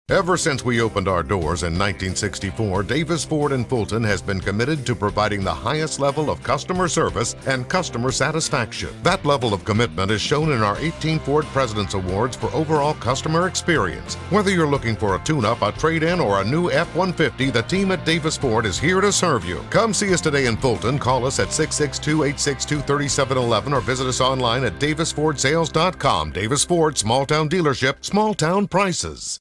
Ever since we opened our doors in 1964, Davis Ford in Fulton has been committed to providing the highest level of customer service and customer satisfaction. That level of commitment is shown in our 18 Ford President's Awards for overall customer experience. Whether you're looking for a tune-up, a trade-in, or a new F-150, the team at Davis Ford is here to serve you. Come see us today in Fulton. Call us at 662-862-3711 or visit us online at davisfordsales.com. Davis Ford, small-town dealership, small-town prices.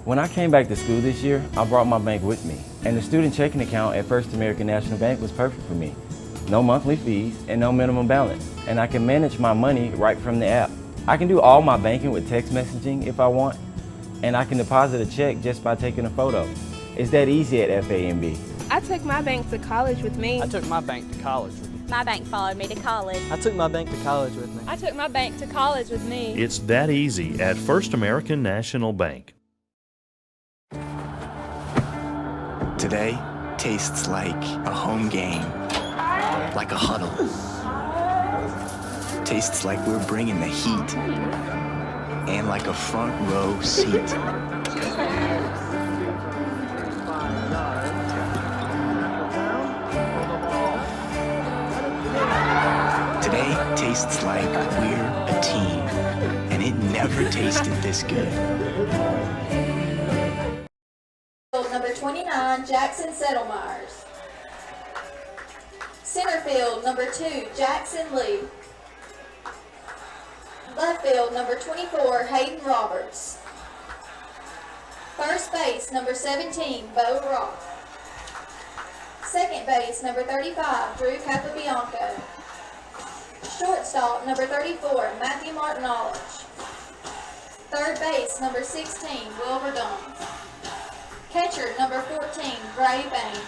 When I came back to school this year, I brought my bank with me, and the student checking account at First American National Bank was perfect for me. No monthly fees and no minimum balance, and I can manage my money right from the app. I can do all my banking with text messaging if I want, and I can deposit a check just by taking a photo. It's that easy at FAMB. I took my bank to college with me. I took my bank to college with me. My bank followed me to college. I took my bank to college with me. I took my bank to college with me. It's that easy at First American National Bank. Today tastes like a home game, like a huddle. Tastes like we're bringing the heat, and like a front row seat. Today tastes like we're a team, and it never tasted this good. Number 29, Jackson Settlemyers. Center field, number 2, Jackson Lee. Left field, number 24, Hayden Roberts. First base, number 17, Bo Rock. Second base, number 35, Drew Capabianco. Shortstop, number 34, Matthew Martinolage. Third base, number 16, Will Verdon. Catcher, number 14, Gray Bain.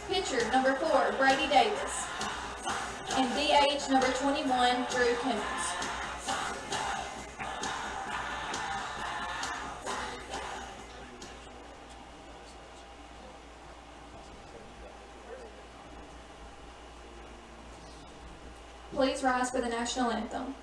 Pitcher, number 4, Brady Davis. And DH, number 21, Drew Cummins. Please rise for the national anthem.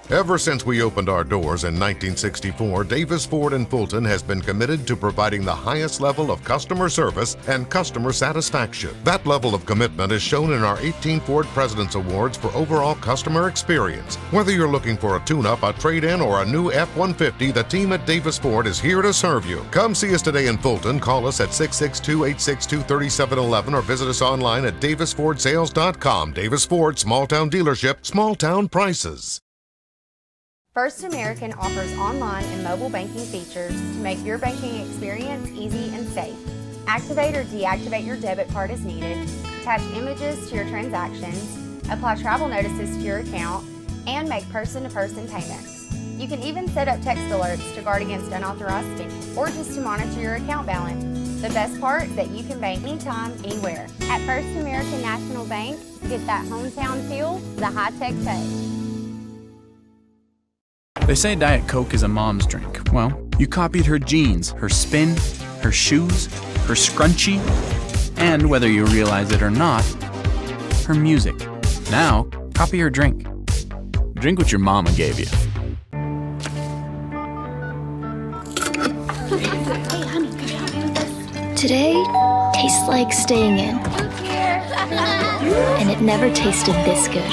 Ever since we opened our doors in 1964, Davis Ford in Fulton has been committed to providing the highest level of customer service and customer satisfaction. That level of commitment is shown in our 18 Ford President's Awards for overall customer experience. Whether you're looking for a tune-up, a trade-in, or a new F-150, the team at Davis Ford is here to serve you. Come see us today in Fulton. Call us at 662-862-3711 or visit us online at davisfordsales.com. Davis Ford, small-town dealership, small-town prices. First American offers online and mobile banking features to make your banking experience easy and safe. Activate or deactivate your debit card as needed, attach images to your transactions, apply travel notices to your account, and make person-to-person payments. You can even set up text alerts to guard against unauthorized spending or just to monitor your account balance. The best part is that you can bank anytime, anywhere. At First American National Bank, get that hometown feel the high-tech touch. They say Diet Coke is a mom's drink. Well, you copied her jeans, her spin, her shoes, her scrunchie, and whether you realize it or not, her music. Now, copy her drink. Drink what your mama gave you. Today tastes like staying in. And it never tasted this good.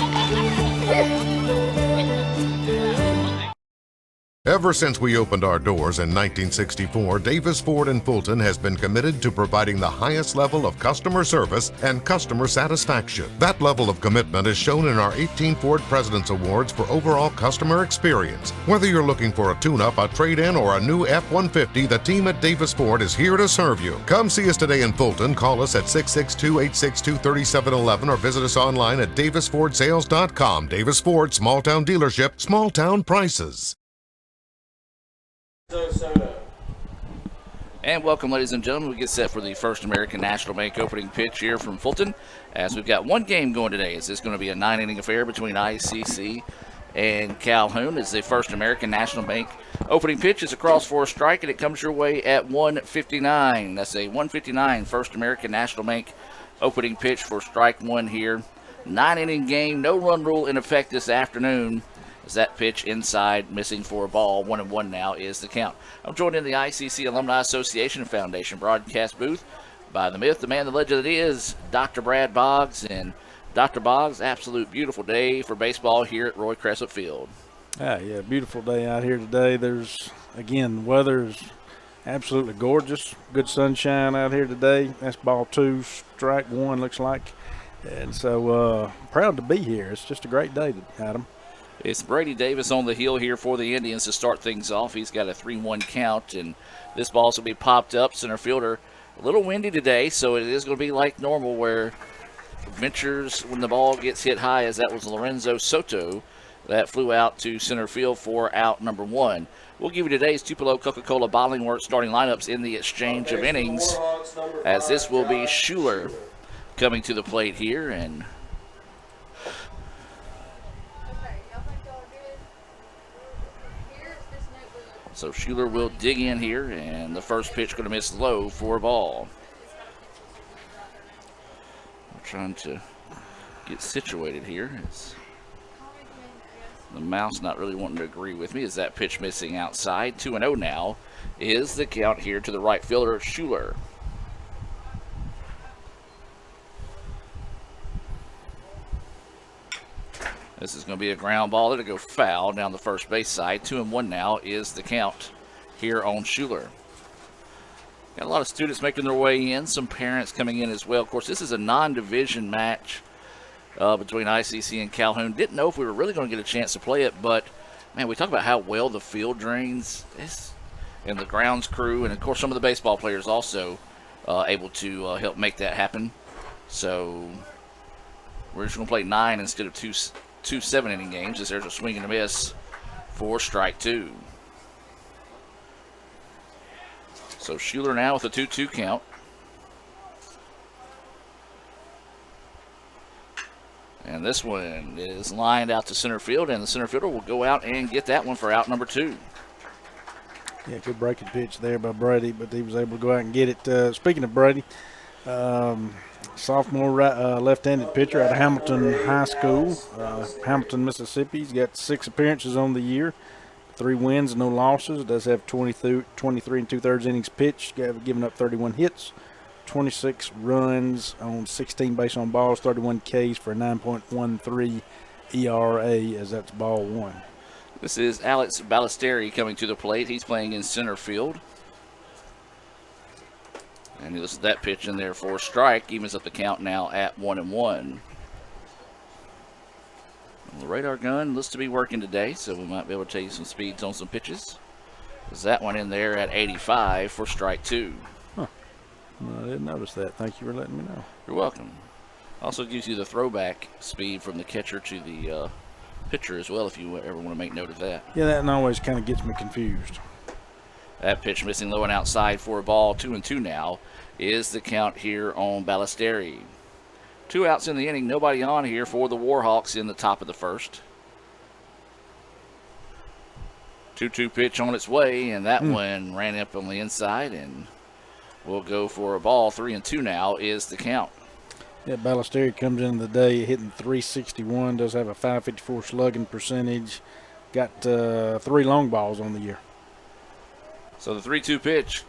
Ever since we opened our doors in 1964, Davis Ford in Fulton has been committed to providing the highest level of customer service and customer satisfaction. That level of commitment is shown in our 18 Ford President's Awards for overall customer experience. Whether you're looking for a tune-up, a trade-in, or a new F-150, the team at Davis Ford is here to serve you. Come see us today in Fulton. Call us at 662-862-3711 or visit us online at davisfordsales.com. Davis Ford, small town dealership, small town prices. And welcome, ladies and gentlemen. We get set for the First American National Bank opening pitch here from Fulton, as we've got one game going today. Is this going to be a 9-inning affair between ICC and Calhoun? As the First American National Bank opening pitch is across for a strike, and it comes your way at 1:59. That's a 1:59 First American National Bank opening pitch for strike one here. 9-inning game, no run rule in effect this afternoon. As that pitch inside, missing for a ball. 1-1 now is the count. I'm joined in the ICC Alumni Association Foundation broadcast booth by the myth, the man, the legend that is Dr. Brad Boggs. And Dr. Boggs, absolute beautiful day for baseball here at Roy Crescent Field. Yeah, beautiful day out here today. There's, again, weather is absolutely gorgeous. Good sunshine out here today. That's ball 2, strike 1 looks like. And so proud to be here. It's just a great day, Adam. It's Brady Davis on the hill here for the Indians to start things off. He's got a 3-1 count, and this ball's going to be popped up. Center fielder, a little windy today, so it is going to be like normal where ventures when the ball gets hit high, as that was Lorenzo Soto. That flew out to center field for out number 1. We'll give you today's Tupelo Coca-Cola Bottling Works starting lineups in the exchange of innings, as this will be Schuler coming to the plate here, and so Schuler will dig in here, and the first pitch going to miss low for a ball. I'm trying to get situated here. It's the mouse not really wanting to agree with me. Is that pitch missing outside? 2-0 now is the count here to the right fielder, Schuler. This is going to be a ground ball. It'll go foul down the first base side. 2-1 now is the count here on Schuler. Got a lot of students making their way in. Some parents coming in as well. Of course, this is a non-division match between ICC and Calhoun. Didn't know if we were really going to get a chance to play it, but, man, we talk about how well the field drains. And the grounds crew, and, of course, some of the baseball players also able to help make that happen. So we're just going to play 9 instead of two 7-inning games, as there's a swing and a miss for strike 2. So Schuler now with a 2-2 count. And this one is lined out to center field, and the center fielder will go out and get that one for out number 2. Yeah, good breaking pitch there by Brady, but he was able to go out and get it. Speaking of Brady, sophomore left-handed pitcher out of Hamilton High School, Hamilton, Mississippi. He's got 6 appearances on the year, 3 wins, no losses. Does have 23 2/3 innings pitched, giving up 31 hits, 26 runs on 16 base on balls, 31 Ks for a 9.13 ERA, as that's ball 1. This is Alex Ballesteri coming to the plate. He's playing in center field. And this is that pitch in there for a strike. Evens up the count now at 1-1. The radar gun looks to be working today, so we might be able to tell you some speeds on some pitches. There's that one in there at 85 for strike 2. Huh. No, I didn't notice that. Thank you for letting me know. You're welcome. Also gives you the throwback speed from the catcher to the pitcher as well, if you ever want to make note of that. Yeah, that always kind of gets me confused. That pitch missing low and outside for a ball. 2-2 now is the count here on Ballesteri. 2 outs in the inning. Nobody on here for the Warhawks in the top of the first. 2-2 pitch on its way, and that one ran up on the inside, and we'll go for a ball. 3-2 now is the count. Yeah, Ballesteri comes into the day hitting .361, does have a .554 slugging percentage. Got 3 long balls on the year. So the 3-2 pitch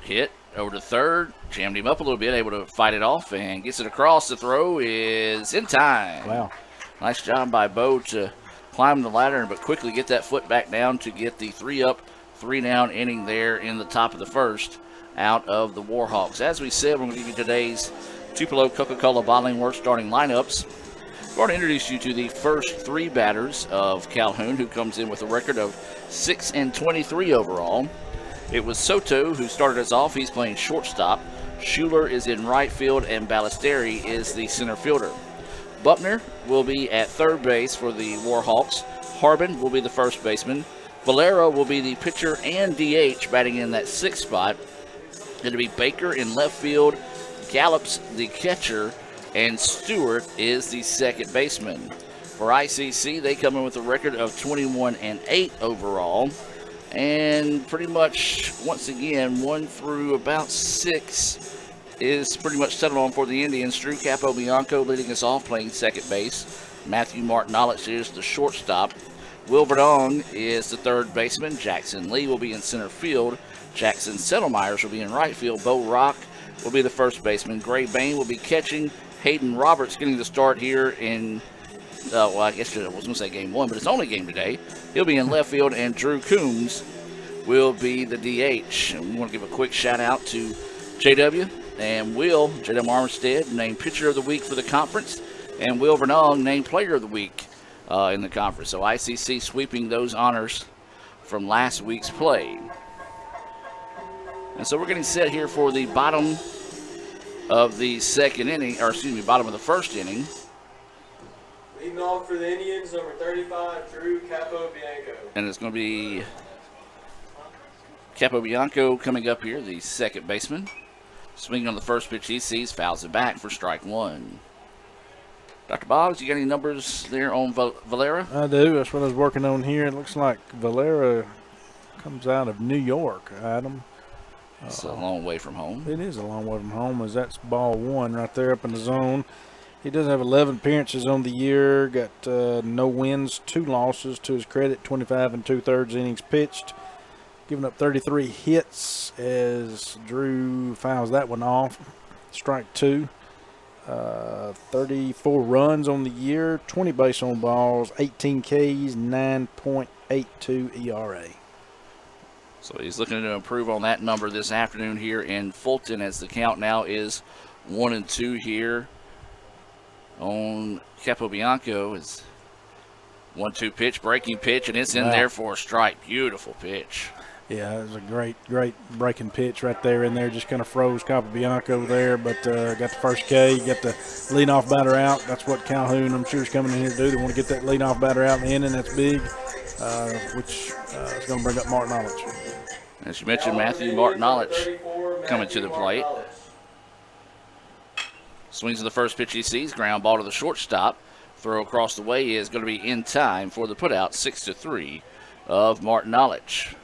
hit over to third, jammed him up a little bit, able to fight it off, and gets it across. The throw is in time. Wow. Nice job by Bo to climb the ladder, but quickly get that foot back down to get the 3-up, 3-down inning there in the top of the first out of the Warhawks. As we said, we're going to give you today's Tupelo Coca-Cola Bottling Works starting lineups. We're going to introduce you to the first 3 batters of Calhoun, who comes in with a record of 6-23 overall. It was Soto who started us off. He's playing shortstop. Schuler is in right field, and Ballesteri is the center fielder. Buckner will be at third base for the Warhawks. Harbin will be the first baseman. Valera will be the pitcher and DH, batting in that 6th spot. It'll be Baker in left field, Gallups the catcher, and Stewart is the second baseman. For ICC, they come in with a record of 21-8 overall. And pretty much, once again, 1 through about 6 is pretty much settled on for the Indians. Drew Capobianco leading us off, playing second base. Matthew Martinolic is the shortstop. Will Verdong is the third baseman. Jackson Lee will be in center field. Jackson Settlemyers will be in right field. Bo Rock will be the first baseman. Gray Bain will be catching. Hayden Roberts getting the start here in, I guess I was going to say game 1, but it's only game today. He'll be in left field, and Drew Coombs will be the DH. And we want to give a quick shout out to JW and Will. JW Armstead named Pitcher of the Week for the conference, and Will Vernong named Player of the Week in the conference. So ICC sweeping those honors from last week's play. And so we're getting set here for the bottom of the second inning, or excuse me, bottom of the first inning. Leading off for the Indians, number 35, Drew Capobianco. And it's going to be Capobianco coming up here, the second baseman. Swinging on the first pitch he sees, fouls it back for strike 1. Dr. Boggs, you got any numbers there on Valera? I do. That's what I was working on here. It looks like Valera comes out of New York, Adam. It's a long way from home. It is a long way from home, as that's ball 1 right there up in the zone. He does have 11 appearances on the year, got no wins, 2 losses to his credit, 25 2/3 innings pitched, giving up 33 hits as Drew fouls that one off. Strike 2. 34 runs on the year, 20 base on balls, 18 Ks, 9.82 ERA. So he's looking to improve on that number this afternoon here in Fulton, as the count now is 1-2 here on Capobianco. Is 1-2 pitch, breaking pitch, and it's in there for a strike. Beautiful pitch. Yeah, it was a great breaking pitch right there in there. Just kind of froze Capobianco there, but got the first K, got the leadoff batter out. That's what Calhoun, I'm sure, is coming in here to do. They want to get that leadoff batter out in the inning. That's big, which is going to bring up Martinolic. As you mentioned, Matthew Martinolic coming to the plate. Swings to the first pitch he sees, ground ball to the shortstop. Throw across the way is going to be in time for the putout, 6-3 of Martinolic.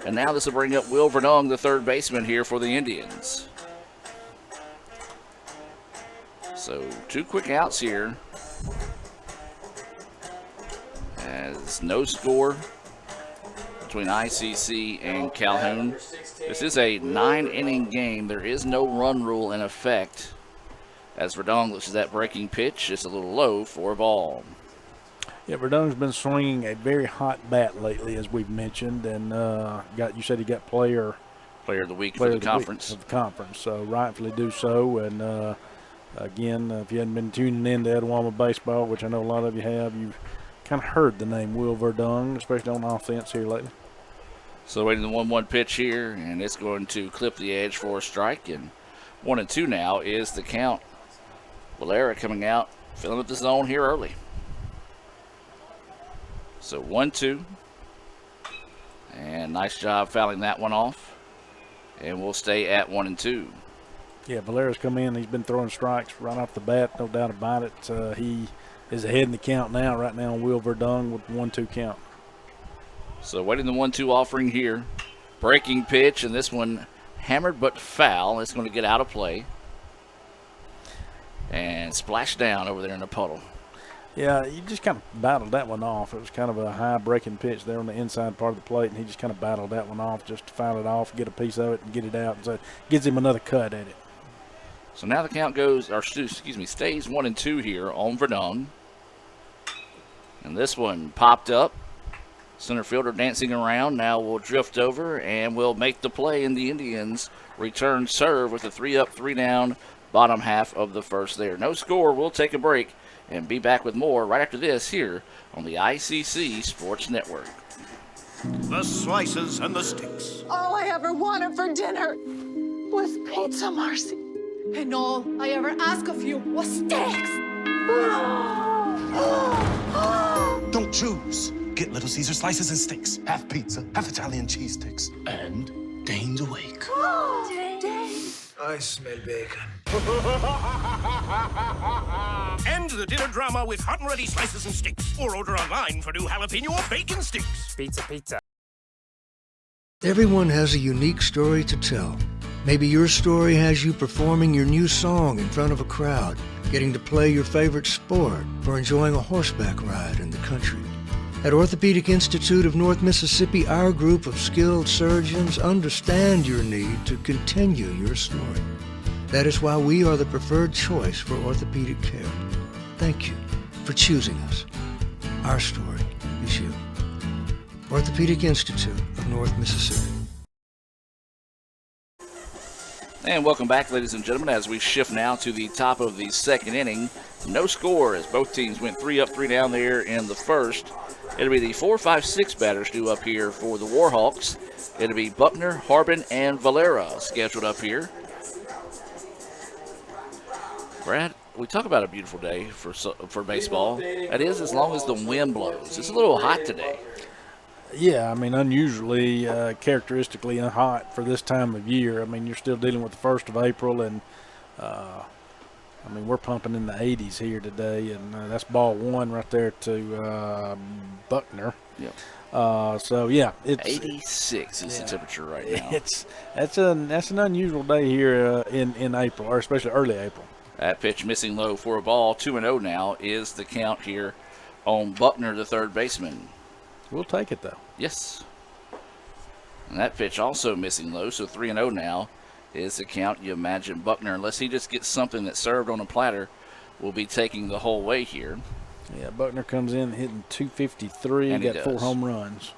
And now this will bring up Will Verdong, the third baseman here for the Indians. So 2 quick outs here. As no score between ICC and Calhoun. This is a 9-inning game. There is no run rule in effect. As Verdong looks at that breaking pitch, it's a little low for a ball. Yeah, Verdong's been swinging a very hot bat lately, as we've mentioned, and you said he got player of the week for the conference. So rightfully do so. And again, if you hadn't been tuning in to Etowama baseball, which I know a lot of you have, you've kind of heard the name Will Verdong, especially on offense here lately. So waiting the 1-1 pitch here, and it's going to clip the edge for a strike. And 1-2 now is the count. Valera coming out, filling up the zone here early. So 1-2. And nice job fouling that one off. And we'll stay at 1-2. Yeah, Valera's come in. He's been throwing strikes right off the bat, no doubt about it. He is ahead in the count now, right now on Will Verdong with 1-2 count. So waiting the 1-2 offering here. Breaking pitch, and this one hammered but foul. It's going to get out of play. and splashed down over there in the puddle. Yeah, he just kind of battled that one off. It was kind of a high breaking pitch there on the inside part of the plate, and he just kind of battled that one off just to foul it off, get a piece of it, and get it out. And so it gives him another cut at it. So now the count stays 1-2 here on Verdun. And this one popped up. Center fielder dancing around. Now will drift over and will make the play, and the Indians return serve with a 3-up, 3-down, bottom half of the first there. No score. We'll take a break and be back with more right after this here on the ICC Sports Network. The slices and the sticks. All I ever wanted for dinner was pizza, Marcy. And all I ever asked of you was sticks. Don't choose. Get Little Caesar slices and sticks. Half pizza, half Italian cheese sticks. And Dane's awake. Dane. I smell bacon. End the dinner drama with hot and ready slices and sticks. Or order online for new jalapeno or bacon sticks. Pizza. Everyone has a unique story to tell. Maybe your story has you performing your new song in front of a crowd, getting to play your favorite sport, or enjoying a horseback ride in the country. At Orthopedic Institute of North Mississippi, our group of skilled surgeons understand your need to continue your story. That is why we are the preferred choice for orthopedic care. Thank you for choosing us. Our story is you. Orthopedic Institute of North Mississippi. And welcome back, ladies and gentlemen, as we shift now to the top of the second inning. No score as both teams went 3-up, 3-down there in the first. It'll be the 4, 5, 6 batters due up here for the Warhawks. It'll be Buckner, Harbin, and Valera scheduled up here. Brad, we talk about a beautiful day for baseball. That is, as long as the wind blows. It's a little hot today. Yeah, I mean, unusually, characteristically hot for this time of year. I mean, you're still dealing with the 1st of April, and, I mean, we're pumping in the 80s here today, and that's ball one right there to Buckner. Yep. So, yeah. It's 86 is the temperature right now. That's an unusual day here in April, or especially early April. That pitch missing low for a ball. 2-0 now is the count here on Buckner, the third baseman. We'll take it, though. Yes. And that pitch also missing low, so 3-0 now is the count. You imagine Buckner, unless he just gets something that's served on a platter, will be taking the whole way here. Yeah, Buckner comes in hitting .253 and got 4 home runs.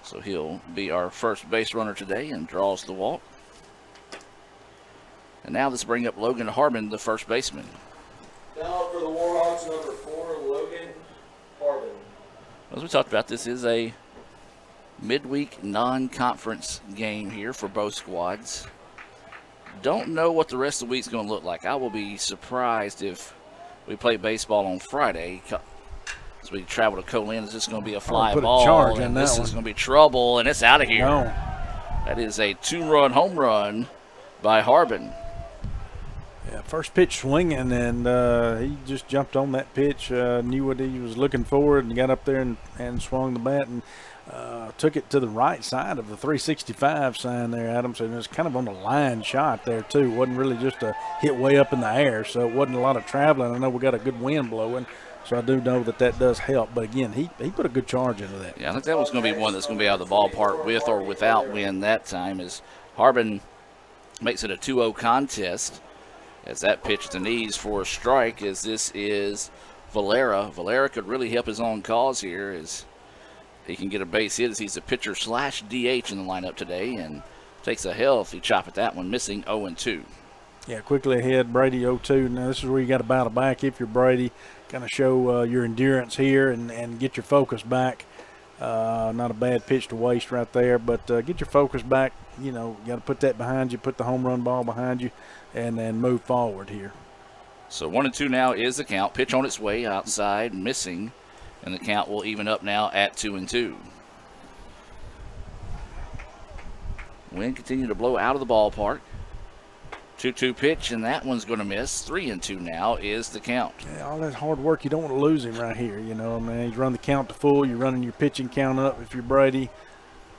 So he'll be our first base runner today and draws the walk. And now let's bring up Logan Harbin, the first baseman. Now for the Warhawks, number 4, Logan Harbin. As we talked about, this is a midweek non-conference game here for both squads. Don't know what the rest of the week's going to look like. I will be surprised if we play baseball on Friday. As we travel to Calhoun, it's just going to be a fly ball. And this is going to be trouble, and it's out of here. No. That is a 2-run home run by Harbin. Yeah, first pitch swinging, and he just jumped on that pitch, knew what he was looking for, and got up there and swung the bat and took it to the right side of the 365 sign there, Adam. So it was kind of on the line shot there, too. It wasn't really just a hit way up in the air, so it wasn't a lot of traveling. I know we got a good wind blowing, so I do know that does help. But, again, he put a good charge into that. Yeah, I think that was going to be one that's going to be out of the ballpark with or without wind that time, as Harbin makes it a 2-0 contest. As that pitch at the knees for a strike, as this is Valera. Valera could really help his own cause here as he can get a base hit, as he's a pitcher / DH in the lineup today, and takes a healthy chop at that one, missing 0-2. Yeah, quickly ahead, Brady 0-2. Now this is where you got to battle back if you're Brady. Kind of show your endurance here and get your focus back. Not a bad pitch to waste right there, but get your focus back. You know, you got to put that behind you, put the home run ball behind you, and then move forward here. So 1-2 now is the count. Pitch on its way outside, missing, and the count will even up now at 2-2. Wind continue to blow out of the ballpark. 2-2 pitch, and that one's going to miss. 3-2 now is the count. Yeah, all that hard work, you don't want to lose him right here. You know, I mean, he's run the count to full. You're running your pitching count up if you're Brady.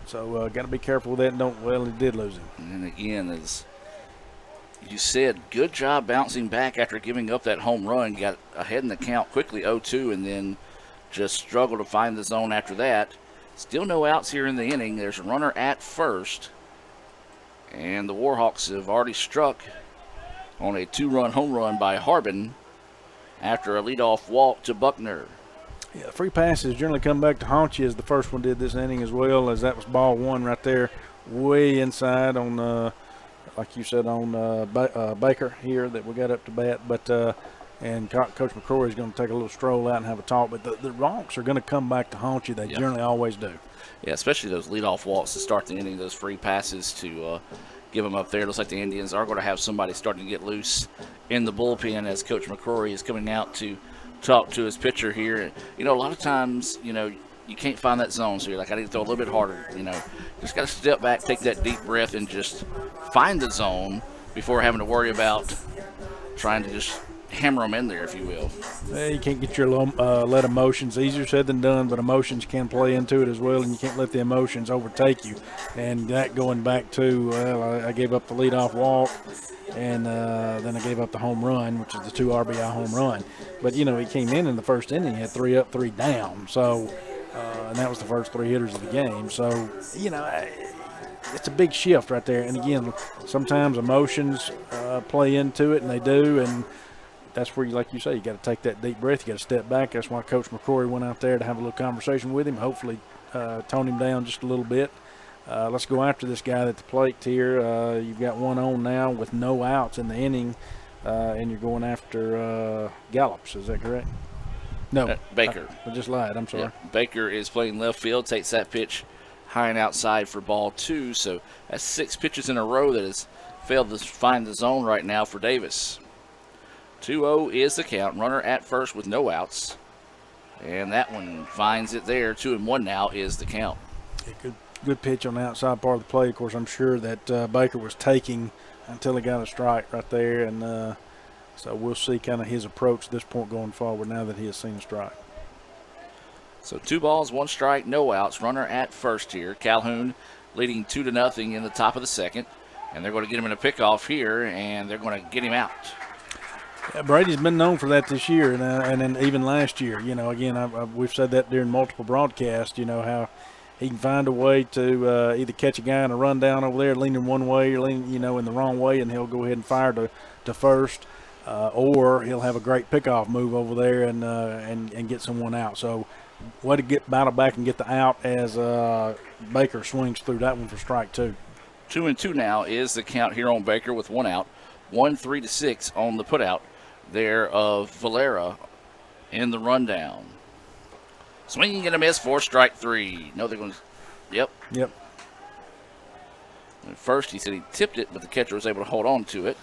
So got to be careful with that. He did lose him. And again, as you said, good job bouncing back after giving up that home run. Got ahead in the count quickly, 0-2, and then just struggled to find the zone after that. Still no outs here in the inning. There's a runner at first. And the Warhawks have already struck on a 2-run home run by Harbin after a leadoff walk to Buckner. Yeah, free passes generally come back to haunt you, as the first one did this inning, as well, as that was ball one right there, way inside on, like you said, on Baker here that we got up to bat. But and Coach McCrory is going to take a little stroll out and have a talk. But the Ronks are going to come back to haunt you. They generally always do. Yeah, especially those leadoff walks to start the inning, those free passes to give them up there. It looks like the Indians are going to have somebody starting to get loose in the bullpen as Coach McCrory is coming out to talk to his pitcher here. You know, a lot of times, you know, you can't find that zone, so you're like, I need to throw a little bit harder. You know, just got to step back, take that deep breath, and just find the zone before having to worry about trying to just hammer them in there, if you will. You can't get your let emotions, easier said than done, but emotions can play into it as well, and you can't let the emotions overtake you. And that going back to, well, I gave up the leadoff walk, and then I gave up the home run, which is the 2 RBI home run. But, you know, he came in the first inning, he had 3 up, 3 down. So, and that was the first 3 hitters of the game. So, you know, it's a big shift right there. And, again, sometimes emotions play into it, and they do. And that's where, like you say, you got to take that deep breath. You got to step back. That's why Coach McCrory went out there to have a little conversation with him, hopefully tone him down just a little bit. Let's go after this guy at the plate here. You've got 1 on now with no outs in the inning, and you're going after Gallops. Is that correct? No. Baker. I just lied. I'm sorry. Yeah. Baker is playing left field, takes that pitch high and outside for ball 2. So that's 6 pitches in a row that has failed to find the zone right now for Davis. 2-0 is the count. Runner at first with no outs. And that one finds it there. 2-1 now is the count. Yeah, good pitch on the outside part of the plate. Of course, I'm sure that Baker was taking until he got a strike right there. And so we'll see kind of his approach at this point going forward now that he has seen a strike. So 2 balls, 1 strike, no outs. Runner at first here. Calhoun leading 2-0 in the top of the second. And they're going to get him in a pickoff here, and they're going to get him out. Yeah, Brady's been known for that this year, and then even last year. You know, again, we've said that during multiple broadcasts, you know, how he can find a way to either catch a guy in a run down over there leaning one way or leaning, you know, in the wrong way, and he'll go ahead and fire to first, or he'll have a great pickoff move over there and get someone out. So way to battle back and get the out as Baker swings through that one for strike 2. 2-2 now is the count here on Baker with 1 out. 1-3-6 on the putout there of Valera in the rundown. Swinging and a miss for strike 3. No, they're going to. Yep. At first he said he tipped it, but the catcher was able to hold on to it.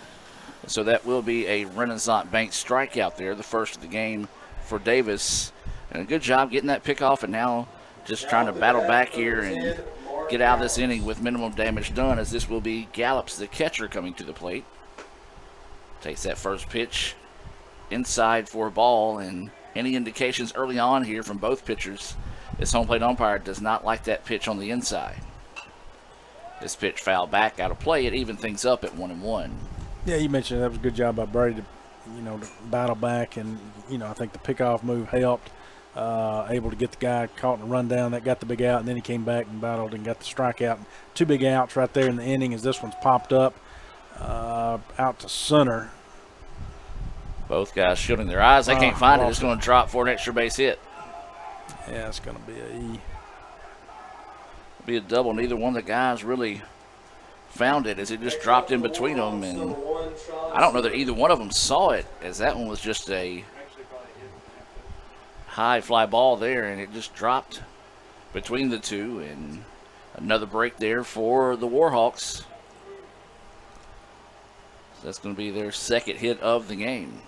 So that will be a Renaissance Bank strikeout there, the first of the game for Davis. And a good job getting that pickoff, and now just trying to battle back here and get out of this inning with minimum damage done, as this will be Gallops, the catcher, coming to the plate. Takes that first pitch inside for a ball, and any indications early on here from both pitchers, this home plate umpire does not like that pitch on the inside. This pitch fouled back out of play. It evened things up at 1-1. Yeah, you mentioned that was a good job by Brady to, you know, to battle back, and, you know, I think the pickoff move helped. Able to get the guy caught in a rundown that got the big out, and then he came back and battled and got the strikeout. 2 big outs right there in the inning as this one's popped up out to center. Both guys shielding their eyes. They can't find it. It's going to drop for an extra base hit. Yeah, it's going to be a double. Neither one of the guys really found it as it just dropped in between them. And I don't know that either one of them saw it, as that one was just a high fly ball there, and it just dropped between the two. And another break there for the Warhawks. So that's going to be their second hit of the game.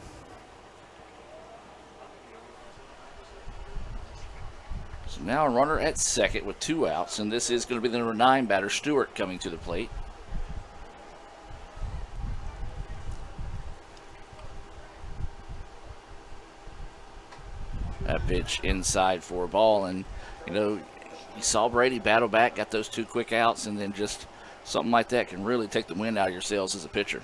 So now a runner at second with 2 outs, and this is going to be the number 9 batter, Stewart, coming to the plate. That pitch inside for a ball, and, you know, you saw Brady battle back, got those 2 quick outs, and then just something like that can really take the wind out of your sails as a pitcher.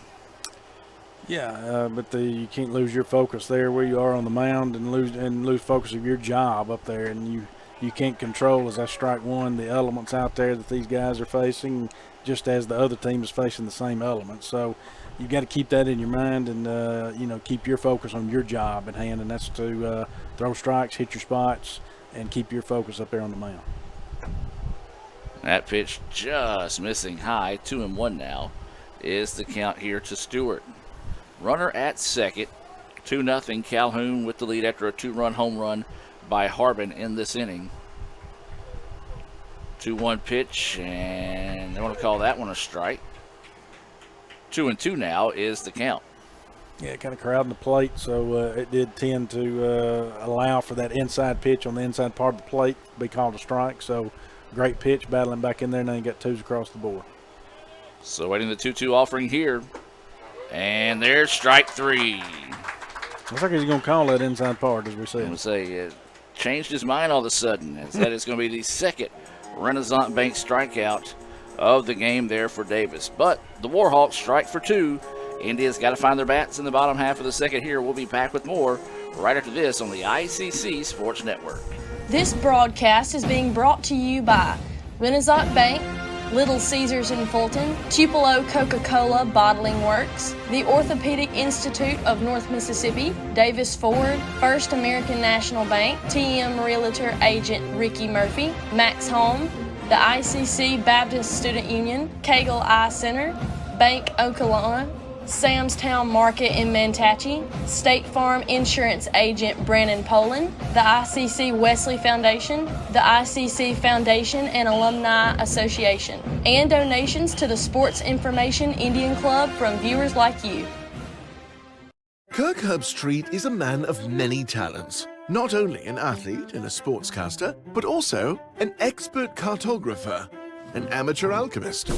Yeah, but you can't lose your focus there where you are on the mound and lose focus of your job up there. And you can't control, as I strike one, the elements out there that these guys are facing, just as the other team is facing the same elements. So you've got to keep that in your mind and, keep your focus on your job at hand, and that's to throw strikes, hit your spots, and keep your focus up there on the mound. That pitch just missing high. 2-1 now is the count here to Stewart. Runner at second. 2-0 Calhoun with the lead after a 2-run home run by Harbin in this inning. 2-1 pitch, and they want to call that one a strike. 2-2 now is the count. Yeah, kind of crowding the plate, so it did tend to allow for that inside pitch on the inside part of the plate to be called a strike. So great pitch, battling back in there, now you got twos across the board. So waiting the 2-2 offering here. And there's strike three. Looks like he's going to call that inside part, as we said. I'm going to say changed his mind all of a sudden, as that is going to be the second Renaissance Bank strikeout of the game there for Davis. But the Warhawks strike for two. India's got to find their bats in the bottom half of the second here. We'll be back with more right after this on the ICC Sports Network. This broadcast is being brought to you by Renaissance Bank, Little Caesars in Fulton, Tupelo Coca-Cola Bottling Works, the Orthopedic Institute of North Mississippi, Davis Ford, First American National Bank, TM Realtor Agent Ricky Murphy, Max Home, the ICC Baptist Student Union, Cagle Eye Center, Bank Okolona, Sam's Town Market in Mantachie, State Farm Insurance Agent Brandon Poland, the ICC Wesley Foundation, the ICC Foundation and Alumni Association, and donations to the Sports Information Indian Club from viewers like you. Kirk Herbstreit is a man of many talents. Not only an athlete and a sportscaster, but also an expert cartographer, an amateur alchemist,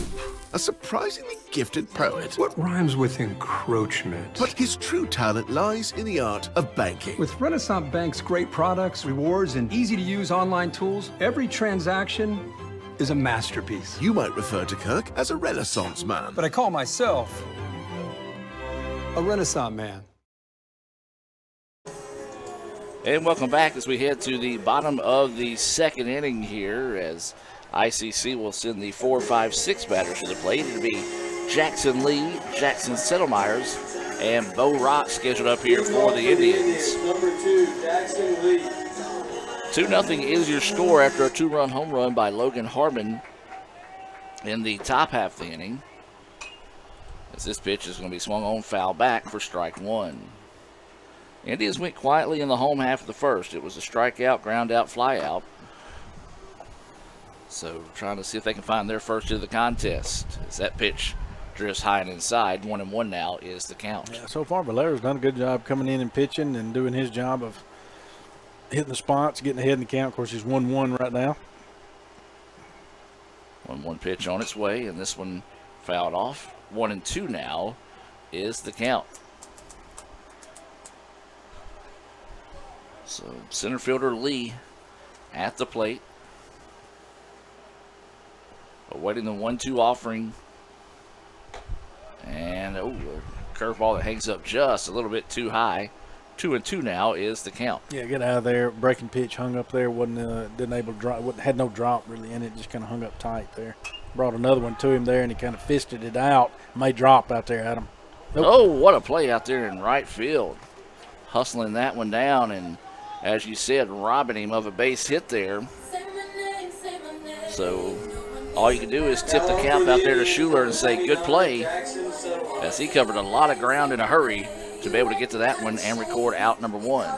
a surprisingly gifted poet. What rhymes with encroachment? But his true talent lies in the art of banking. With Renaissance Bank's great products, rewards, and easy-to-use online tools, every transaction is a masterpiece. You might refer to Kirk as a Renaissance man. But I call myself a Renaissance man. And welcome back as we head to the bottom of the second inning here, as ICC will send the 4, 5, 6 batters to the plate. It'll be Jackson Lee, Jackson Settlemyers, and Bo Rock scheduled up here for the Indians. Number 2, Jackson Lee. 2-0 is your score after a 2-run home run by Logan Harbin in the top half of the inning, as this pitch is going to be swung on foul back for strike one. Indians went quietly in the home half of the first. It was a strikeout, ground out, fly out. So trying to see if they can find their first of the contest. As that pitch drifts high and inside, 1-1 now is the count. Yeah, so far Valero's done a good job coming in and pitching and doing his job of hitting the spots, getting ahead in the count. Of course, he's 1-1 right now. 1-1 pitch on its way, and this one fouled off. 1-2 now is the count. So center fielder Lee at the plate, awaiting the 1-2 offering. And a curveball that hangs up just a little bit too high. 2-2 now is the count. Yeah, get out of there. Breaking pitch hung up there. Didn't able to drop. Had no drop really in it. Just kind of hung up tight there. Brought another one to him there, and he kind of fisted it out. May drop out there at him. Nope. Oh, what a play out there in right field. Hustling that one down, and as you said, robbing him of a base hit there. So all you can do is tip the cap out there to Schuler and say good play, as he covered a lot of ground in a hurry to be able to get to that one and record out number one.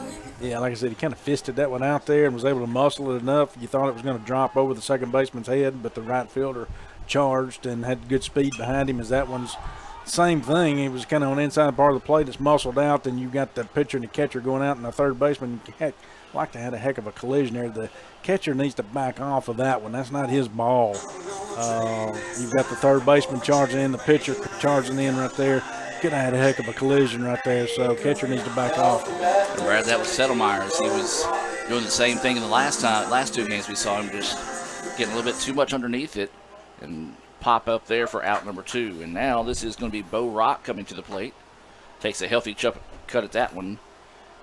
Yeah, like I said, he kind of fisted that one out there and was able to muscle it enough. You thought it was going to drop over the second baseman's head, but the right fielder charged and had good speed behind him, as that one's same thing. He was kind of on the inside part of the plate. It's muscled out. Then you got the pitcher and the catcher going out, and the third baseman like to have a heck of a collision there. The catcher needs to back off of that one. That's not his ball. You've got the third baseman charging in, the pitcher charging in right there. Could have had a heck of a collision right there, so catcher needs to back off. Brad, that was Settlemyers. He was doing the same thing in the last two games we saw him, just getting a little bit too much underneath it and pop up there for out number two. And now this is going to be Bo Rock coming to the plate Takes a healthy cut at that one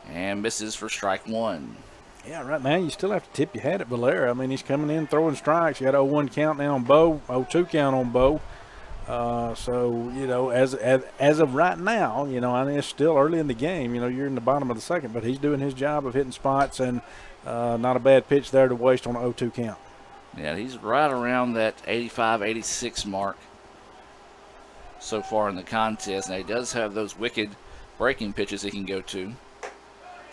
and misses for strike one. Yeah, right now you still have to tip your hat at Valera. I mean, he's coming in throwing strikes. You got 0-1 count now on Bo, 0-2 count on Bo. So, you know, as of right now, you know, I mean, it's still early in the game. You know, you're in the bottom of the second, but he's doing his job of hitting spots, and not a bad pitch there to waste on an 0-2 count. Yeah, he's right around that 85, 86 mark so far in the contest. Now, he does have those wicked breaking pitches he can go to.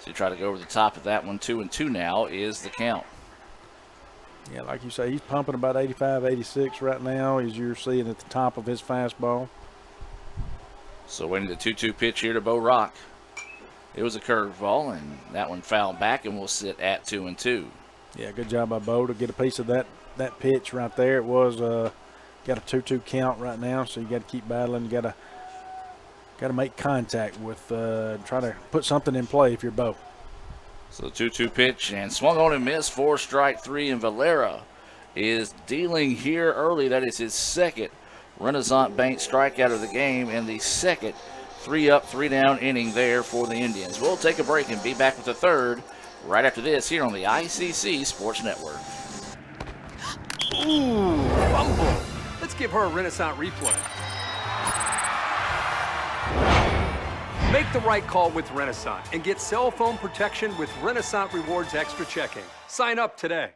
So you try to go over the top of that one. 2-2 now is the count. Yeah, like you say, he's pumping about 85, 86 right now, as you're seeing at the top of his fastball. So waiting the 2-2 pitch here to Bo Rock. It was a curveball, and that one fouled back, and will sit at 2-2. Yeah, good job by Bo to get a piece of that pitch right there. It was got a 2-2 count right now, so you got to keep battling. You got to make contact with, try to put something in play if you're Bo. So the 2-2 pitch and swung on and missed for strike three, and Valera is dealing here early. That is his second Renaissance Bank strikeout of the game and the second 3-up, 3-down inning there for the Indians. We'll take a break and be back with the third right after this here on the ICC Sports Network. Ooh, fumble. Let's give her a Renaissance replay. Make the right call with Renaissance and get cell phone protection with Renaissance Rewards Extra Checking. Sign up today.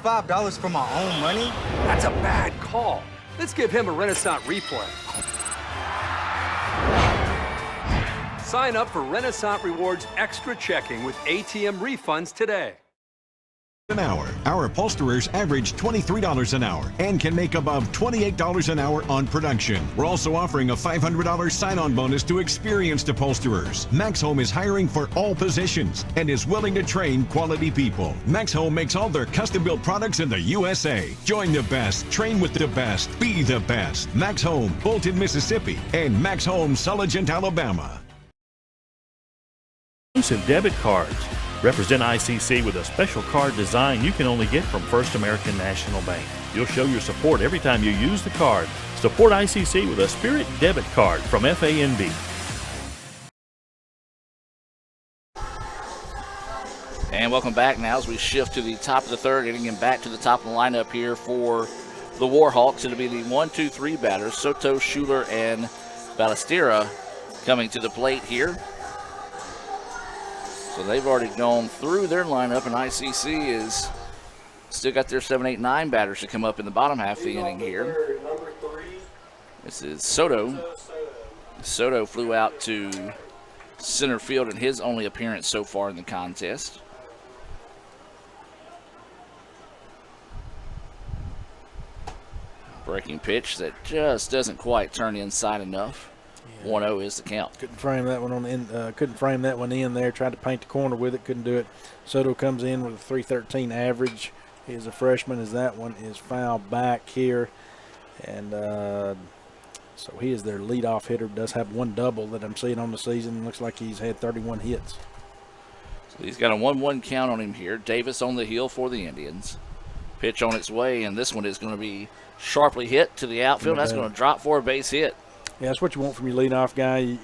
$5 for my own money? That's a bad call. Let's give him a Renaissance replay. Sign up for Renaissance Rewards Extra Checking with ATM refunds today. An hour. Our upholsterers average $23 an hour and can make above $28 an hour on production. We're also offering a $500 sign-on bonus to experienced upholsterers. Max Home is hiring for all positions and is willing to train quality people. Max Home makes all their custom-built products in the USA. Join the best, train with the best, be the best. Max Home, Bolton, Mississippi, and Max Home, Sulligent, Alabama. Exclusive debit cards. Represent ICC with a special card design you can only get from First American National Bank. You'll show your support every time you use the card. Support ICC with a Spirit debit card from FANB. And welcome back now as we shift to the top of the third, getting him back to the top of the lineup here for the Warhawks. It'll be the 1-2-3 batters, Soto, Schuler, and Ballestera coming to the plate here. So they've already gone through their lineup, and ICC is still got their 7, 8, 9 batters to come up in the bottom half of the inning here. This is Soto. Soto flew out to center field in his only appearance so far in the contest. Breaking pitch that just doesn't quite turn inside enough. 1-0 is the count. Couldn't frame that one couldn't frame that one in there. Tried to paint the corner with it, couldn't do it. Soto comes in with a 313 average. He is a freshman, as that one is fouled back here. And so he is their leadoff hitter. Does have one double that I'm seeing on the season. Looks like he's had 31 hits. So he's got a 1-1 count on him here. Davis on the hill for the Indians. Pitch on its way, and this one is going to be sharply hit to the outfield. That's going to drop for a base hit. Yeah, that's what you want from your leadoff guy.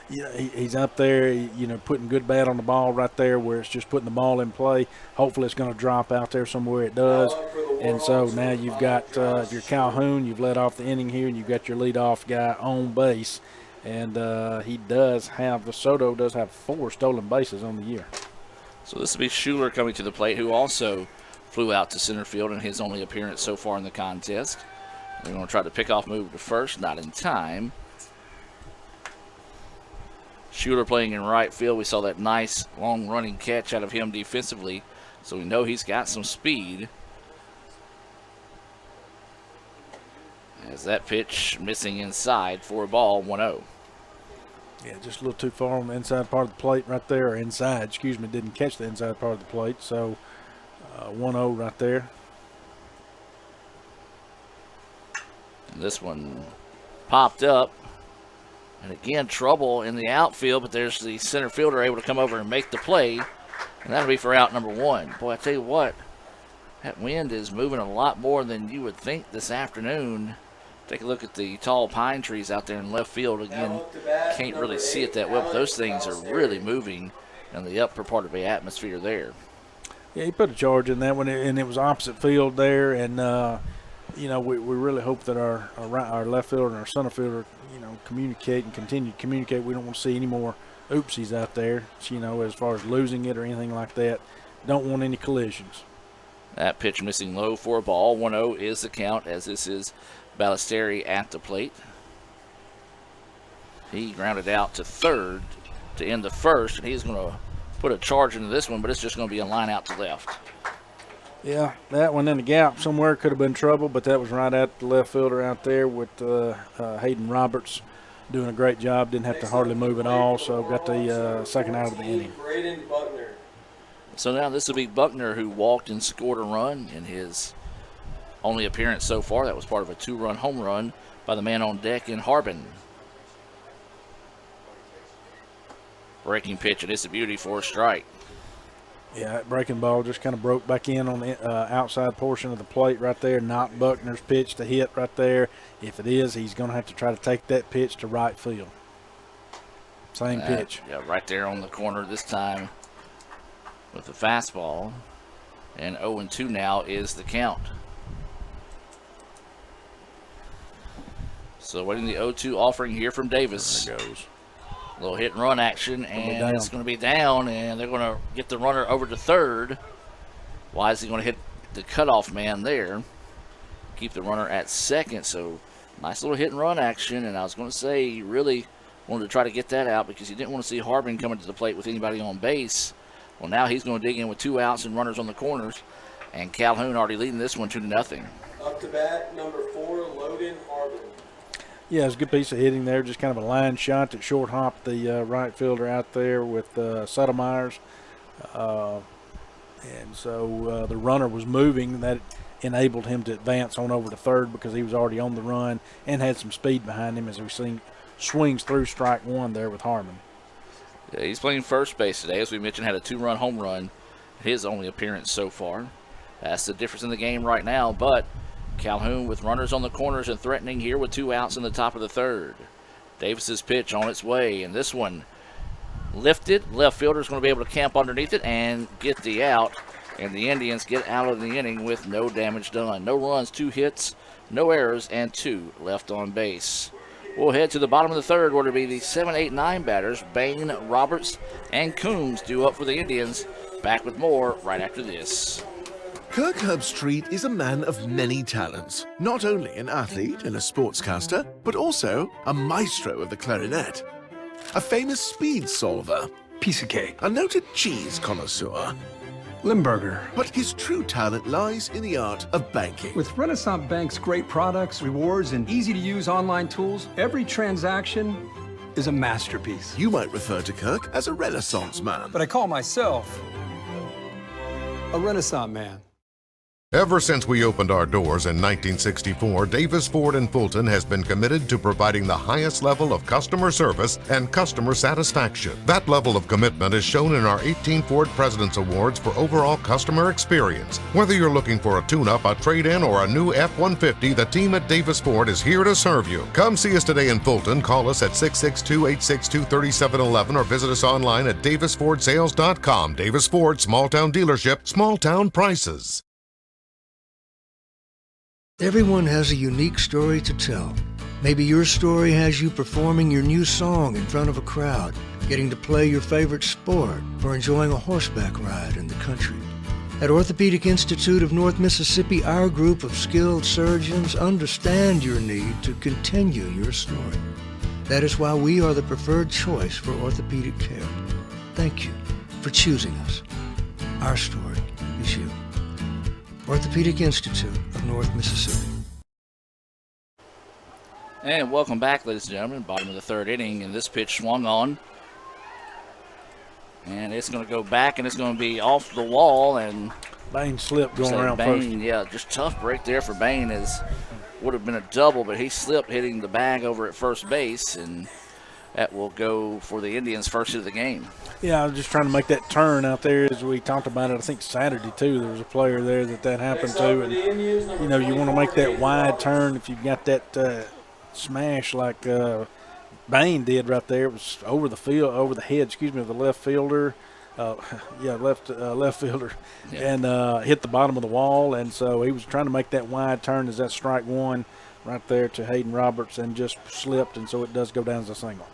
He's up there, putting good bat on the ball right there where it's just putting the ball in play. Hopefully it's going to drop out there somewhere. It does. And so now you've got, if you're Calhoun, you've led off the inning here, and you've got your leadoff guy on base. And Soto does have 4 stolen bases on the year. So this will be Schuler coming to the plate, who also flew out to center field in his only appearance so far in the contest. They're going to try to pick off move to first, not in time. Schuler playing in right field. We saw that nice long running catch out of him defensively, so we know he's got some speed. As that pitch missing inside for a ball, 1-0. Yeah, just a little too far on the inside part of the plate right there, or inside, didn't catch the inside part of the plate, so 1-0 right there. This one popped up, and again trouble in the outfield, but there's the center fielder able to come over and make the play, and that'll be for out number 1. Boy, I tell you what, that wind is moving a lot more than you would think this afternoon Take a look at the tall pine trees out there in left field. Again, can't really see it that well, but those things are really moving in the upper part of the atmosphere there. Yeah, he put a charge in that one, and it was opposite field there. And you know, we really hope that our left fielder and our center fielder, you know, communicate and continue to communicate. We don't want to see any more oopsies out there, you know, as far as losing it or anything like that. Don't want any collisions. That pitch missing low for a ball. 1-0 is the count, as this is Ballesteri at the plate. He grounded out to third to end the first, and he's going to put a charge into this one, but it's just going to be a line out to left. Yeah, that one in the gap somewhere could have been trouble, but that was right at the left fielder out there with Hayden Roberts doing a great job. Didn't have to hardly move at all, so got the second out of the inning. So now this will be Buckner, who walked and scored a run in his only appearance so far. That was part of a 2-run home run by the man on deck in Harbin. Breaking pitch, and it's a beauty for a strike. Yeah, that breaking ball just kind of broke back in on the outside portion of the plate right there. Not Buckner's pitch to hit right there. If it is, he's going to have to try to take that pitch to right field. Same pitch. Yeah, right there on the corner this time with the fastball. And 0-2 now is the count. So waiting the 0-2 offering here from Davis. There it goes. A little hit and run action, and it's going to be down, and they're going to get the runner over to third. Why is he going to hit the cutoff man there? Keep the runner at second, so nice little hit and run action, and I was going to say he really wanted to try to get that out because he didn't want to see Harbin coming to the plate with anybody on base. Well, now he's going to dig in with 2 outs and runners on the corners, and Calhoun already leading this one 2-0. Up to bat, number 4, Logan Harbin. Yeah, it was a good piece of hitting there. Just kind of a line shot that short hopped the right fielder out there with Settlemyers. And so the runner was moving. That enabled him to advance on over to third because he was already on the run and had some speed behind him as he swings through strike one there with Harmon. Yeah, he's playing first base today. As we mentioned, had a 2-run home run, his only appearance so far. That's the difference in the game right now, but Calhoun with runners on the corners and threatening here with 2 outs in the top of the third. Davis's pitch on its way, and this one lifted. Left fielder's going to be able to camp underneath it and get the out, and the Indians get out of the inning with no damage done. No runs, 2 hits, no errors, and 2 left on base. We'll head to the bottom of the third, where it'll be the 7, 8, 9 batters. Bain, Roberts, and Coombs due up for the Indians. Back with more right after this. Kirk Herbstreit is a man of many talents. Not only an athlete and a sportscaster, but also a maestro of the clarinet. A famous speed solver. Piece of cake. A noted cheese connoisseur. Limburger. But his true talent lies in the art of banking. With Renaissance Bank's great products, rewards, and easy-to-use online tools, every transaction is a masterpiece. You might refer to Kirk as a Renaissance man. But I call myself a Renaissance man. Ever since we opened our doors in 1964, Davis Ford in Fulton has been committed to providing the highest level of customer service and customer satisfaction. That level of commitment is shown in our 18 Ford President's Awards for overall customer experience. Whether you're looking for a tune-up, a trade-in, or a new F-150, the team at Davis Ford is here to serve you. Come see us today in Fulton. Call us at 662-862-3711 or visit us online at davisfordsales.com. Davis Ford, small-town dealership, small-town prices. Everyone has a unique story to tell. Maybe your story has you performing your new song in front of a crowd, getting to play your favorite sport, or enjoying a horseback ride in the country. At Orthopedic Institute of North Mississippi, our group of skilled surgeons understand your need to continue your story. That is why we are the preferred choice for orthopedic care. Thank you for choosing us. Our story is you. Orthopedic Institute of North Mississippi. And welcome back, ladies and gentlemen. Bottom of the third inning, and this pitch swung on. And it's going to go back, and it's going to be off the wall. And Bain slipped going around first. Yeah, just tough break there for Bain. Would have been a double, but he slipped hitting the bag over at first base. And That will go for the Indians' first hit of the game. Yeah, I was just trying to make that turn out there as we talked about it. I think Saturday, too, there was a player there that happened to. And, you know, you want to make that wide turn if you've got that smash like Bain did right there. It was over the field, over the head, of the left fielder. Left fielder, and hit the bottom of the wall. And so he was trying to make that wide turn as that strike one right there to Hayden Roberts and just slipped, and so it does go down as a single.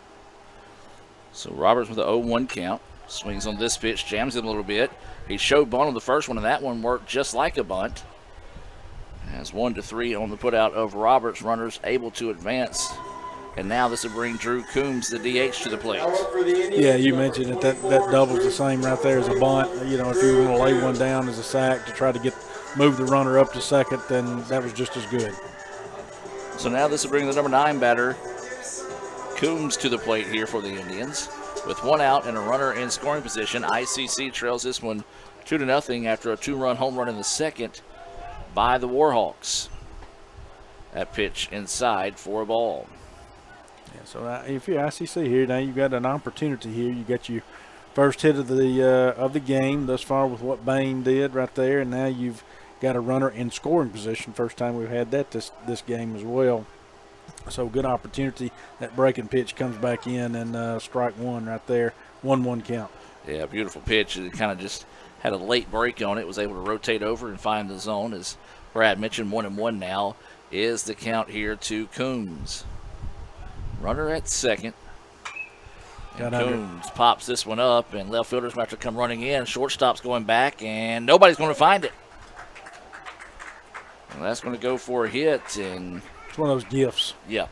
So Roberts with the 0-1 count. Swings on this pitch, jams him a little bit. He showed bunt on the first one, and that one worked just like a bunt. Has 1-3 on the putout of Roberts. Runners able to advance. And now this will bring Drew Coombs, the DH, to the plate. Yeah, you mentioned it. That doubles the same right there as a bunt. You know, if you want to lay one down as a sack to try to move the runner up to second, then that was just as good. So now this will bring the number 9 batter, Coombs, to the plate here for the Indians. With one out and a runner in scoring position, ICC trails this one 2-0 after a 2-run home run in the second by the Warhawks. That pitch inside for a ball. Yeah, so if you're ICC here, now you've got an opportunity here. You got your first hit of the game thus far with what Bain did right there, and now you've got a runner in scoring position. First time we've had that this game as well. So good opportunity. That breaking pitch comes back in and strike one right there. 1-1 count. Yeah, beautiful pitch. It kind of just had a late break on it. Was able to rotate over and find the zone. As Brad mentioned, 1-1 now is the count here to Coombs. Runner at second. And Coombs pops this one up, and left fielders might have to come running in. Shortstop's going back, and nobody's going to find it. And that's going to go for a hit. And it's one of those gifts. Yeah.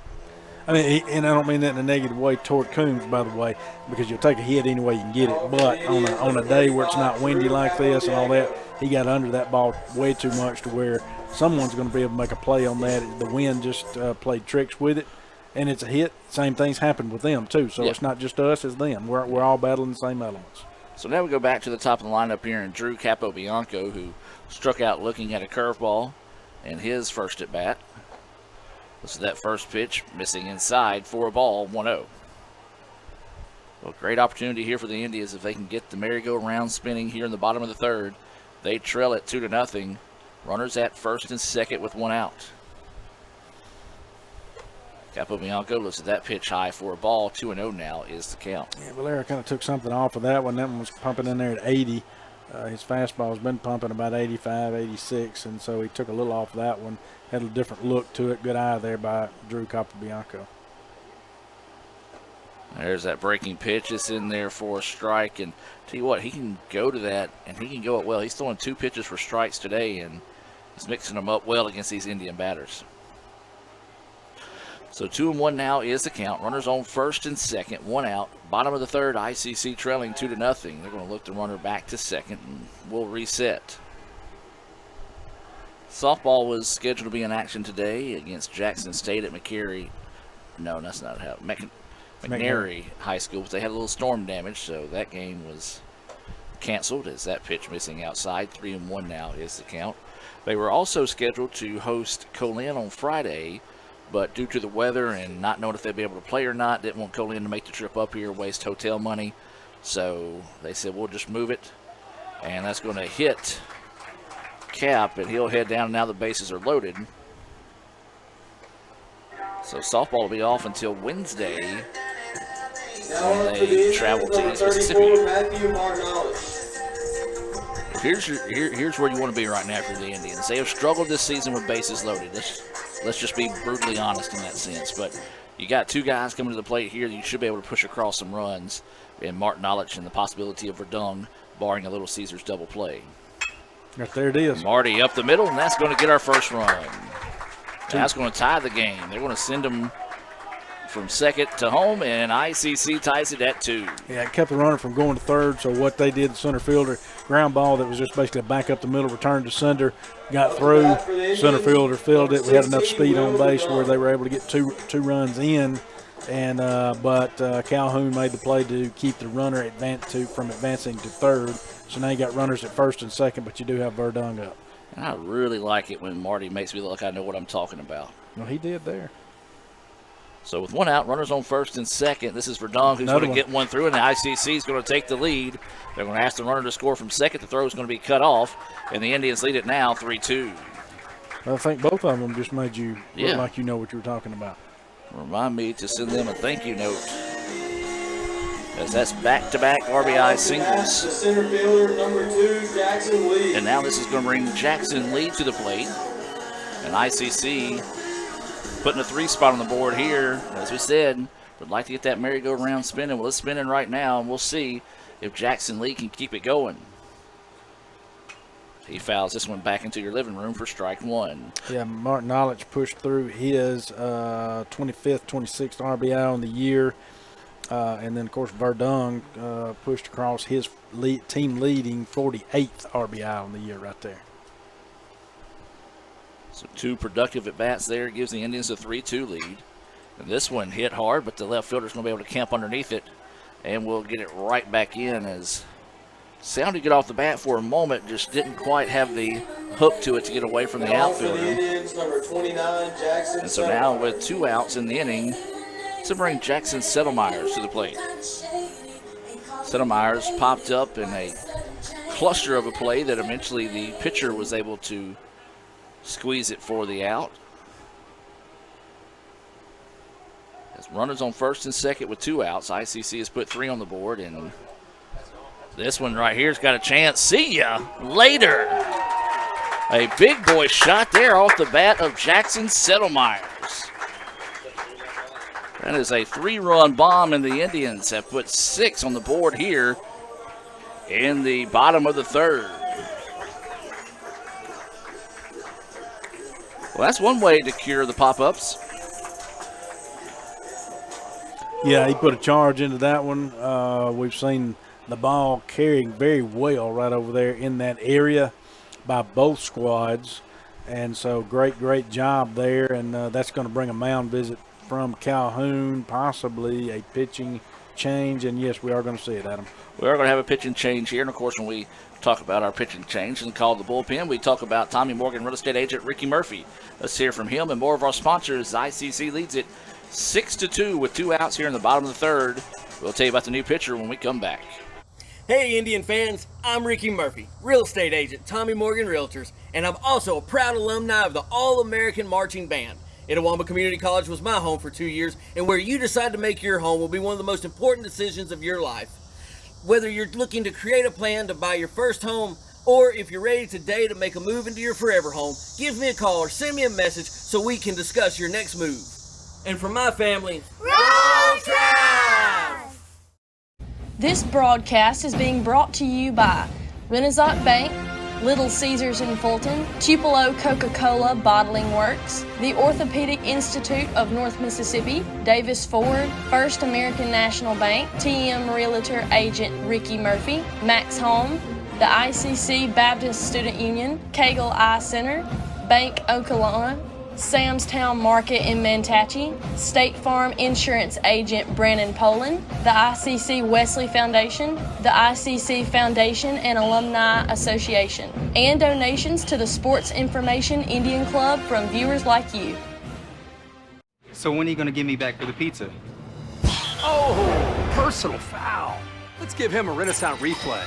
I mean, and I don't mean that in a negative way toward Coombs, by the way, because you'll take a hit any way you can get it. But on a day where it's not windy like this and all that, he got under that ball way too much to where someone's going to be able to make a play on that. The wind just played tricks with it, and it's a hit. Same things happened with them, too. So It's not just us, it's them. We're all battling the same elements. So now we go back to the top of the lineup here, and Drew Capobianco, who struck out looking at a curveball in his first at-bat. This is that first pitch, missing inside for a ball, 1-0. Well, great opportunity here for the Indians if they can get the merry-go-round spinning here in the bottom of the third. They trail it 2-0. Runners at first and second with one out. Capobianco lifts that pitch high for a ball. 2-0 now is the count. Yeah, Valera kind of took something off of that one. That one was pumping in there at 80. His fastball's been pumping about 85, 86, and so he took a little off of that one. Had a different look to it. Good eye there by Drew Capobianco. There's that breaking pitch. It's in there for a strike. And tell you what, he can go to that, and he can go it well. He's throwing 2 pitches for strikes today, and he's mixing them up well against these Indian batters. So 2-1 now is the count. Runners on first and second, one out. Bottom of the third, ICC trailing 2-0. They're going to look the runner back to second, and we'll reset. Softball was scheduled to be in action today against Jackson State at McCary. No, that's not how. McNary High School. But they had a little storm damage, so that game was canceled as that pitch missing outside. 3-1 now is the count. They were also scheduled to host Colin on Friday, but due to the weather and not knowing if they'd be able to play or not, didn't want Colin to make the trip up here, waste hotel money. So they said, we'll just move it. And that's going to hit Cap, and he'll head down, and now the bases are loaded. So softball will be off until Wednesday when they travel to East Mississippi. Here's where you want to be right now for the Indians. They have struggled this season with bases loaded. Let's just be brutally honest in that sense. But you got 2 guys coming to the plate here. You should be able to push across some runs. And Martin Olich and the possibility of Verdung, barring a Little Caesars double play. Right there it is. Marty up the middle, and that's going to get our first run. That's going to tie the game. They're going to send them from second to home, and ICC ties it at 2. Yeah, it kept the runner from going to third, so what they did, the center fielder, ground ball that was just basically a back up the middle, returned to center, got through, center fielder filled it. We had enough speed on base where they were able to get two runs in, and but Calhoun made the play to keep the runner from advancing to third. So now you got runners at first and second, but you do have Verdung up. And I really like it when Marty makes me look like I know what I'm talking about. Well, he did there. So with one out, runners on first and second. This is Verdun, who's going to get one through, and the ICC is going to take the lead. They're going to ask the runner to score from second. The throw is going to be cut off, and the Indians lead it now 3-2. I think both of them just made you look like you know what you were talking about. Remind me to send them a thank you note, as that's back-to-back RBI singles. The center fielder, number 2, Jackson Lee. And now this is going to bring Jackson Lee to the plate. And ICC putting a 3 spot on the board here. As we said, would like to get that merry-go-round spinning. Well, it's spinning right now, and we'll see if Jackson Lee can keep it going. He fouls this one back into your living room for strike 1. Yeah, Martin Knowledge pushed through his 25th, 26th RBI on the year. And then, of course, Verdun pushed across his team-leading 48th RBI on the year right there. So 2 productive at-bats there. Gives the Indians a 3-2 lead. And this one hit hard, but the left fielder's going to be able to camp underneath it. And we'll get it right back in as sounded good off the bat for a moment, just didn't quite have the hook to it to get away from the outfielder. Indians, number 29, Jackson. And so now with 2 outs in the inning, to bring Jackson Settlemyers to the plate. Settlemyers popped up in a cluster of a play that eventually the pitcher was able to squeeze it for the out. As runners on first and second with 2 outs, ICC has put 3 on the board, and this one right here's got a chance. See ya later. A big boy shot there off the bat of Jackson Settlemyers. That is a 3-run bomb, and the Indians have put 6 on the board here in the bottom of the 3rd. Well, that's one way to cure the pop-ups. Yeah, he put a charge into that one. We've seen the ball carrying very well right over there in that area by both squads. And so great job there. And that's going to bring a mound visit from Calhoun, possibly a pitching change. And, yes, we are going to see it, Adam. We are going to have a pitching change here. And, of course, when we talk about our pitching change and call the bullpen, we talk about Tommy Morgan real estate agent Ricky Murphy. Let's hear from him and more of our sponsors. ICC leads it 6-2 with 2 outs here in the bottom of the 3rd. We'll tell you about the new pitcher when we come back. Hey Indian fans, I'm Ricky Murphy, real estate agent, Tommy Morgan Realtors, and I'm also a proud alumni of the All-American Marching Band. Itawamba Community College was my home for 2 years, and where you decide to make your home will be one of the most important decisions of your life. Whether you're looking to create a plan to buy your first home, or if you're ready today to make a move into your forever home, give me a call or send me a message so we can discuss your next move. And for my family, Roll Tide! This broadcast is being brought to you by Renaissance Bank, Little Caesars in Fulton, Tupelo Coca-Cola Bottling Works, the Orthopedic Institute of North Mississippi, Davis Ford, First American National Bank, TM Realtor Agent Ricky Murphy, Max Home, the ICC Baptist Student Union, Cagle Eye Center, Bank Okolona, Sam's Town Market in Mantachie, State Farm Insurance Agent Brandon Poland, the ICC Wesley Foundation, the ICC Foundation and Alumni Association, and donations to the Sports Information Indian Club from viewers like you. So when are you going to give me back for the pizza? Oh, personal foul. Let's give him a Renaissance replay.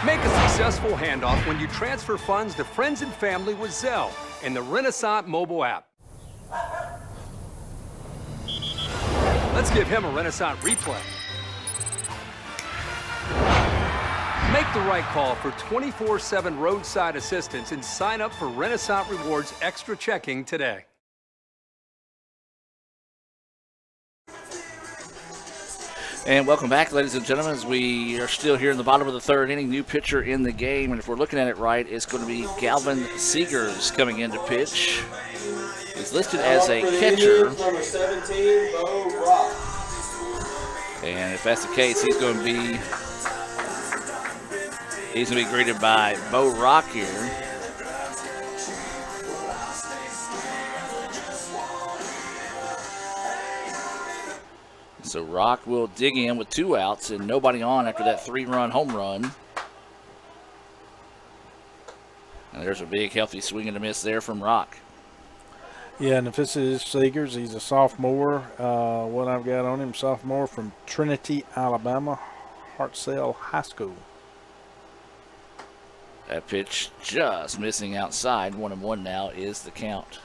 Make a successful handoff when you transfer funds to friends and family with Zelle and the Renaissance mobile app. Let's give him a Renaissance replay. Make the right call for 24/7 roadside assistance and sign up for Renaissance Rewards Extra Checking today. And welcome back, ladies and gentlemen, as we are still here in the bottom of the 3rd inning. New pitcher in the game, and if we're looking at it right, it's going to be Galvin Seegers coming in to pitch. He's listed as a catcher. Number 17, Bo Rock. And if that's the case, he's going to be greeted by Bo Rock here. So Rock will dig in with 2 outs and nobody on after that 3-run home run. And there's a big, healthy swing and a miss there from Rock. Yeah, and if this is Seegers, he's a sophomore. What I've got on him, sophomore from Trinity, Alabama, Hartselle High School. That pitch just missing outside. 1-1 now is the count.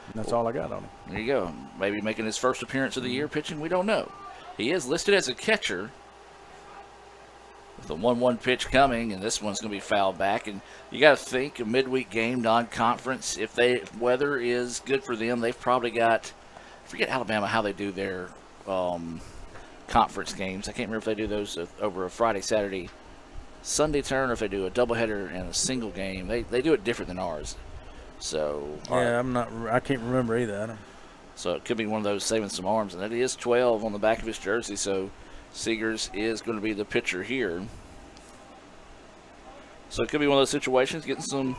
And that's all I got on him. There you go. Maybe making his first appearance of the year pitching. We don't know. He is listed as a catcher. With the 1-1 pitch coming, and this one's going to be fouled back. And you got to think a midweek game, non-conference. If weather is good for them, they've probably got. I forget Alabama how they do their conference games. I can't remember if they do those over a Friday, Saturday, Sunday turn, or if they do a doubleheader and a single game. They do it different than ours. So yeah, I can't remember either. So it could be one of those saving some arms, and it is 12 on the back of his jersey. So Seegers is going to be the pitcher here. So it could be one of those situations, getting some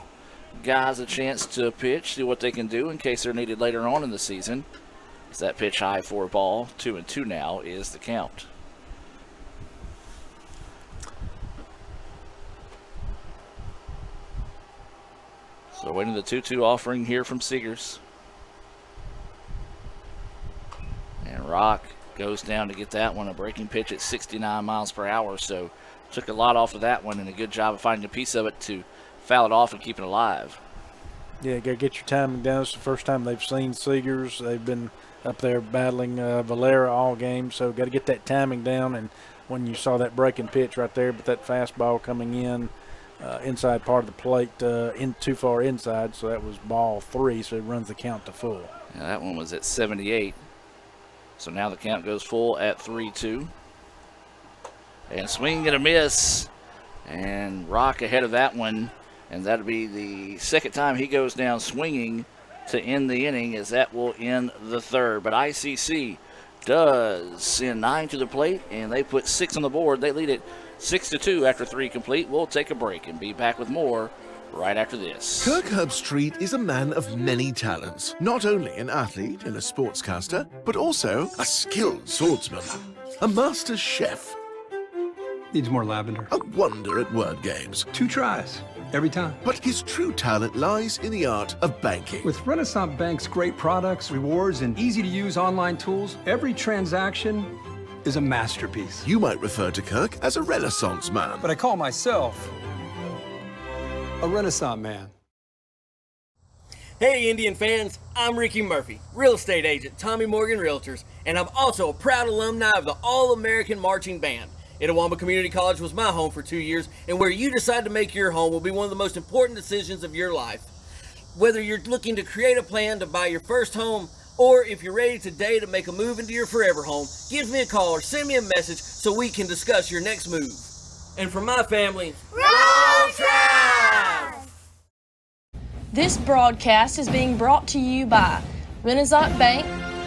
guys a chance to pitch, see what they can do in case they're needed later on in the season. It's that pitch high for a ball. 2-2 now is the count. So waiting the 2-2 offering here from Seegers. And Rock goes down to get that one, a breaking pitch at 69 miles per hour. So took a lot off of that one, and a good job of finding a piece of it to foul it off and keep it alive. Yeah, got to get your timing down. It's the first time they've seen Seegers. They've been up there battling Valera all game, so got to get that timing down. And when you saw that breaking pitch right there, but that fastball coming in inside part of the plate, too far inside, so that was ball 3, so it runs the count to full. Yeah, that one was at 78. So now the count goes full at 3-2. And swing and a miss. And Rock ahead of that one. And that'll be the second time he goes down swinging to end the inning, as that will end the third. But ICC does send 9 to the plate, and they put 6 on the board. They lead it 6-2 after 3 complete. We'll take a break and be back with more right after this. Kirk Herbstreit is a man of many talents. Not only an athlete and a sportscaster, but also a skilled swordsman, a master chef. Needs more lavender. A wonder at word games. 2 tries, every time. But his true talent lies in the art of banking. With Renaissance Bank's great products, rewards, and easy-to-use online tools, every transaction is a masterpiece. You might refer to Kirk as a Renaissance man. But I call myself a Renaissance man. Hey Indian fans, I'm Ricky Murphy, real estate agent, Tommy Morgan Realtors, and I'm also a proud alumni of the All-American Marching Band. Itawamba Community College was my home for 2 years, and where you decide to make your home will be one of the most important decisions of your life. Whether you're looking to create a plan to buy your first home, or if you're ready today to make a move into your forever home, give me a call or send me a message so we can discuss your next move. And for my family, roll Tribe! This broadcast is being brought to you by Renaissance Bank,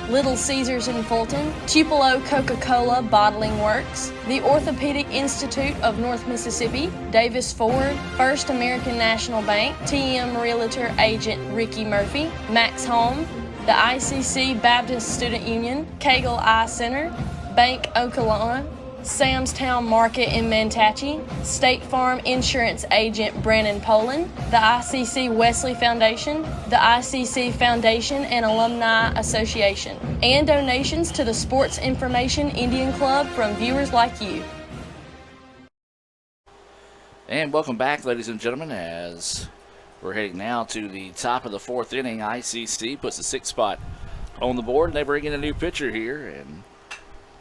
Little Caesars in Fulton, Tupelo Coca-Cola Bottling Works, the Orthopedic Institute of North Mississippi, Davis Ford, First American National Bank, TM Realtor Agent Ricky Murphy, Max Home, the ICC Baptist Student Union, Cagle Eye Center, Bank Okolona, Sam's Town Market in Mantachie, State Farm Insurance Agent Brandon Poland, the ICC Wesley Foundation, the ICC Foundation and Alumni Association, and donations to the Sports Information Indian Club from viewers like you. And welcome back, ladies and gentlemen, as we're heading now to the top of the 4th inning. ICC puts the 6th spot on the board, and they bring in a new pitcher here, and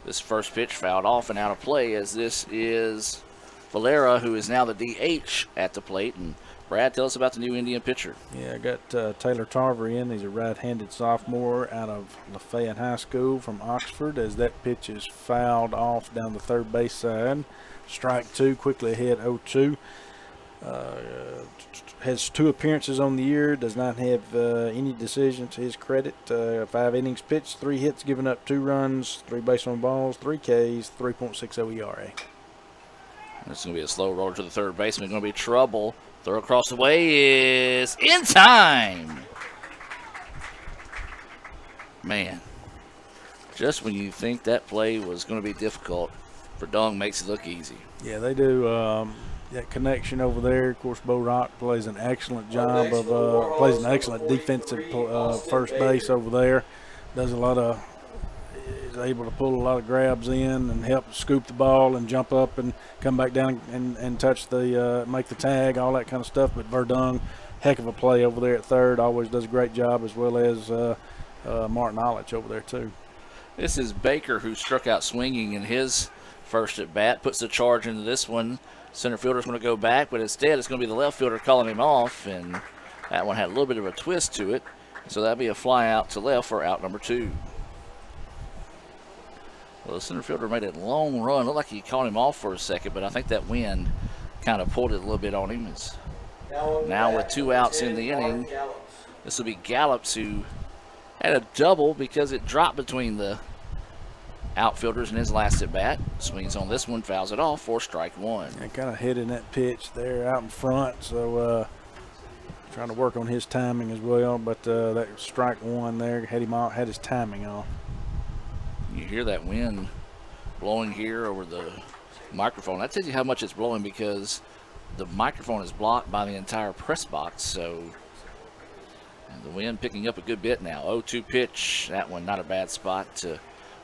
this first pitch fouled off and out of play, as this is Valera, who is now the DH at the plate. And Brad, tell us about the new Indian pitcher. Yeah, I got Taylor Tarver in. He's a right-handed sophomore out of Lafayette High School from Oxford, as that pitch is fouled off down the third base side. Strike 2, quickly ahead 0-2. Has 2 appearances on the year, does not have any decisions to his credit. 5 innings pitched, 3 hits, giving up 2 runs, 3 base on balls, 3 Ks, 3.60 ERA. This is going to be a slow roller to the third baseman. Going to be trouble. Throw across the way is in time. Man, just when you think that play was going to be difficult, Verdong makes it look easy. Yeah, they do. that connection over there. Of course, Bo Rock plays an excellent job of plays an excellent defensive first base over there. Does a lot of is able to pull a lot of grabs in and help scoop the ball and jump up and come back down and touch the make the tag, all that kind of stuff. But Verdung, heck of a play over there at third, always does a great job, as well as Martin Olich over there too. This is Baker, who struck out swinging in his first at bat, puts the charge into this one. Center fielder's going to go back, but instead it's going to be the left fielder calling him off, and that one had a little bit of a twist to it. So that'll be a fly out to left for out number 2. Well, the center fielder made a long run. Looked like he caught him off for a second, but I think that wind kind of pulled it a little bit on him. Now with 2 outs in the inning, this will be Gallups, who had a double because it dropped between the outfielders in his last at bat. Swings on this one, fouls it off for strike 1. And kind of hitting that pitch there out in front, so trying to work on his timing as well. But that strike 1 there had him out, had his timing off. You hear that wind blowing here over the microphone. That tells you how much it's blowing, because the microphone is blocked by the entire press box. So and the wind picking up a good bit now. 0-2 pitch. That one not a bad spot to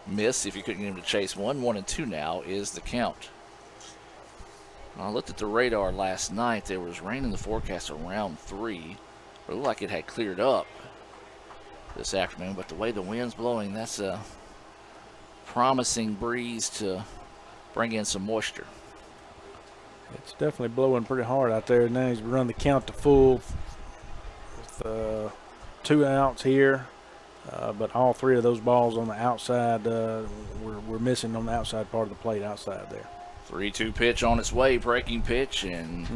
miss if you couldn't get him to chase. 1-1-2 now is the count. I looked at the radar last night. There was rain in the forecast around 3. But it looked like it had cleared up this afternoon. But the way the wind's blowing, that's a promising breeze to bring in some moisture. It's definitely blowing pretty hard out there. Now he's run the count to full with 2 outs here. But all 3 of those balls on the outside we're missing on the outside part of the plate outside there. 3-2 pitch on its way, breaking pitch, and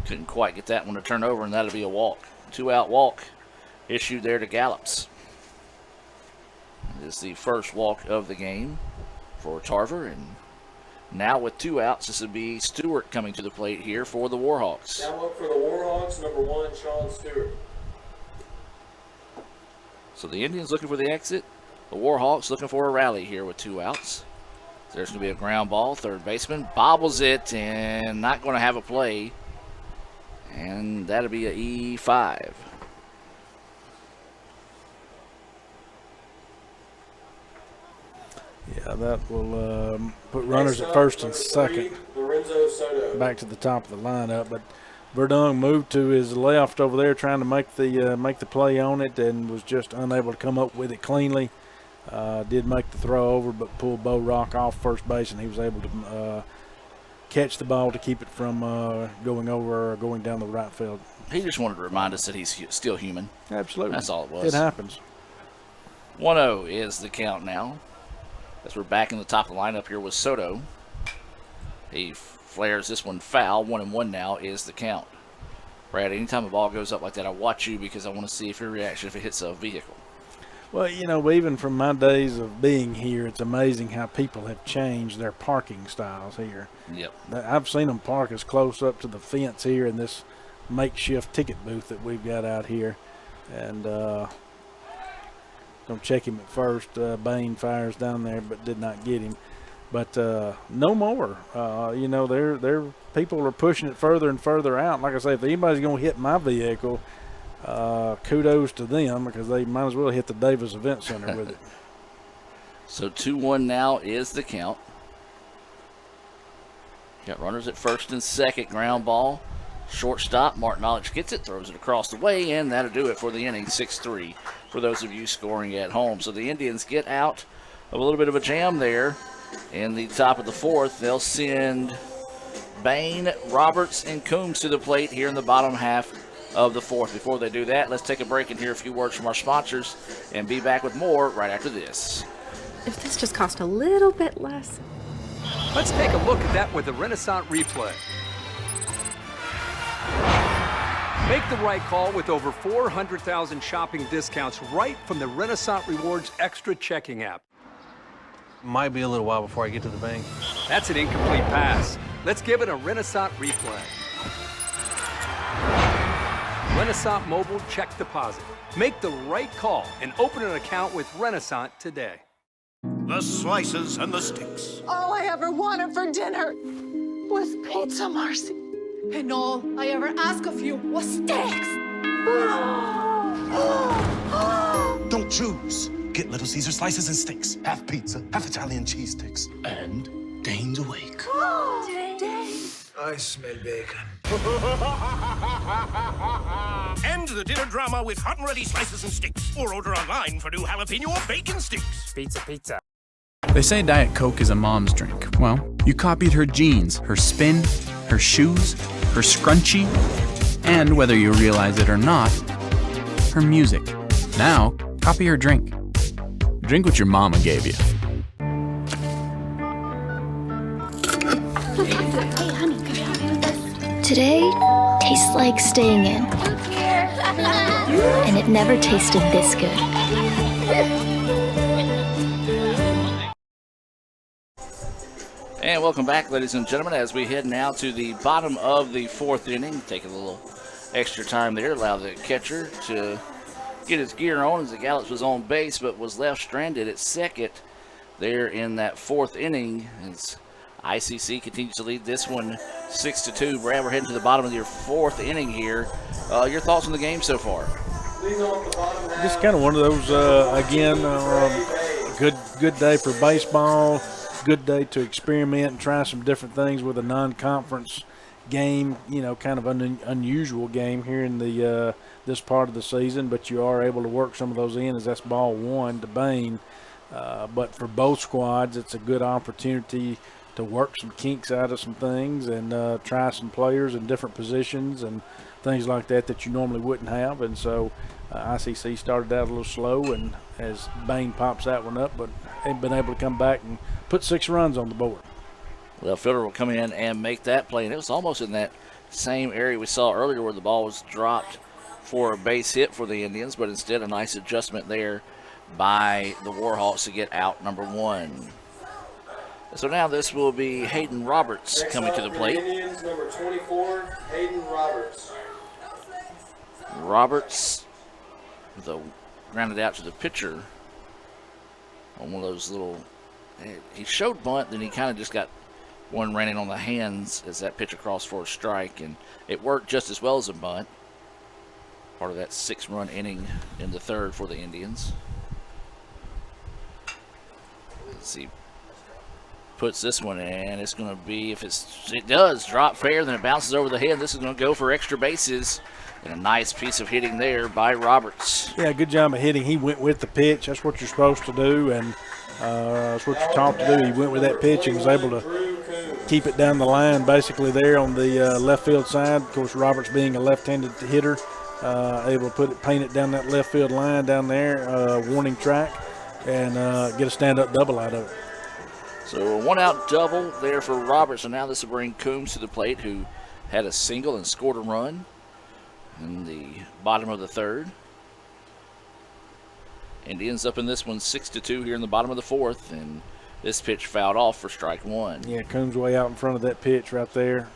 couldn't quite get that one to turn over, and that'll be a walk. 2-out walk issued there to Gallups. This is the first walk of the game for Tarver, and now with 2 outs, this would be Stewart coming to the plate here for the Warhawks. Now up for the Warhawks, number 1, Sean Stewart. So the Indians looking for the exit. The Warhawks looking for a rally here with 2 outs. There's going to be a ground ball. Third baseman bobbles it and not going to have a play. And that'll be a E5. Yeah, that will put runners at first and second. Lorenzo Soto. Back to the top of the lineup, but Verdung moved to his left over there, trying to make the play on it, and was just unable to come up with it cleanly. Did make the throw over, but pulled Bo Rock off first base, and he was able to catch the ball to keep it from going over or going down the right field. He just wanted to remind us that he's still human. Absolutely. That's all it was. It happens. 1-0 is the count now, as we're back in the top of the lineup here with Soto. He flares this one foul. 1-1 now is the count. Brad, anytime a ball goes up like that, I watch you because I want to see if your reaction if it hits a vehicle. Well, you know, even from my days of being here, it's amazing how people have changed their parking styles here. Yep. I've seen them park as close up to the fence here in this makeshift ticket booth that we've got out here. And gonna check him at first. Bain fires down there, but did not get him. But no more. You know, they're people are pushing it further and further out. Like I say, if anybody's going to hit my vehicle, kudos to them, because they might as well hit the Davis Event Center with it. So 2-1 now is the count. Got runners at first and second. Ground ball. Shortstop. Martin Olich gets it, throws it across the way, and that'll do it for the inning. 6-3 for those of you scoring at home. So the Indians get out of a little bit of a jam there in the top of the 4th. They'll send Bain, Roberts, and Coombs to the plate here in the bottom half of the 4th. Before they do that, let's take a break and hear a few words from our sponsors and be back with more right after this. If this just cost a little bit less. Let's take a look at that with the Renaissance replay. Make the right call with over 400,000 shopping discounts right from the Renaissance Rewards Extra Checking app. Might be a little while before I get to the bank. That's an incomplete pass. Let's give it a Renaissance replay. Renaissance Mobile Check Deposit. Make the right call and open an account with Renaissance today. The slices and the sticks. All I ever wanted for dinner was pizza, Marcy. And all I ever asked of you was steaks. Don't choose. Get Little Caesar slices and steaks. Half pizza, half Italian cheese sticks. And Dane's awake. I smell bacon. End the dinner drama with hot and ready slices and sticks. Or order online for new jalapeno or bacon sticks. Pizza. They say Diet Coke is a mom's drink. Well, you copied her jeans, her spin, her shoes, her scrunchie, and whether you realize it or not, her music. Now, copy her drink. Drink what your mama gave you. Hey, honey, could you help me with this? Today tastes like staying in. And it never tasted this good. And welcome back, ladies and gentlemen, as we head now to the bottom of the fourth inning. Taking a little extra time there, allow the catcher to get his gear on as the Gallops was on base but was left stranded at second there in that fourth inning as ICC continues to lead this one 6-2. Brad, we're heading to the bottom of your fourth inning here. Your thoughts on the game so far? Just kind of one of those, good day for baseball. Good day to experiment and try some different things with a non-conference game, kind of an unusual game here in the this part of the season, but you are able to work some of those in as that's ball one to Bain. But for both squads, it's a good opportunity to work some kinks out of some things and try some players in different positions and things like that you normally wouldn't have. And so ICC started out a little slow, and as Bain pops that one up, but ain't been able to come back and put 6 runs on the board. Left fielder will come in and make that play, and it was almost in that same area we saw earlier where the ball was dropped for a base hit for the Indians, but instead a nice adjustment there by the Warhawks to get out number 1. So now this will be Hayden Roberts coming to the plate. Indians, number 24, Hayden Roberts. Roberts, though, grounded out to the pitcher on one of those little. He showed bunt, then he kind of just got one ran in on the hands as that pitch across for a strike, and it worked just as well as a bunt. Part of that 6-run inning in the third for the Indians. Let's see. Puts this one in. It's going to be, if it does drop fair, then it bounces over the head. This is going to go for extra bases. And a nice piece of hitting there by Roberts. Yeah, good job of hitting. He went with the pitch. That's what you're supposed to do, and that's what you're taught to do. He went with that pitch and was able to keep it down the line basically there on the left field side. Of course, Roberts being a left-handed hitter, able to paint it down that left field line down there, warning track, and get a stand-up double out of it. So a one-out double there for Roberts, and now this will bring Coombs to the plate, who had a single and scored a run in the bottom of the third. Indians up in this one 6-2 here in the bottom of the fourth, and this pitch fouled off for strike 1. Yeah, Coombs way out in front of that pitch right there.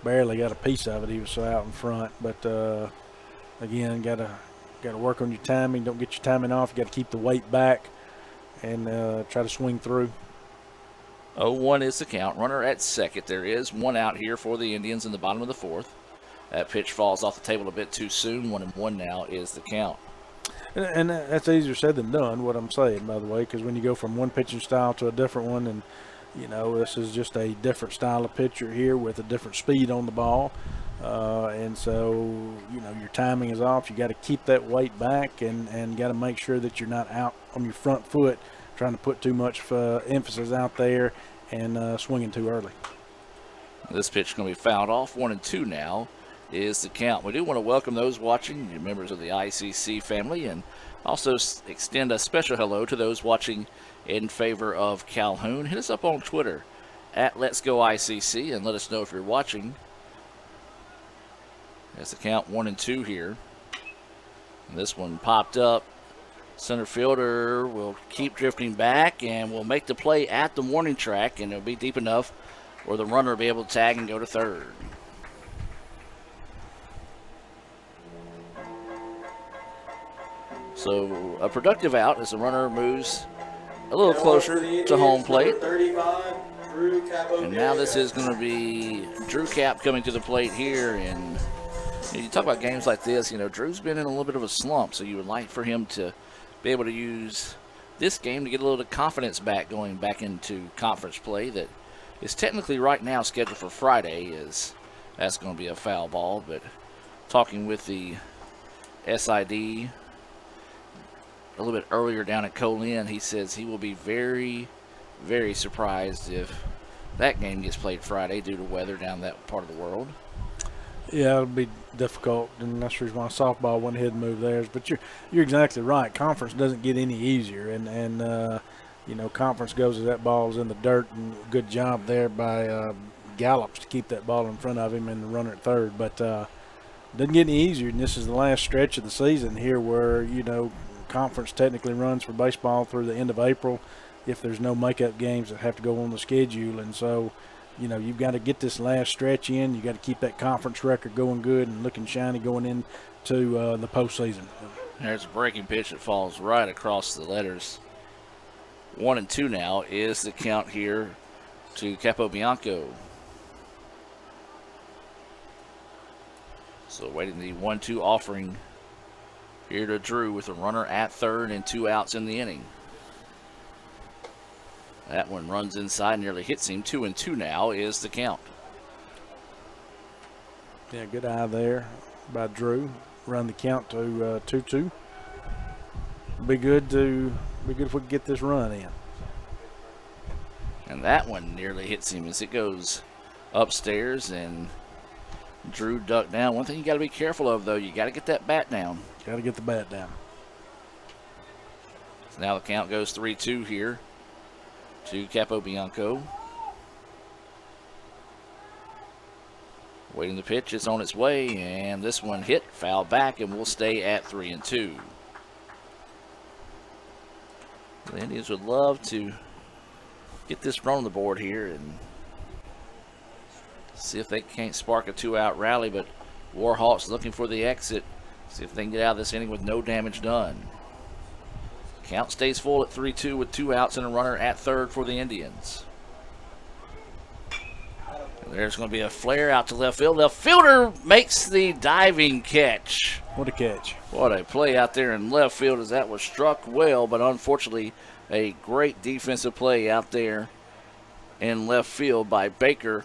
Barely got a piece of it. He was so out in front, but again, got to work on your timing. Don't get your timing off. You got to keep the weight back and try to swing through. 0-1 is the count. Runner at second. There is one out here for the Indians in the bottom of the fourth. That pitch falls off the table a bit too soon. 1-1 now is the count. And that's easier said than done, what I'm saying, by the way, because when you go from one pitching style to a different one, and, this is just a different style of pitcher here with a different speed on the ball. And so, your timing is off. You got to keep that weight back and got to make sure that you're not out on your front foot trying to put too much emphasis out there and swinging too early. This pitch is going to be fouled off. 1-2 now is the count. We do want to welcome those watching, members of the ICC family, and also extend a special hello to those watching in favor of Calhoun. Hit us up on Twitter at Let's Go ICC and let us know if you're watching. That's the count 1-2 here. And this one popped up. Center fielder will keep drifting back and will make the play at the warning track, and it'll be deep enough where the runner will be able to tag and go to third. So a productive out as the runner moves a little closer to home plate. 35, Drew Capo. And now this is going to be Drew Cap coming to the plate here. And you talk about games like this, Drew's been in a little bit of a slump, so you would like for him to be able to use this game to get a little confidence back going back into conference play that is technically right now scheduled for Friday. That's going to be a foul ball, but talking with the SID a little bit earlier down at Calhoun, he says he will be very, very surprised if that game gets played Friday due to weather down that part of the world. Yeah, it'll be difficult, and that's the reason why softball went ahead and moved theirs. But you're exactly right. Conference doesn't get any easier, and conference goes as that ball's in the dirt, and good job there by Gallops to keep that ball in front of him and the runner at third. But doesn't get any easier, and this is the last stretch of the season here where conference technically runs for baseball through the end of April if there's no makeup games that have to go on the schedule, and so. You've got to get this last stretch in. You got to keep that conference record going good and looking shiny going into the postseason. There's a breaking pitch that falls right across the letters. 1-2 now is the count here to Capobianco. So waiting the 1-2 offering here to Drew with a runner at third and 2 outs in the inning. That one runs inside, nearly hits him. 2-2 now is the count. Yeah, good eye there by Drew. Run the count to 2-2. Be good if we could get this run in. And that one nearly hits him as it goes upstairs, and Drew ducked down. One thing you got to be careful of, though, you got to get that bat down. Got to get the bat down. So now the count goes 3-2 here to Capobianco. Waiting the pitch, it's on its way, and this one hit, foul back, and we'll stay at 3-2. The Indians would love to get this run on the board here and see if they can't spark a 2-out rally, but Warhawks looking for the exit. See if they can get out of this inning with no damage done. Count stays full at 3-2 with 2 outs and a runner at third for the Indians. And there's going to be a flare out to left field. Left fielder makes the diving catch. What a catch. What a play out there in left field as that was struck well, but unfortunately a great defensive play out there in left field by Baker.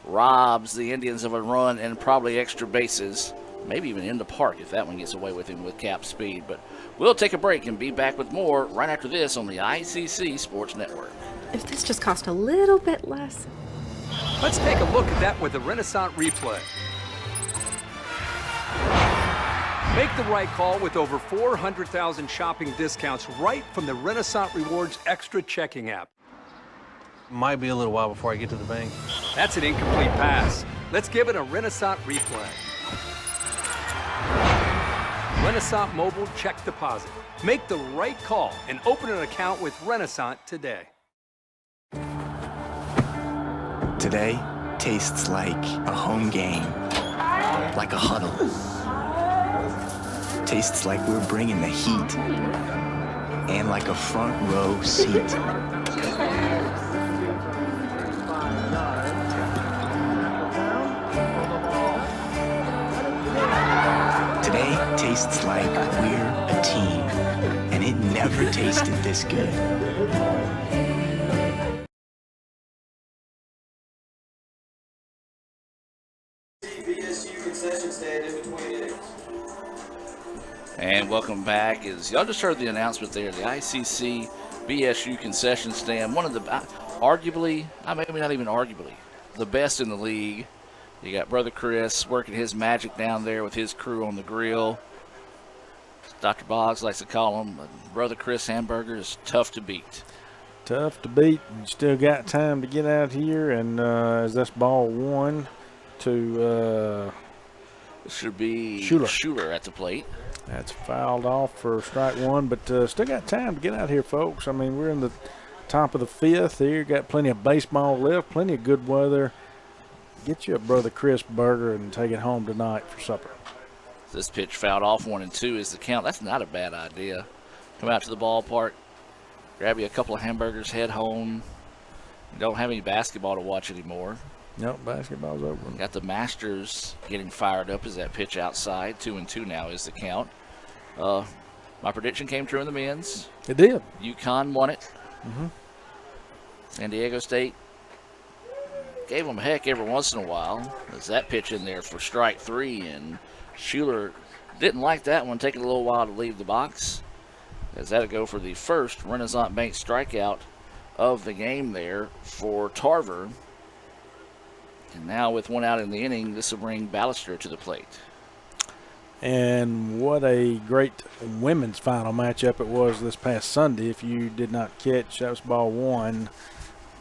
Robs the Indians of a run and probably extra bases. Maybe even in the park if that one gets away with him with cap speed. But we'll take a break and be back with more right after this on the ICC Sports Network. If this just cost a little bit less. Let's take a look at that with the Renaissance replay. Make the right call with over 400,000 shopping discounts right from the Renaissance Rewards Extra Checking app. Might be a little while before I get to the bank. That's an incomplete pass. Let's give it a Renaissance replay. Renaissance Mobile Check Deposit. Make the right call and open an account with Renaissance today. Today tastes like a home game, like a huddle. Tastes like we're bringing the heat, and like a front row seat. Today tastes like we're a team, and it never tasted this good. BSU concession stand in between innings. And welcome back. As y'all just heard the announcement there, the ICC BSU concession stand, one of the arguably, maybe not even arguably, the best in the league. You got Brother Chris working his magic down there with his crew on the grill. Dr. Boggs likes to call him Brother Chris hamburger is tough to beat. Tough to beat. You still got time to get out here, and as that's ball one to should be Schuler at the plate. That's fouled off for strike one, but still got time to get out here, folks. I mean, we're in the top of the fifth here. Got plenty of baseball left, plenty of good weather. Get you a Brother Chris burger and take it home tonight for supper. This pitch fouled off 1-2 is the count. That's not a bad idea. Come out to the ballpark, grab you a couple of hamburgers, head home, Don't have any basketball to watch anymore. Nope, basketball's over. Got the Masters getting fired up as that pitch outside. 2-2 now is the count. My prediction came true in the men's. It did. UConn won it. Mm-hmm. San Diego State gave them heck every once in a while. There's that pitch in there for strike 3, and Schuler didn't like that one, taking a little while to leave the box. As that'll go for the first Renaissance Bank strikeout of the game there for Tarver. And now with one out in the inning, this will bring Ballister to the plate. And what a great women's final matchup it was this past Sunday. If you did not catch, that was ball 1.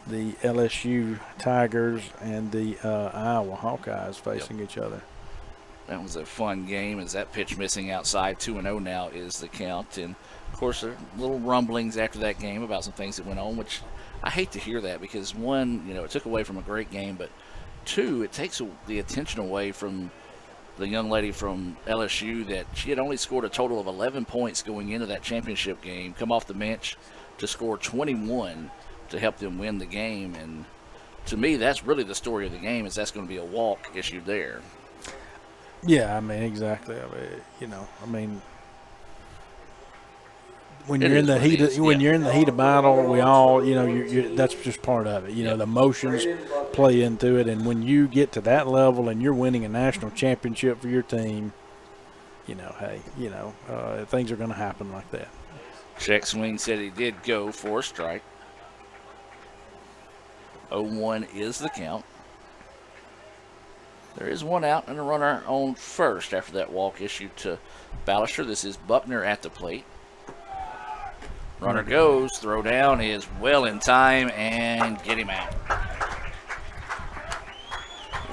The LSU Tigers and the Iowa Hawkeyes facing each other. That was a fun game as that pitch missing outside. 2-0 now is the count. And, of course, there are little rumblings after that game about some things that went on, which I hate to hear that because, one, it took away from a great game, but, two, it takes the attention away from the young lady from LSU that she had only scored a total of 11 points going into that championship game, come off the bench to score 21 to help them win the game. And to me, that's really the story of the game, is that's going to be a walk issued there. Yeah, exactly. When you're in the heat of battle, we all, that's just part of it. The emotions play into it, and when you get to that level and you're winning a national championship for your team, things are going to happen like that. Check swing said he did go for a strike. 0-1 is the count. There is one out and a runner on first after that walk issued to Ballister. This is Buckner at the plate. Runner goes, throw down is well in time, and get him out.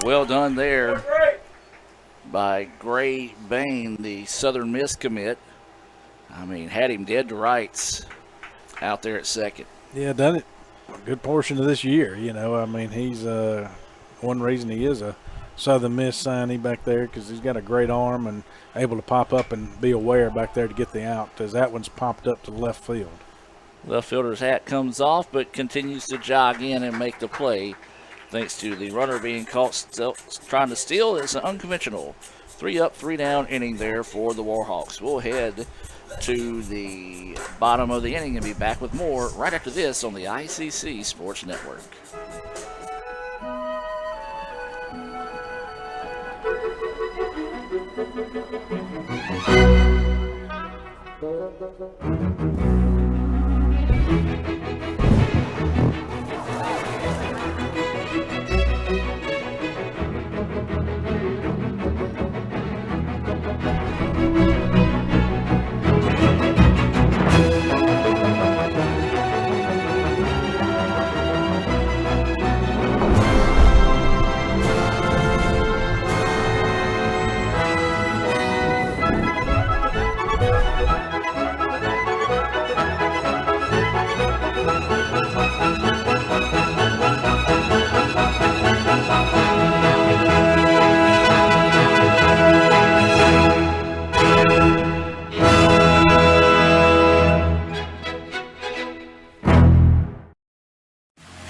Well done there by Gray Bain, the Southern Miss commit. Had him dead to rights out there at second. Yeah, done it a good portion of this year. He's one reason he is a Southern Miss signee back there, because he's got a great arm and able to pop up and be aware back there to get the out, as that one's popped up to left field. Left fielder's hat comes off, but continues to jog in and make the play, thanks to the runner being caught trying to steal. It's an unconventional 3 up, 3 down inning there for the Warhawks. We'll head to the bottom of the inning and be back with more right after this on the ICC Sports Network.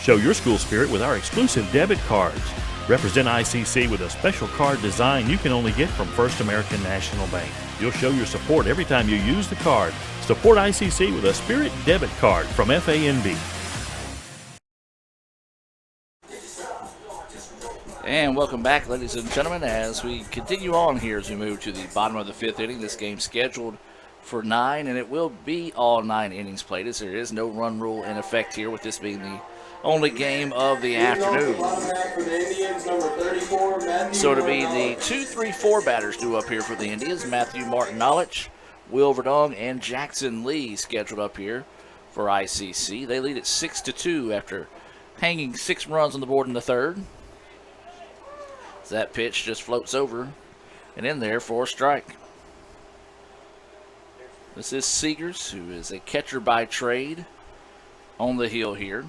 Show your school spirit with our exclusive debit cards. Represent ICC with a special card design you can only get from First American National Bank. You'll show your support every time you use the card. Support ICC with a Spirit debit card from FANB. And welcome back, ladies and gentlemen, as we continue on here as we move to the bottom of the 5th inning. This game scheduled for 9, and it will be all 9 innings played, as there is no run rule in effect here, with this being the only game of the afternoon. So to be the 2-3-4 batters due up here for the Indians, Matthew Martin-Knowledge, Will Verdong, and Jackson Lee scheduled up here for ICC. They lead at 6-2 after hanging 6 runs on the board in the third. So that pitch just floats over and in there for a strike. This is Seegers, who is a catcher by trade, on the hill here.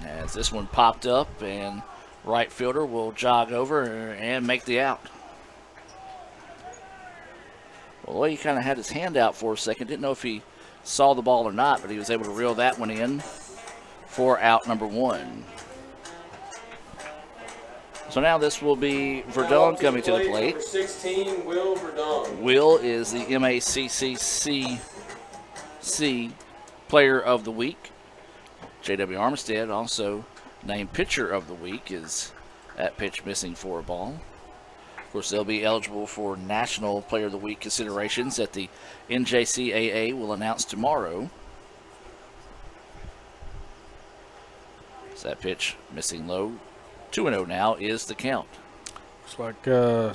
As this one popped up, and right fielder will jog over and make the out. Well, he kind of had his hand out for a second. Didn't know if he saw the ball or not, but he was able to reel that one in for out number 1. So now this will be Verdun coming to the plate. Number 16, Will Verdun. Will is the MACCC Player of the Week. J.W. Armstead, also named Pitcher of the Week, is at pitch missing for a ball. Of course, they'll be eligible for National Player of the Week considerations that the NJCAA will announce tomorrow. So that pitch missing low. 2-0 now is the count. Looks like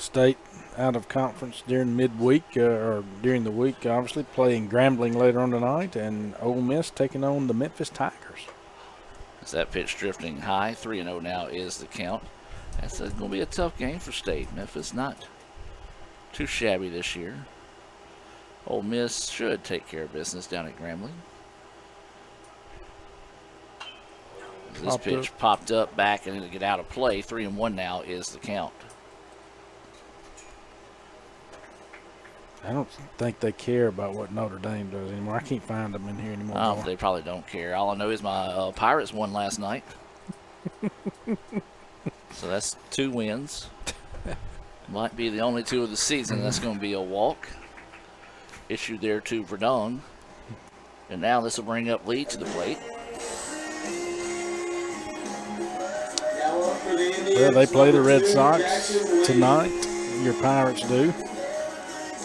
State out of conference during midweek, or during the week, obviously, playing Grambling later on tonight, and Ole Miss taking on the Memphis Tigers. As that pitch drifting high, 3-0 now is the count. That's going to be a tough game for State. Memphis not too shabby this year. Ole Miss should take care of business down at Grambling. This pitch popped up back and it'll get out of play. 3-1 now is the count. I don't think they care about what Notre Dame does anymore. I can't find them in here anymore. Oh, they probably don't care. All I know is my Pirates won last night. So that's 2 wins. Might be the only 2 of the season. That's going to be a walk issued there to Verdun. And now this will bring up Lee to the plate. Well, they play the Red Sox tonight. Your Pirates do.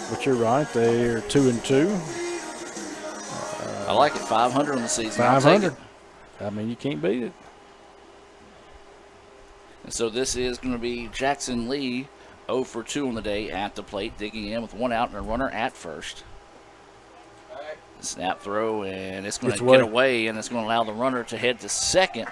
But you're right, they're 2-2. I like it. 500 on the season. 500. I mean, you can't beat it. And so this is going to be Jackson Lee, 0 for 2 on the day at the plate, digging in with 1 out and a runner at first. Snap throw, and it's going to get away, and it's going to allow the runner to head to second.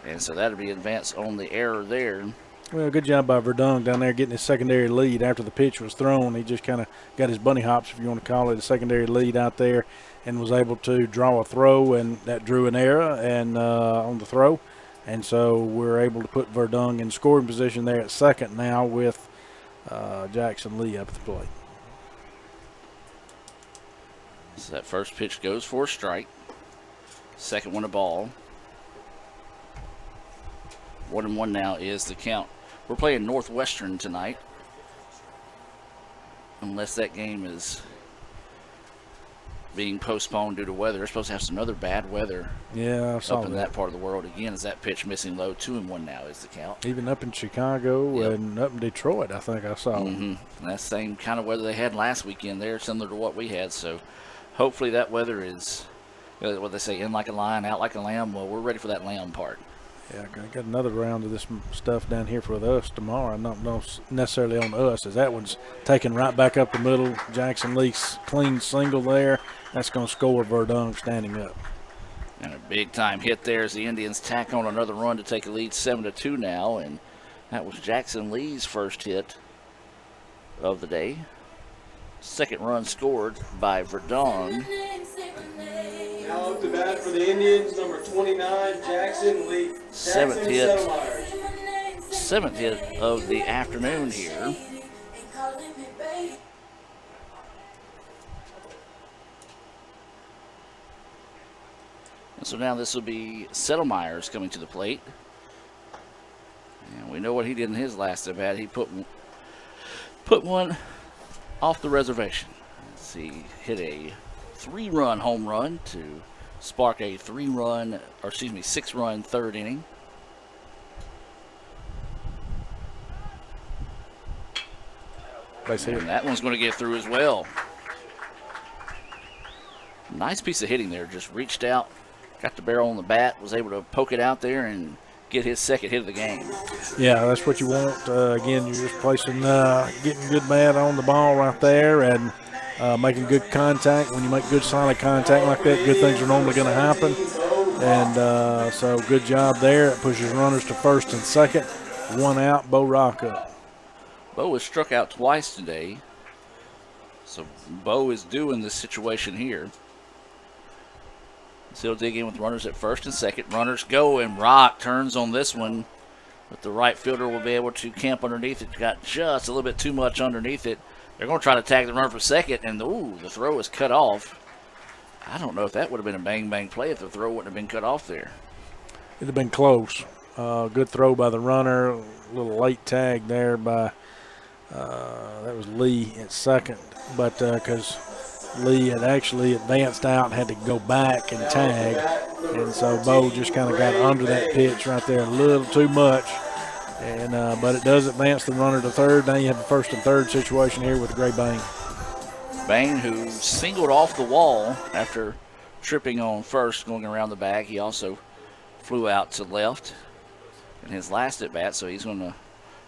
And so that'll be advanced on the error there. Well, good job by Verdun down there getting his secondary lead after the pitch was thrown. He just kind of got his bunny hops, if you want to call it, a secondary lead out there, and was able to draw a throw, and that drew an error and on the throw. And so we're able to put Verdun in scoring position there at second now with Jackson Lee up at the plate. So that first pitch goes for a strike. Second one a ball. 1-1 now is the count. We're playing Northwestern tonight. Unless that game is being postponed due to weather. They're supposed to have some other bad weather up in that part of the world. Again, is that pitch missing low. 2-1 now is the count. Even up in Chicago and up in Detroit, I think I saw. And that's the same kind of weather they had last weekend there, similar to what we had. So hopefully that weather is, what they say, in like a lion, out like a lamb. Well, we're ready for that lamb part. Yeah, I got another round of this stuff down here for us tomorrow. Not necessarily on us, as that one's taken right back up the middle. Jackson Lee's clean single there. That's going to score Verdun standing up. And a big-time hit there as the Indians tack on another run to take a lead 7-2 now. And that was Jackson Lee's first hit of the day. Second run scored by Verdun. Now up to bat for the Indians, number 29, Jackson Lee. Seventh hit of the afternoon here. And so now this will be Settlemyers coming to the plate. And we know what he did in his last at bat. He put one off the reservation. Let's see, hit a 3-run home run to spark a 6-run third inning. And that one's going to get through as well. Nice piece of hitting there. Just reached out, got the barrel on the bat, was able to poke it out there and get his second hit of the game. Yeah, that's what you want. Again, you're just placing, getting good bat on the ball right there and making good contact. When you make good solid contact like that, good things are normally going to happen. And so good job there. It pushes runners to first and second. 1 out, Bo Rock up. Bo was struck out twice today. So Bo is due in this situation here. Still dig in with runners at first and second. Runners go, and Rock turns on this one. But the right fielder will be able to camp underneath it. Got just a little bit too much underneath it. They're going to try to tag the runner for second, and the throw is cut off. I don't know if that would have been a bang-bang play if the throw wouldn't have been cut off there. It would have been close. Good throw by the runner. A little late tag there by that was Lee at second. But because Lee had actually advanced out and had to go back and tag. And so Bo just kind of got under that pitch right there a little too much. And but it does advance the runner to third. Now you have a first and third situation here with Gray Bain. Bain, who singled off the wall after tripping on first going around the bag. He also flew out to left in his last at bat, so he's going to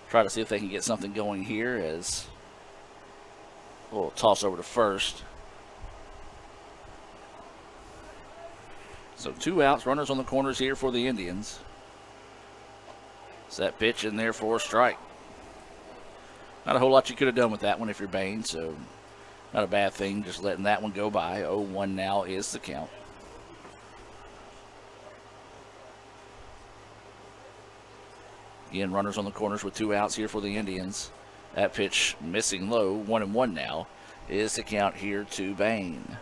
try to see if they can get something going here as a little toss over to first. So 2 outs, runners on the corners here for the Indians. Set pitch in there for a strike. Not a whole lot you could have done with that one if you're Bain, so not a bad thing, just letting that one go by. 0-1 now is the count. Again, runners on the corners with 2 outs here for the Indians. That pitch missing low, 1-1 now is the count here to Bain.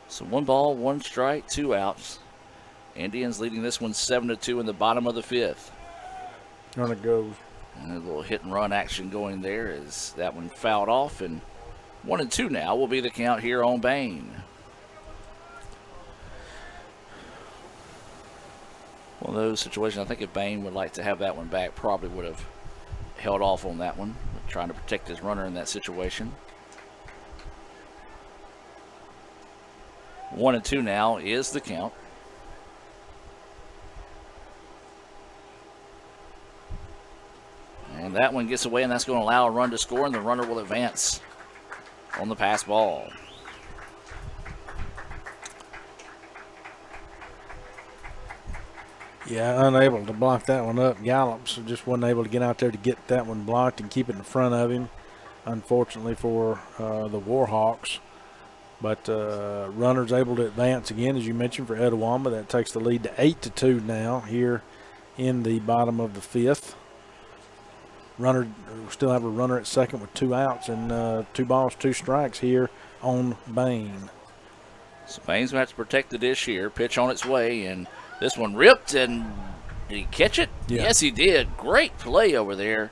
So 1 ball, 1 strike, 2 outs. Indians leading this one 7-2 in the bottom of the 5th. Runner goes. And a little hit and run action going there as that one fouled off. And 1-2 now will be the count here on Bain. One of those situations, I think if Bain would like to have that one back, probably would have held off on that one, trying to protect his runner in that situation. 1-2 now is the count. And that one gets away, and that's going to allow a run to score, and the runner will advance on the pass ball. Yeah, unable to block that one up. Gallops just wasn't able to get out there to get that one blocked and keep it in front of him, unfortunately for the Warhawks. But runners able to advance again, as you mentioned, for Etowah. That takes the lead to 8-2 now here in the bottom of the 5th. Runner still have a runner at second with 2 outs and 2 balls, 2 strikes here on Bain. So Bain's going to have to protect the dish here. Pitch on its way, and this one ripped, and did he catch it? Yeah. Yes, he did. Great play over there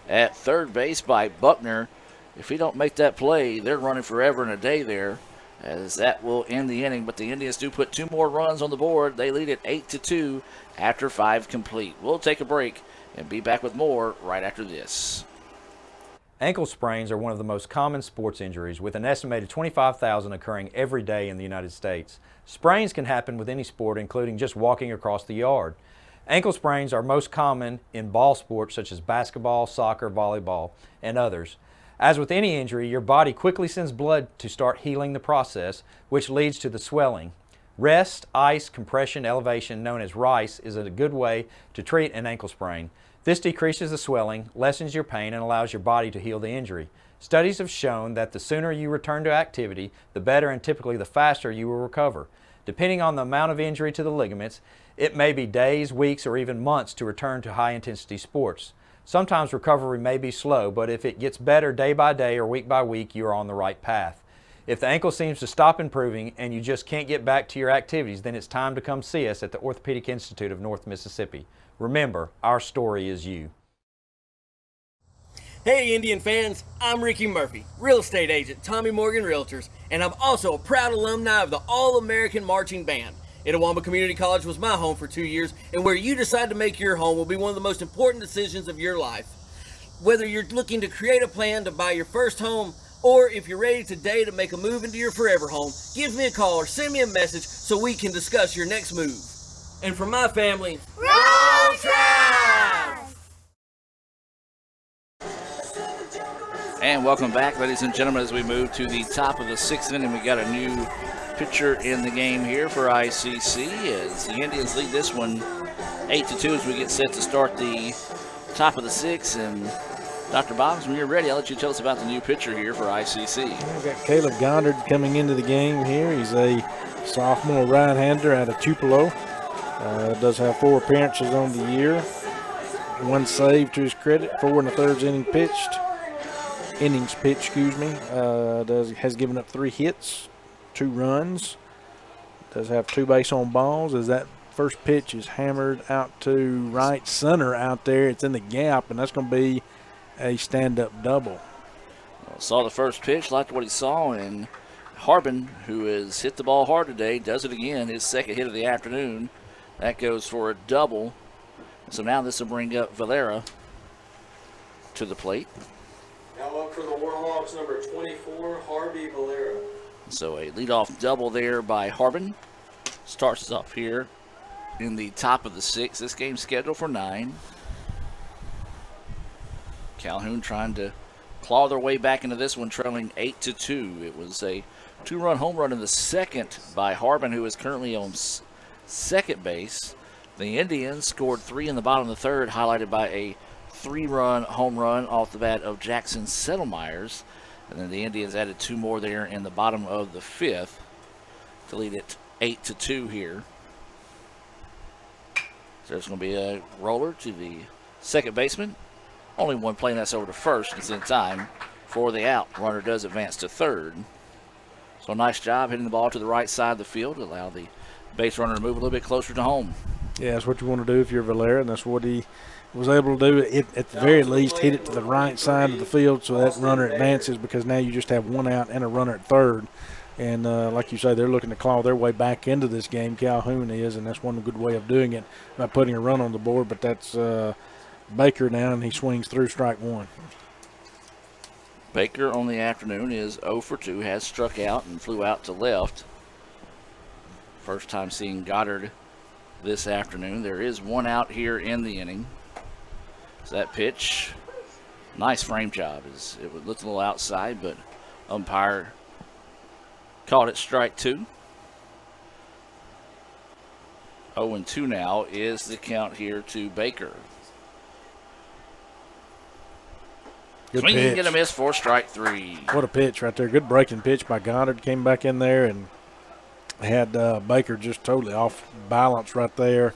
at third base by Buckner. If he don't make that play, they're running forever and a day there, as that will end the inning. But the Indians do put 2 more runs on the board. They lead it 8-2 after 5 complete. We'll take a break and be back with more right after this. Ankle sprains are one of the most common sports injuries, with an estimated 25,000 occurring every day in the United States. Sprains can happen with any sport, including just walking across the yard. Ankle sprains are most common in ball sports such as basketball, soccer, volleyball, and others. As with any injury, your body quickly sends blood to start healing the process, which leads to the swelling. Rest, ice, compression, elevation, known as RICE, is a good way to treat an ankle sprain. This decreases the swelling, lessens your pain, and allows your body to heal the injury. Studies have shown that the sooner you return to activity, the better and typically the faster you will recover. Depending on the amount of injury to the ligaments, it may be days, weeks, or even months to return to high-intensity sports. Sometimes recovery may be slow, but if it gets better day by day or week by week, you are on the right path. If the ankle seems to stop improving and you just can't get back to your activities, then it's time to come see us at the Orthopedic Institute of North Mississippi. Remember, our story is you. Hey Indian fans, I'm Ricky Murphy, real estate agent, Tommy Morgan Realtors, and I'm also a proud alumni of the All-American Marching Band. Itawamba Community College was my home for 2 years, and where you decide to make your home will be one of the most important decisions of your life. Whether you're looking to create a plan to buy your first home, or if you're ready today to make a move into your forever home, give me a call or send me a message so we can discuss your next move. And for my family, Roll Tide! And welcome back, ladies and gentlemen, as we move to the top of the 6th inning. We got a new pitcher in the game here for ICC as the Indians lead this one 8-2 as we get set to start the top of the 6th. And Dr. Boggs, when you're ready, I'll let you tell us about the new pitcher here for ICC. We've got Caleb Goddard coming into the game here. He's a sophomore right-hander out of Tupelo. Does have 4 appearances on the year. 1 save to his credit, 4 1/3 inning pitched. innings pitched, has given up 3 hits, 2 runs. Does have 2 base on balls. As that first pitch is hammered out to right center out there, it's in the gap, and that's going to be a stand-up double. Saw the first pitch, liked what he saw, and Harbin, who has hit the ball hard today, does it again, his second hit of the afternoon. That goes for a double. So now this will bring up Valera to the plate. Now up for the Warhawks, number 24, Harvey Valera. So a leadoff double there by Harbin. Starts us off here in the top of the 6th. This game's scheduled for 9. Calhoun trying to claw their way back into this one, trailing 8-2. It was a 2-run home run in the second by Harbin, who is currently on second base. The Indians scored 3 in the bottom of the 3rd, highlighted by a 3-run home run off the bat of Jackson Settlemyers. And then the Indians added 2 more there in the bottom of the 5th to lead it 8-2 here. So there's going to be a roller to the second baseman. Only one play, and that's over to first. It's in time for the out. Runner does advance to third. So nice job hitting the ball to the right side of the field to allow the base runner to move a little bit closer to home. Yeah, that's what you want to do if you're Valera, and that's what he was able to do. At the very least, hit it to the right side of the field so that runner advances, because now you just have 1 out and a runner at third. And like you say, they're looking to claw their way back into this game. Calhoun is, and that's one good way of doing it by putting a run on the board. But that's Baker now, and he swings through strike 1. Baker on the afternoon is 0 for 2, has struck out and flew out to left. First time seeing Goddard this afternoon. There is 1 out here in the inning. So that pitch, nice frame job. It looked a little outside, but umpire called it strike 2. 0-2 now is the count here to Baker. Good Swing pitch. and get a miss for strike 3. What a pitch right there. Good breaking pitch by Goddard. Came back in there and had Baker just totally off balance right there.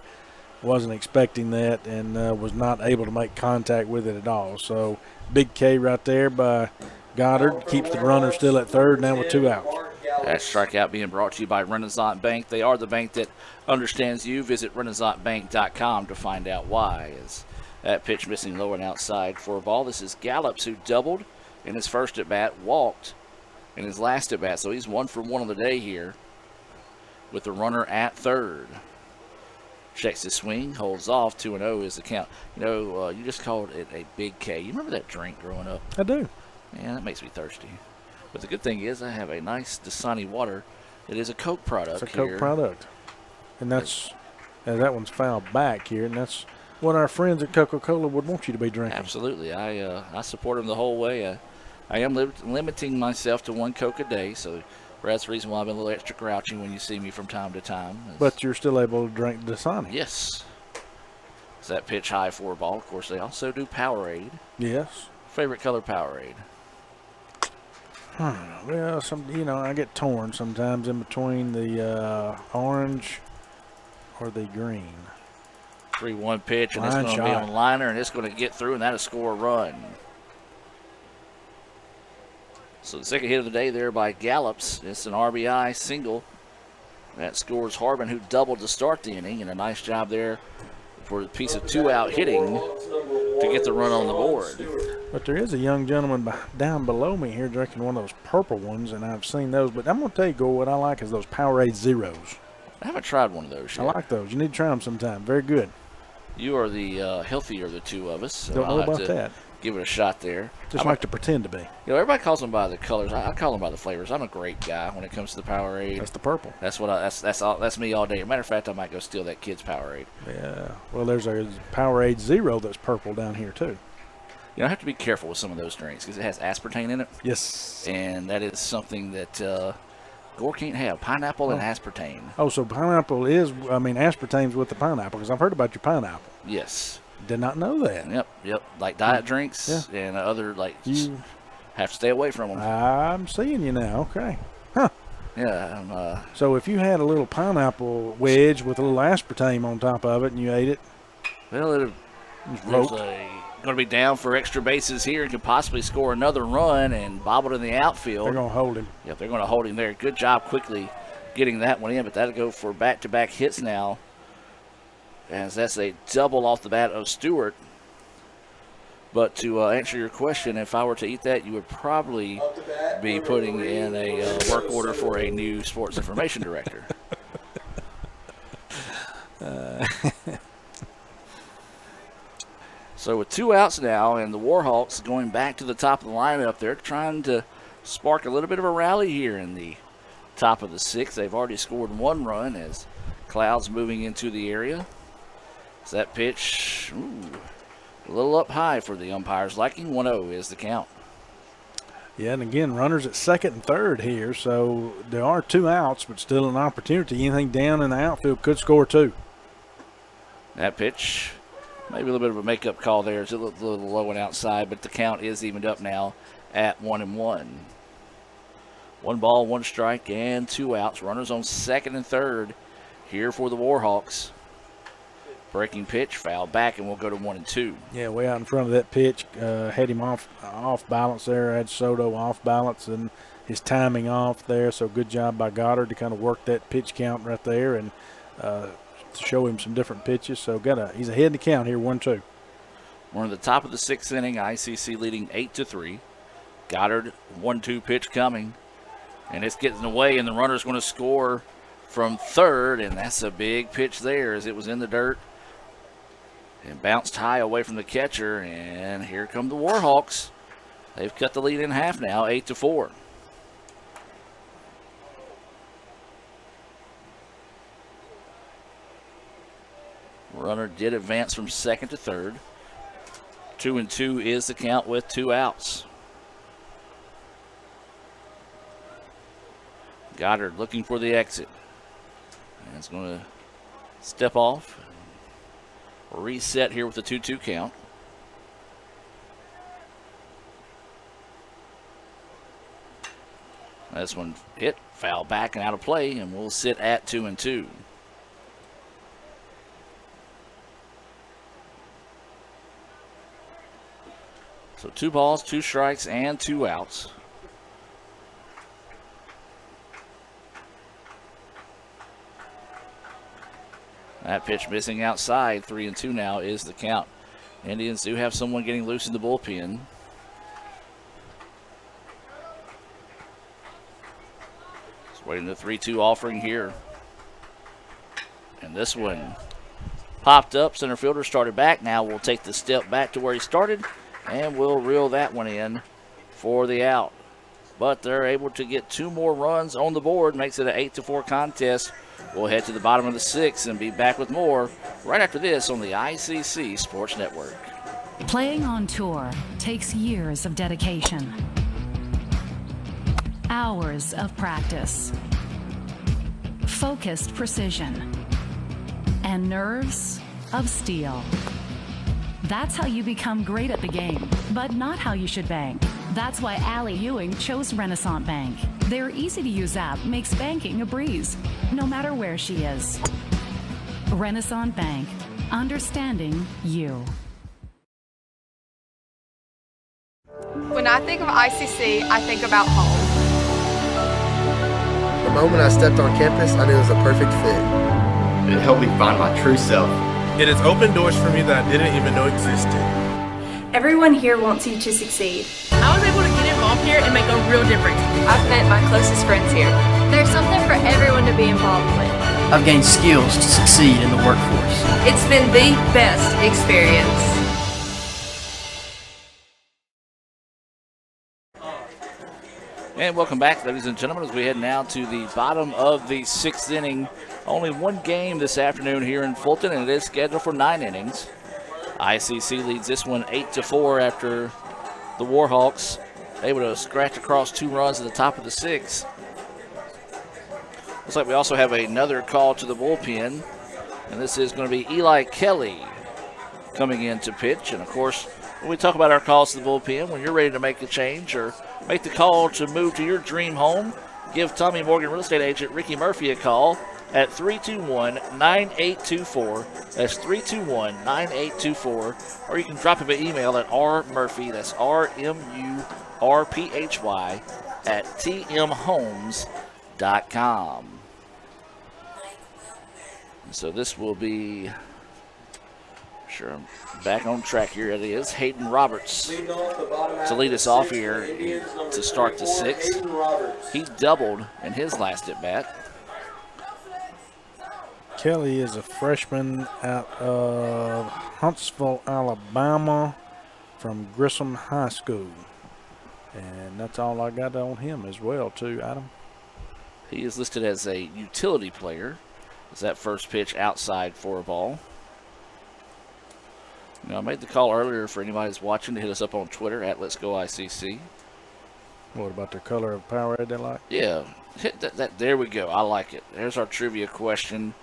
Wasn't expecting that, and was not able to make contact with it at all. So big K right there by Goddard. Keeps the runner still at third now with 2 outs. That strikeout being brought to you by Renaissance Bank. They are the bank that understands you. Visit RenaissanceBank.com to find out why. As that pitch missing low and outside for a ball. This is Gallups, who doubled in his first at-bat, walked in his last at-bat. So he's 1 for 1 on the day here with the runner at third. Checks his swing, holds off. 2-0 is the count. You just called it a big K. You remember that drink growing up? I do. Man, that makes me thirsty. But the good thing is I have a nice Dasani water. It is a Coke product. It's a Coke product. And that's, that one's fouled back here, and that's what our friends at Coca-Cola would want you to be drinking. Absolutely. I support them the whole way. I am limiting myself to 1 Coke a day, so that's the reason why I've been a little extra grouchy when you see me from time to time. But you're still able to drink Dasani. Yes. Is that pitch high for a ball? Of course, they also do Powerade. Yes. Favorite color Powerade? Well, I get torn sometimes in between the orange or the green. 3-1 pitch, and it's going to be on liner, and it's going to get through, and that'll score a run. So the second hit of the day there by Gallups. It's an RBI single. That scores Harbin, who doubled to start the inning, and a nice job there for a piece of 2-out hitting to get the run on the board. But there is a young gentleman down below me here drinking one of those purple ones, and I've seen those. But I'm going to tell you, what I like is those Powerade Zeros. I haven't tried one of those yet. I like those. You need to try them sometime. Very good. You are the healthier of the two of us. So Don't know about that. Give it a shot there. Just like to pretend to be. Everybody calls them by the colors. I call them by the flavors. I'm a grape guy when it comes to the Powerade. That's the purple. That's me all day. As a matter of fact, I might go steal that kid's Powerade. Yeah. Well, there's a Powerade Zero that's purple down here too. I have to be careful with some of those drinks because it has aspartame in it. Yes. And that is something that Gore can't have. Pineapple and aspartame. Oh, so pineapple aspartame's with the pineapple, because I've heard about your pineapple. Yes. Did not know that. Yep. Like diet drinks and other, you have to stay away from them. I'm seeing you now. Okay. Huh. Yeah. So if you had a little pineapple wedge with a little aspartame on top of it and you ate it? Well, There's going to be down for extra bases here and could possibly score another run and bobbled in the outfield. They're going to hold him. Yep, they're going to hold him there. Good job quickly getting that one in, but that'll go for back-to-back hits now, as that's a double off the bat of Stewart. But to answer your question, if I were to eat that, you would probably be putting in a work order for a new sports information director. So with 2 outs now, and the Warhawks going back to the top of the lineup, they're trying to spark a little bit of a rally here in the top of the 6th. They've already scored 1 run as Cloud's moving into the area. So that pitch, a little up high for the umpire's liking. 1-0 is the count. Yeah, and again, runners at second and third here, so there are 2 outs, but still an opportunity. Anything down in the outfield could score 2. That pitch, maybe a little bit of a makeup call there. It's a little low and outside, but the count is evened up now at 1-1. 1 ball, 1 strike, and 2 outs. Runners on second and third here for the Warhawks. Breaking pitch, foul back, and we'll go to 1-2. Yeah, way out in front of that pitch. Had him off balance there. Had Soto off balance and his timing off there. So good job by Goddard to kind of work that pitch count right there and to show him some different pitches. So he's ahead in the count here, 1-2. We're in the top of the 6th inning. ICC leading 8-3. Goddard, 1-2 pitch coming, and it's getting away, and the runner's going to score from third, and that's a big pitch there as it was in the dirt. And bounced high away from the catcher, and here come the Warhawks. They've cut the lead in half now, 8-4. Runner did advance from second to third. 2-2 is the count with 2 outs. Goddard looking for the exit. And it's going to step off. Reset here with the 2-2 count. This one hit, foul back and out of play, and we'll sit at 2-2. So 2 balls, 2 strikes, and 2 outs. That pitch missing outside. 3-2 now is the count. Indians do have someone getting loose in the bullpen. Just waiting the 3-2 offering here. And this one popped up. Center fielder started back. Now we'll take the step back to where he started, and we'll reel that one in for the out. But they're able to get 2 more runs on the board. Makes it an 8-4 contest. We'll head to the bottom of the 6th and be back with more right after this on the ICC Sports Network. Playing on tour takes years of dedication, hours of practice, focused precision, and nerves of steel. That's how you become great at the game, but not how you should bank. That's why Allie Ewing chose Renaissance Bank. Their easy-to-use app makes banking a breeze, no matter where she is. Renaissance Bank, understanding you. When I think of ICC, I think about home. The moment I stepped on campus, I knew it was a perfect fit. It helped me find my true self. It has opened doors for me that I didn't even know existed. Everyone here wants you to succeed. I was able to get involved here and make a real difference. I've met my closest friends here. There's something for everyone to be involved with. I've gained skills to succeed in the workforce. It's been the best experience. And welcome back, ladies and gentlemen, as we head now to the bottom of the 6th inning. Only 1 game this afternoon here in Fulton, and it is scheduled for 9 innings. ICC leads this one 8-4 after the Warhawks able to scratch across 2 runs at the top of the 6th. Looks like we also have another call to the bullpen, and this is going to be Eli Kelly coming in to pitch. And, of course, when we talk about our calls to the bullpen, when you're ready to make a change or make the call to move to your dream home, give Tommy Morgan real estate agent Ricky Murphy a call. at 321-9824. That's 321-9824. Or you can drop him an email at rmurphy, that's RMURPHY, at tmhomes.com. So this will be, sure, I'm back on track here. It is Hayden Roberts to lead us off here to start the sixth. He doubled in his last at bat. Kelly is a freshman out of Huntsville, Alabama, from Grissom High School. And that's all I got on him as well, too, Adam. He is listed as a utility player. Is that first pitch outside for a ball? Now, I made the call earlier for anybody who's watching to hit us up on Twitter at Let's Go ICC. What about the color of Powerade they like? Yeah, hit that. There we go. I like it. There's our trivia question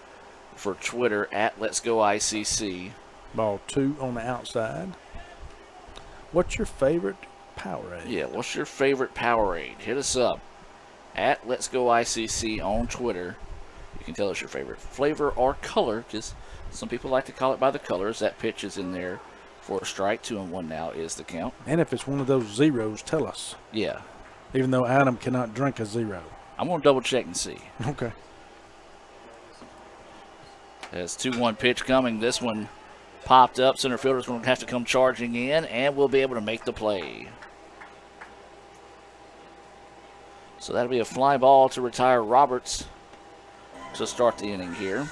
for Twitter at Let's Go ICC. Ball 2 on the outside. What's your favorite Powerade? Yeah, what's your favorite Powerade? Hit us up at Let's Go ICC on Twitter. You can tell us your favorite flavor or color, because some people like to call it by the colors. That pitch is in there for a strike. 2-1 now is the count. And if it's one of those zeros, tell us. Yeah. Even though Adam cannot drink a zero. I'm going to double check and see. Okay. There's 2-1 pitch coming. This one popped up. Center fielder's going to have to come charging in, and we'll be able to make the play. So that'll be a fly ball to retire Roberts to start the inning here.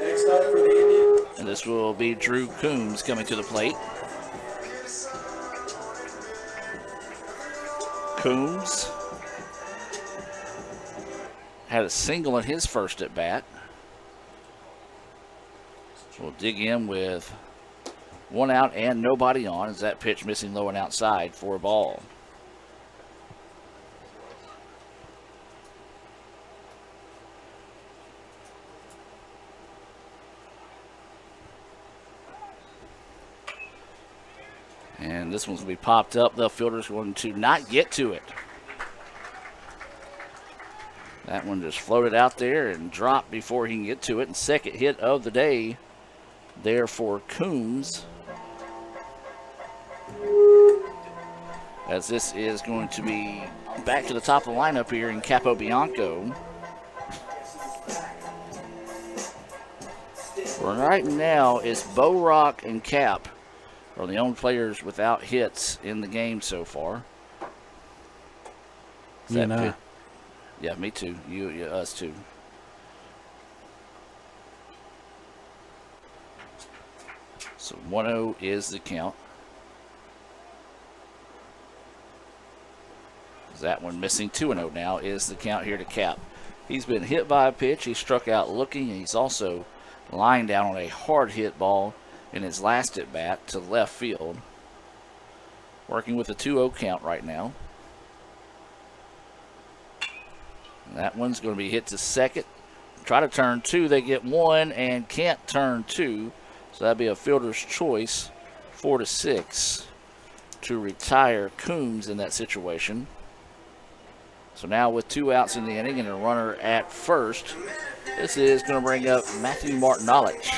Next up for the Indians. And this will be Drew Coombs coming to the plate. Coombs had a single in his first at bat. So we'll dig in with one out and nobody on as that pitch missing low and outside for a ball. And this one's going to be popped up. The fielder's going to not get to it. That one just floated out there and dropped before he can get to it. And second hit of the day there for Coombs. As this is going to be back to the top of the lineup here in Capobianco. Right now, it's Bo Rock and Cap are the only players without hits in the game so far. You and I. Yeah, me too. You, us too. So 1-0 is the count. That one missing. 2-0 now is the count here to Cap. He's been hit by a pitch. He struck out looking, and he's also lying down on a hard hit ball in his last at bat to left field. Working with a 2-0 count right now. And that one's going to be hit to second. Try to turn two. They get one and can't turn two. So that'd be a fielder's choice, 4-6, to retire Coombs in that situation. So now with 2 outs in the inning and a runner at first, this is going to bring up Matthew Martinolich.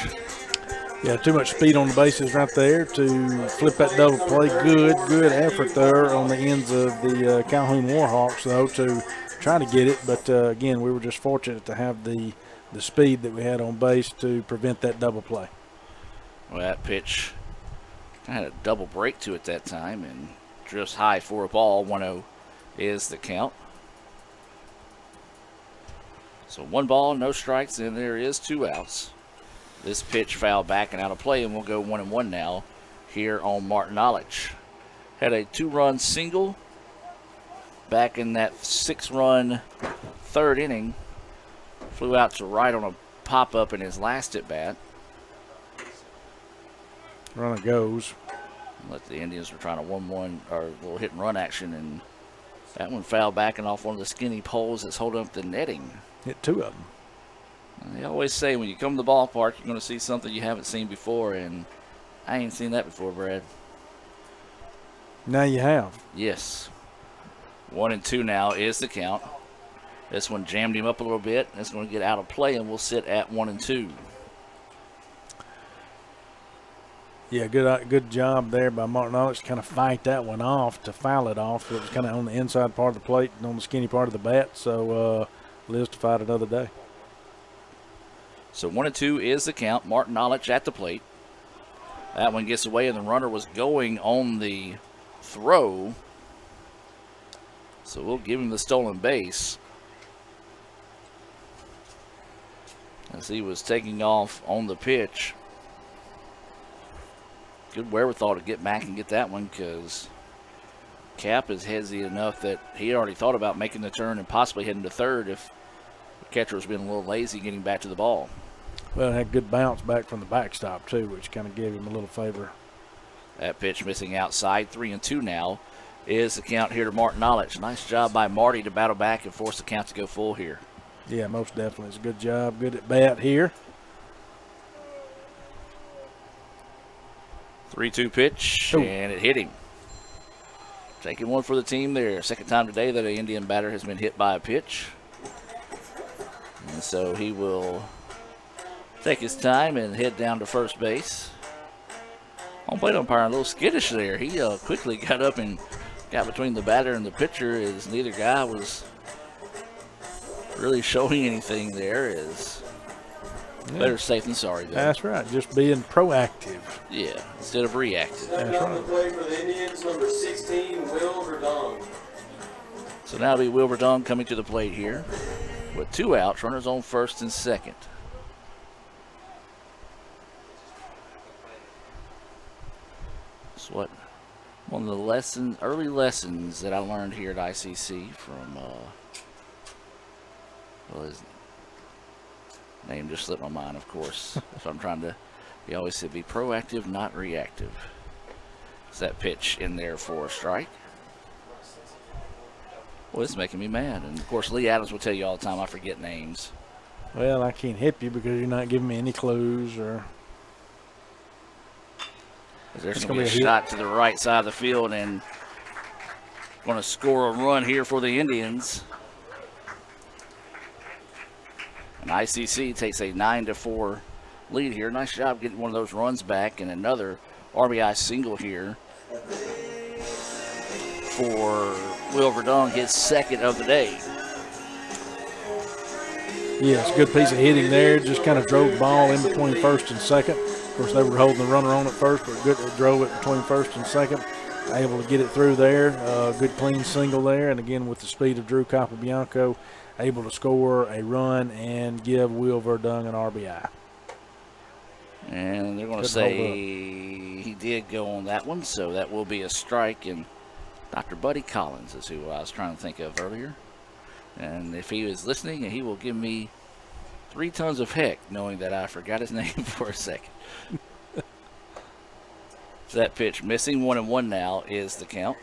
Yeah, too much speed on the bases right there to flip that double play. Good effort there on the ends of the Calhoun Warhawks, though, to try to get it. But, again, we were just fortunate to have the speed that we had on base to prevent that double play. Well, that pitch had a double break to it that time and drifts high for a ball. 1-0 is the count. So 1 ball, no strikes, and there is 2 outs. This pitch fouled back and out of play, and we'll go 1-1 now here on Martinolich. Had a 2-run single back in that 6-run third inning. Flew out to right on a pop-up in his last at-bat. Runner goes. The Indians were trying to 1-1 or a little hit and run action, and that one fouled back and off one of the skinny poles that's holding up the netting. Hit 2 of them. They always say when you come to the ballpark, you're going to see something you haven't seen before, and I ain't seen that before, Brad. Now you have. Yes. 1-2 now is the count. This one jammed him up a little bit. It's going to get out of play, and we'll sit at 1-2. Yeah, good job there by Martin Alex to kind of fight that one off, to foul it off. It was kind of on the inside part of the plate and on the skinny part of the bat, so Liz to fight another day. So 1-2 is the count. Martin Alex at the plate. That one gets away, and the runner was going on the throw. So we'll give him the stolen base, as he was taking off on the pitch. Good wherewithal to get back and get that one, because Cap is hezzy enough that he already thought about making the turn and possibly heading to third if the catcher was being a little lazy getting back to the ball. Well, it had good bounce back from the backstop, too, which kind of gave him a little favor. That pitch missing outside. 3-2 now is the count here to Martin Alex. Nice job by Marty to battle back and force the count to go full here. Yeah, most definitely. It's a good job. Good at bat here. 3-2 pitch, and it hit him. Taking one for the team there. Second time today that an Indian batter has been hit by a pitch. And so he will take his time and head down to first base. Home plate umpire a little skittish there. He quickly got up and got between the batter and the pitcher, as neither guy was really showing anything there. Is better safe than sorry, though. That's right. Just being proactive. Yeah, instead of reactive. That's right. The play for the Indians, number 16, Will Verdong. So now it'll be Will Verdong coming to the plate here with 2 outs, runners on first and second. It's what one of the early lessons that I learned here at ICC from well, his name just slipped my mind, of course. So I'm trying to, he always said, be proactive, not reactive. Is that pitch in there for a strike? Well, it's making me mad. And, of course, Lee Adams will tell you all the time I forget names. Well, I can't help you because you're not giving me any clues. Or there's going to be a shot to the right side of the field and going to score a run here for the Indians. And ICC takes a 9-4 lead here. Nice job getting one of those runs back, and another RBI single here for Will Verdong, his second of the day. Yeah, it's a good piece of hitting there. Just kind of drove the ball in between first and second. Of course, they were holding the runner on at first, but good, drove it between first and second. Able to get it through there. Good clean single there. And again, with the speed of Drew Capobianco, able to score a run and give Will Verdong an RBI. And they're going to say he did go on that one, so that will be a strike. And Dr. Buddy Collins is who I was trying to think of earlier. And if he was listening, he will give me 3 tons of heck, knowing that I forgot his name for a second. So that pitch missing, 1-1 now is the count.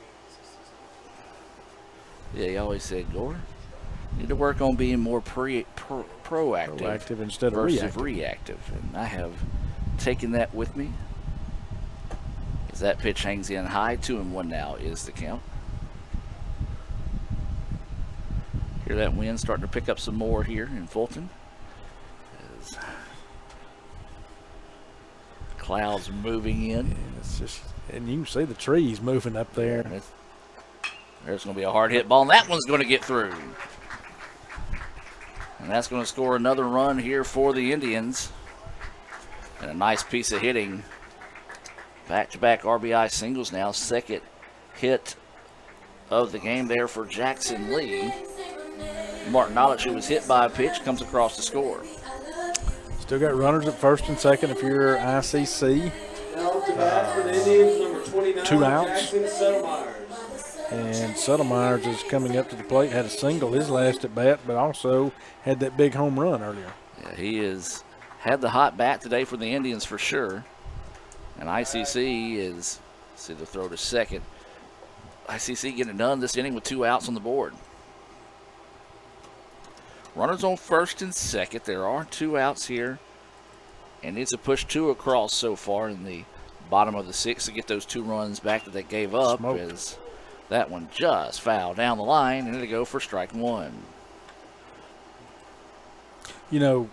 Yeah, he always said, Gore, need to work on being more proactive instead of versus reactive. And I have taken that with me. As that pitch hangs in high, 2-1 now is the count. Hear that wind starting to pick up some more here in Fulton. As clouds moving in. Yeah, it's just, and you can see the trees moving up there. There's going to be a hard hit ball, and that one's going to get through. And that's going to score another run here for the Indians. And a nice piece of hitting. Back-to-back RBI singles now. Second hit of the game there for Jackson Lee. Martin Alex, who was hit by a pitch, comes across to score. Still got runners at first and second if you're ICC. To bat for the Indians, number 29, 2 outs. Jackson Settlemyers. And Settlemyers is coming up to the plate. Had a single his last at bat, but also had that big home run earlier. Yeah, he has had the hot bat today for the Indians for sure. And ICC is, see the throw to second. ICC getting it done this inning with 2 outs on the board. Runners on first and second. There are 2 outs here. And needs to push 2 across so far in the bottom of the 6th to get those 2 runs back that they gave up. As that one just fouled down the line, and it'll go for strike 1. you know,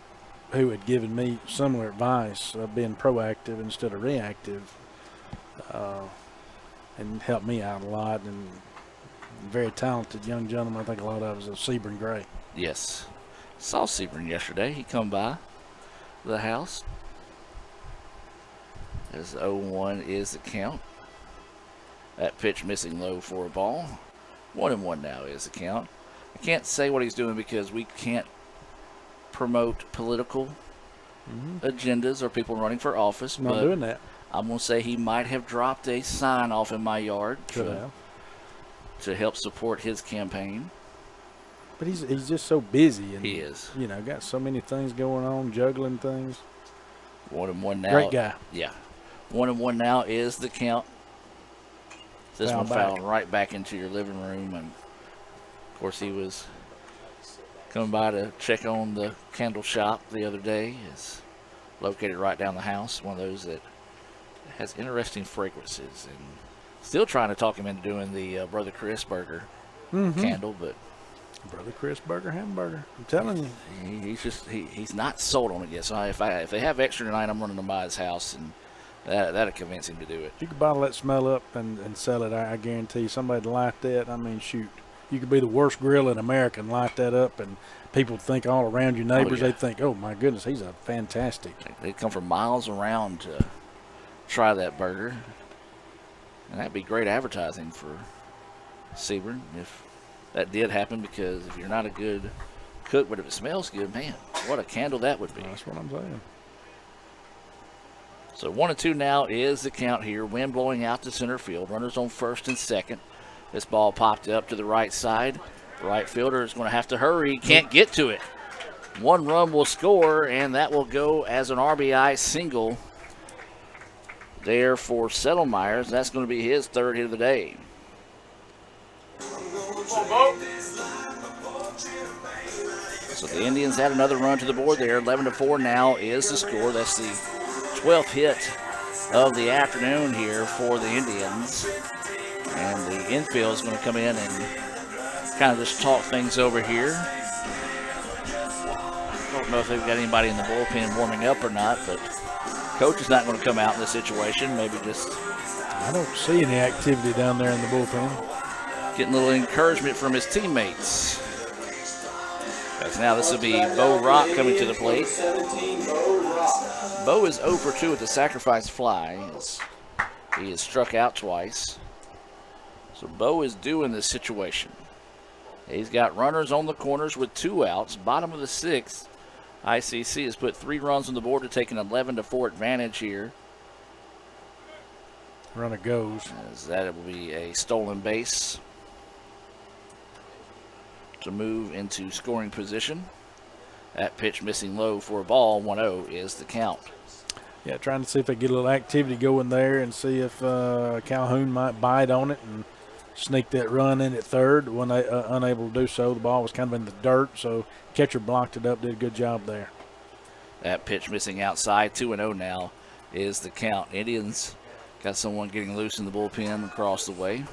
who had given me similar advice of being proactive instead of reactive, and helped me out a lot. And very talented young gentleman. I think a lot of us are Sebring Gray. Yes. Saw Sebring yesterday. He come by the house. As 0-1 is the count. That pitch missing low for a ball. 1-1 now is the count. I can't say what he's doing because we can't promote political agendas or people running for office. Not but doing that. I'm going to say he might have dropped a sign off in my yard to help support his campaign. But he's just so busy. And, he is. You know, got so many things going on, juggling things. 1-1 now. Great guy. Yeah. 1-1 now is the count. This one fouled right back into your living room. And, of course, he was coming by to check on the candle shop the other day. It's located right down the house. One of those that has interesting fragrances. And still trying to talk him into doing the Brother Chris burger candle, but Brother Chris burger hamburger. I'm telling you, he's not sold on it yet. So if they have extra tonight, I'm running them by his house, and that'll convince him to do it. You could bottle that smell up and sell it. I guarantee you, somebody light that. I mean, shoot, you could be the worst grill in America and light that up, and people think all around your neighbors. They think, oh my goodness, he's a fantastic. They come from miles around to try that burger. And that'd be great advertising for Sebring if that did happen, because if you're not a good cook, but if it smells good, man, what a candle that would be. That's what I'm saying. So 1-2 now is the count here. Wind blowing out to center field. Runners on first and second. This ball popped up to the right side. Right fielder is going to have to hurry. He can't get to it. One run will score, and that will go as an RBI single there for Settlemyers. That's going to be his third hit of the day. So the Indians had another run to the board there. 11-4 now is the score. That's the 12th hit of the afternoon here for the Indians. And the infield is going to come in and kind of just talk things over here. Don't know if they've got anybody in the bullpen warming up or not, but coach is not going to come out in this situation. Maybe just... I don't see any activity down there in the bullpen. Getting a little encouragement from his teammates. Because now this will be Bo Rock coming to the plate. Bo is 0 for 2 with the sacrifice fly. He is struck out twice. So Bo is due in this situation. He's got runners on the corners with 2 outs. Bottom of the 6th, ICC has put 3 runs on the board to take an 11-4 advantage here. Runner goes. As that will be a stolen base to move into scoring position. That pitch missing low for a ball. 1-0 is the count. Yeah, trying to see if they get a little activity going there and see if Calhoun might bite on it and sneak that run in at third. When they unable to do so, the ball was kind of in the dirt, so catcher blocked it up, did a good job there. That pitch missing outside. 2-0 now is the count. Indians got someone getting loose in the bullpen across the way.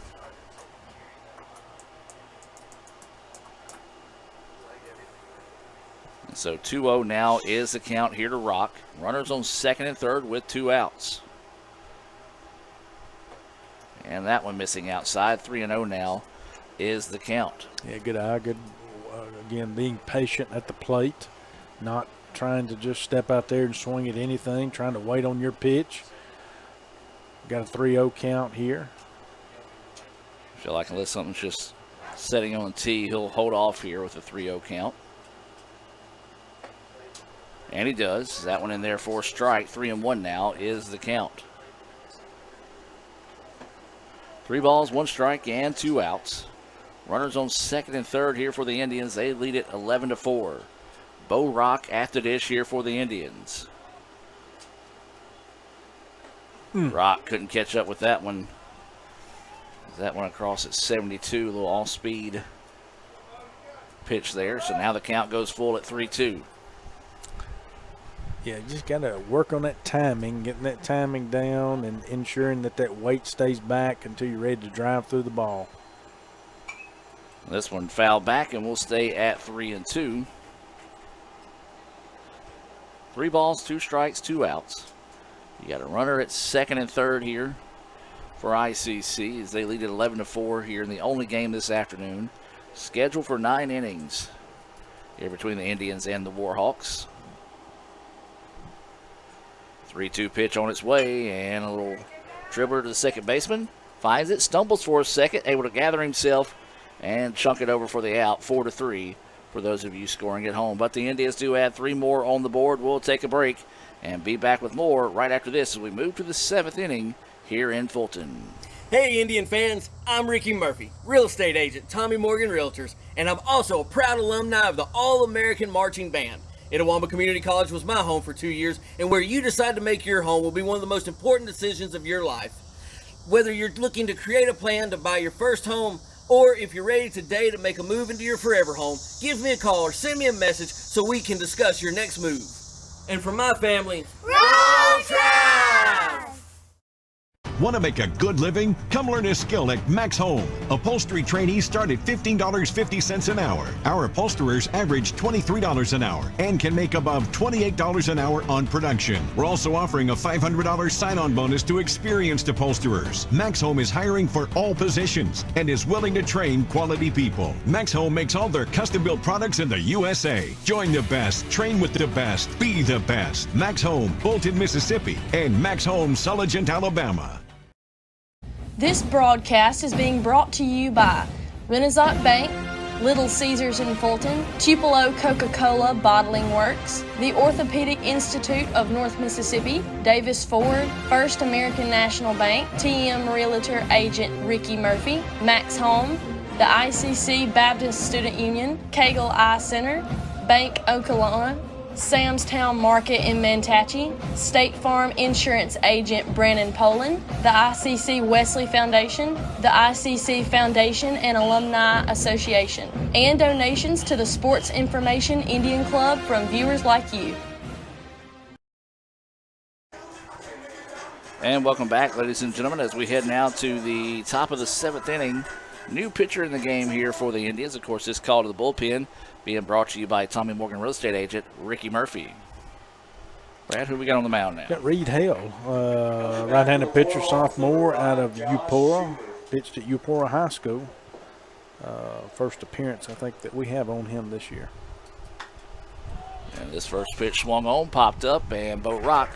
So 2-0 now is the count here to Rock. Runners on second and third with 2 outs. And that one missing outside. 3-0 now is the count. Yeah, good eye. Good, again, being patient at the plate. Not trying to just step out there and swing at anything. Trying to wait on your pitch. Got a 3-0 count here. I feel like unless something's just setting on the tee, he'll hold off here with a 3-0 count. And he does. That one in there for a strike. 3-1 now is the count. 3 balls, 1 strike, and 2 outs. Runners on second and third here for the Indians. They lead it 11-4. Bo Rock at the dish here for the Indians. Rock couldn't catch up with that one. That one across at 72. A little off-speed pitch there. So now the count goes full at 3-2. Yeah, you just got to work on that timing, getting that timing down and ensuring that that weight stays back until you're ready to drive through the ball. This one fouled back, and we'll stay at 3-2. 3 balls, 2 strikes, 2 outs. You got a runner at second and third here for ICC as they lead at 11-4 here in the only game this afternoon. Scheduled for 9 innings here between the Indians and the Warhawks. 3-2 pitch on its way, and a little dribbler to the second baseman. Finds it, stumbles for a second, able to gather himself and chunk it over for the out. 4-3 for those of you scoring at home. But the Indians do add 3 more on the board. We'll take a break and be back with more right after this as we move to the 7th inning here in Fulton. Hey Indian fans, I'm Ricky Murphy, real estate agent, Tommy Morgan Realtors, and I'm also a proud alumni of the All-American Marching Band. Itawamba Community College was my home for 2 years, and where you decide to make your home will be one of the most important decisions of your life. Whether you're looking to create a plan to buy your first home, or if you're ready today to make a move into your forever home, give me a call or send me a message so we can discuss your next move. And for my family, Roll Tribe! Want to make a good living? Come learn a skill at Max Home. Upholstery trainees start at $15.50 an hour. Our upholsterers average $23 an hour and can make above $28 an hour on production. We're also offering a $500 sign-on bonus to experienced upholsterers. Max Home is hiring for all positions and is willing to train quality people. Max Home makes all their custom-built products in the USA. Join the best, train with the best, be the best. Max Home, Bolton, Mississippi, and Max Home, Sulligent, Alabama. This broadcast is being brought to you by Renaissance Bank, Little Caesars in Fulton, Tupelo Coca-Cola Bottling Works, the Orthopedic Institute of North Mississippi, Davis Ford, First American National Bank, TM Realtor Agent Ricky Murphy, Max Home, the ICC Baptist Student Union, Cagle Eye Center, Bank Okolona, Sam's Town Market in Manatee, State Farm Insurance Agent Brandon Poland, the ICC Wesley Foundation, the ICC Foundation and Alumni Association, and donations to the Sports Information Indian Club from viewers like you. And welcome back, ladies and gentlemen, as we head now to the top of the 7th inning. New pitcher in the game here for the Indians. Of course, this call to the bullpen being brought to you by Tommy Morgan Real Estate Agent Ricky Murphy. Brad, who we got on the mound now? Got Reed Hale, right-handed pitcher, sophomore out of Eupora. Pitched at Eupora High School. First appearance, I think, that we have on him this year. And this first pitch swung on, popped up, and Bo Rock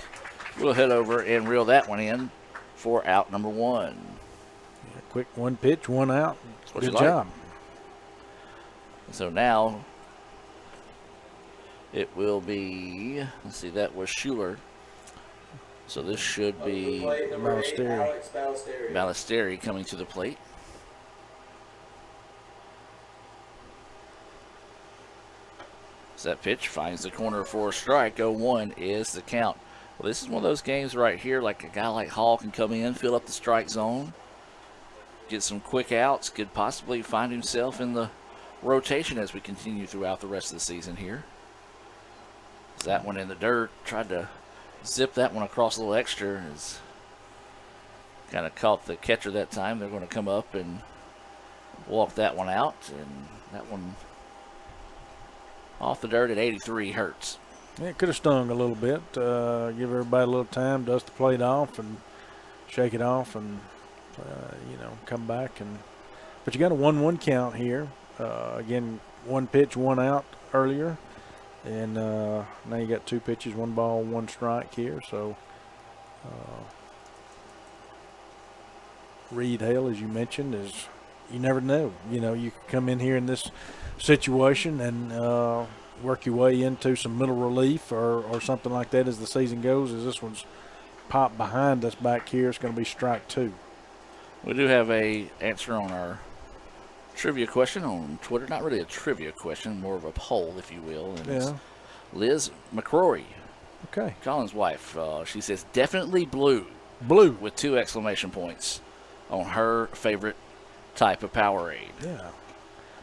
will head over and reel that one in for out number 1. Yeah, quick one pitch, one out. Good job. So now it will be, let's see, that was Schuler. So this should be Ballesteri coming to the plate. As that pitch finds the corner for a strike. 0-1 is the count. Well, this is one of those games right here, like a guy like Hall can come in, fill up the strike zone, get some quick outs, could possibly find himself in the rotation as we continue throughout the rest of the season here. That one in the dirt, tried to zip that one across a little extra. Is kind of caught the catcher that time. They're going to come up and walk that one out, and that one off the dirt at 83 hurts. Yeah, it could have stung a little bit. Give everybody a little time, dust the plate off, and shake it off, and come back. But you got a 1-1 count here. Again, one pitch, one out earlier, and now you got 2 pitches, 1 ball, 1 strike here. So Reed Hale, as you mentioned, is you never know. You can come in here in this situation and work your way into some middle relief or something like that as the season goes. As this one's popped behind us back here, it's going to be strike 2. We do have a answer on our trivia question on Twitter. Not really a trivia question, more of a poll, if you will. And it's Liz McCrory, Colin's wife. She says definitely blue. Blue with 2 exclamation points on her favorite type of Powerade. Yeah.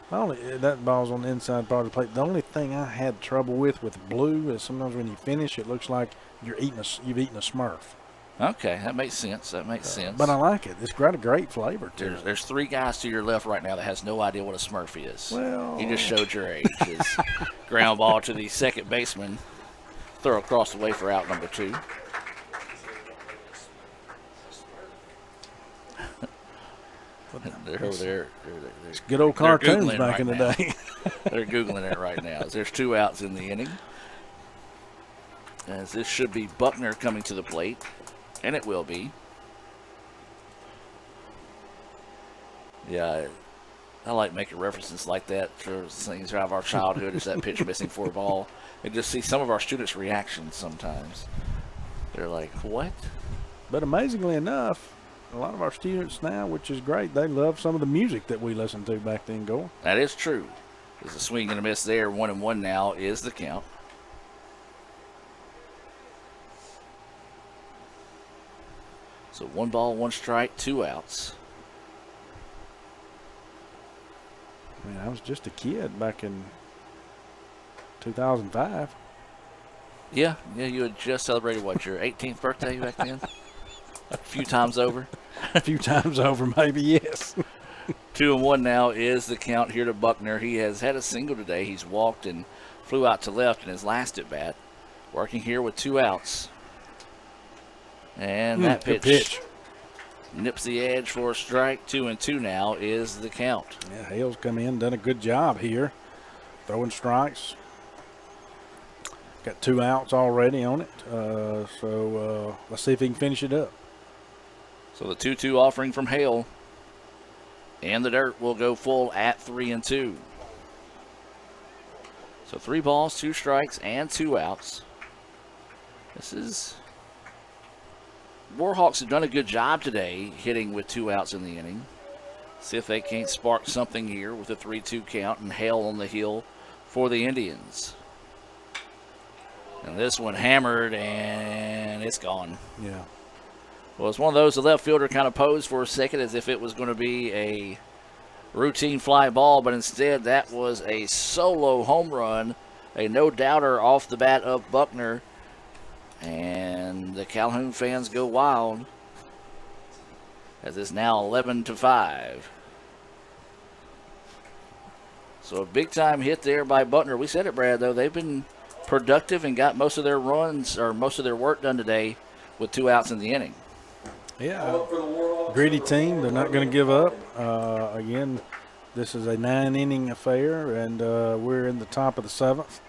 That ball's on the inside part of the plate. The only thing I had trouble with blue is sometimes when you finish, it looks like you've eaten a Smurf. Okay, that makes sense. But I like it. It's got a great flavor to it. There's 3 guys to your left right now that has no idea what a Smurf is. Well, you just showed your age. It's ground ball to the second baseman. Throw across the way for out number 2. They're over there. It's good old cartoons back in the day. They're Googling it right now. There's 2 outs in the inning. As this should be Buckner coming to the plate, and it will be. Yeah, I like making references like that for things out of our childhood. Is that pitch missing for a ball? And just see some of our students' reactions sometimes. They're like, what? But amazingly enough, a lot of our students now, which is great, they love some of the music that we listened to back then, Gore. That is true. There's a swing and a miss there. 1-1 now is the count. So 1 ball, 1 strike, 2 outs. I mean, I was just a kid back in 2005. Yeah, you had just celebrated, what, your 18th birthday back then? A few times over? A few times over, maybe, yes. 2-1 now is the count here to Buckner. He has had a single today. He's walked and flew out to left in his last at bat. Working here with 2 outs. And that pitch nips the edge for a strike. 2-2 now is the count. Yeah, Hale's come in, done a good job here, throwing strikes. Got 2 outs already on it, so let's see if he can finish it up. So the 2-2 offering from Hale, and the dirt will go full at 3-2. So 3 balls, 2 strikes, and 2 outs. This is Warhawks have done a good job today hitting with 2 outs in the inning. See if they can't spark something here with a 3-2 count and Hale on the hill for the Indians. And this one hammered, and it's gone. Yeah. Well, it's one of those the left fielder kind of posed for a second as if it was going to be a routine fly ball, but instead that was a solo home run, a no-doubter off the bat of Buckner. And the Calhoun fans go wild as it's now 11-5. So a big-time hit there by Buckner. We said it, Brad, though. They've been productive and got most of their runs or most of their work done today with 2 outs in the inning. Yeah, gritty team. They're not going to give up. Again, this is a 9-inning affair, and we're in the top of the 7th.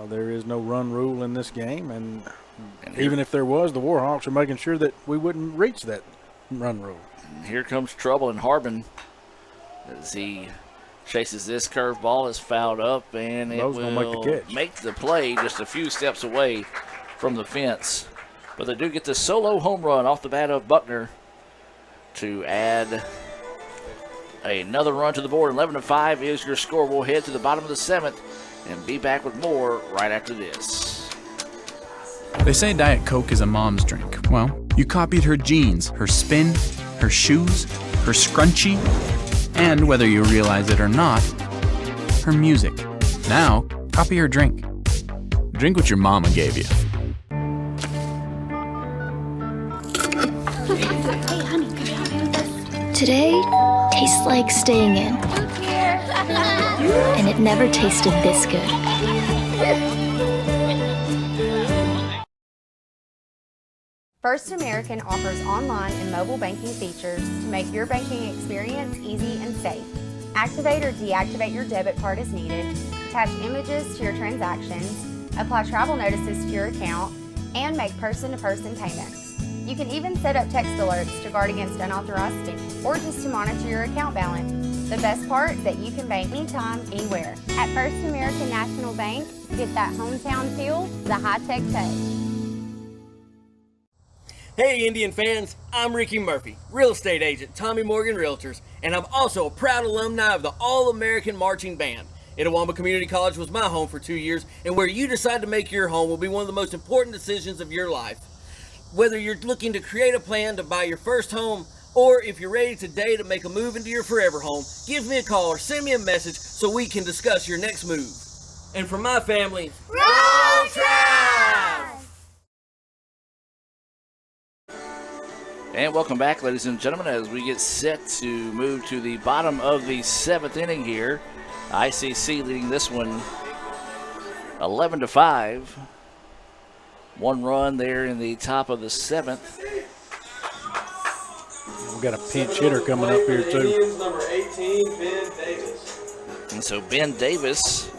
There is no run rule in this game, and even if there was, the Warhawks are making sure that we wouldn't reach that run rule. And here comes trouble in Harbin as he chases this curveball. Is fouled up, and it will make the play just a few steps away from the fence. But they do get the solo home run off the bat of Buckner to add another run to the board. 11-5 is your score. We'll head to the bottom of the 7th and be back with more right after this. They say Diet Coke is a mom's drink. Well, you copied her jeans, her spin, her shoes, her scrunchie, and whether you realize it or not, her music. Now, copy her drink. Drink what your mama gave you. Hey, honey, could you help me with this? Today tastes like staying in. And it never tasted this good. First American offers online and mobile banking features to make your banking experience easy and safe. Activate or deactivate your debit card as needed, attach images to your transactions, apply travel notices to your account, and make person-to-person payments. You can even set up text alerts to guard against unauthorized spending or just to monitor your account balance. The best part, that you can bank anytime, anywhere. At First American National Bank, get that hometown feel, the high-tech touch. Hey Indian fans, I'm Ricky Murphy, real estate agent, Tommy Morgan Realtors, and I'm also a proud alumni of the All-American Marching Band. Itawamba Community College was my home for 2 years, and where you decide to make your home will be one of the most important decisions of your life. Whether you're looking to create a plan to buy your first home, or if you're ready today to make a move into your forever home, give me a call or send me a message so we can discuss your next move. And for my family, Roll Tide! And welcome back, ladies and gentlemen, as we get set to move to the bottom of the 7th inning here. ICC leading this one 11-5. 1 run there in the top of the 7th. We've got a pinch hitter coming up here, too. Indians, number 18, Ben Davis. And so Ben Davis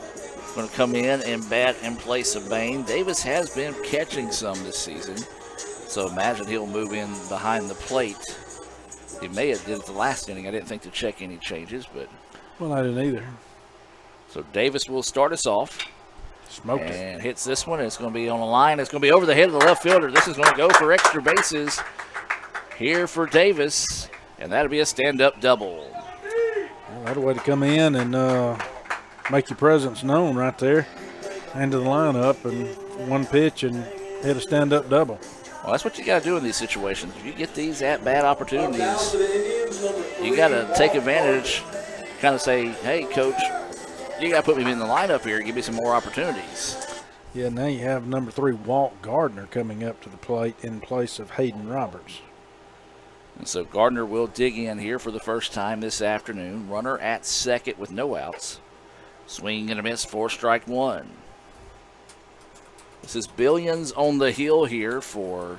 going to come in and bat in place of Bain. Davis has been catching some this season, so imagine he'll move in behind the plate. He may have did it the last inning. I didn't think to check any changes, but. Well, I didn't either. So Davis will start us off. Smoked it. And hits this one. It's going to be on the line. It's going to be over the head of the left fielder. This is going to go for extra bases here for Davis, and that'll be a stand-up double. Well, that's a way to come in and make your presence known right there. Into the lineup and 1 pitch and hit a stand-up double. Well, that's what you got to do in these situations. If you get these at-bat opportunities, you got to take advantage, kind of say, hey, coach, you got to put me in the lineup here, give me some more opportunities. Yeah, now you have number 3, Walt Gardner, coming up to the plate in place of Hayden Roberts. And so Gardner will dig in here for the first time this afternoon. Runner at second with no outs. Swing and a miss, 4 strike 1. This is Billions on the hill here for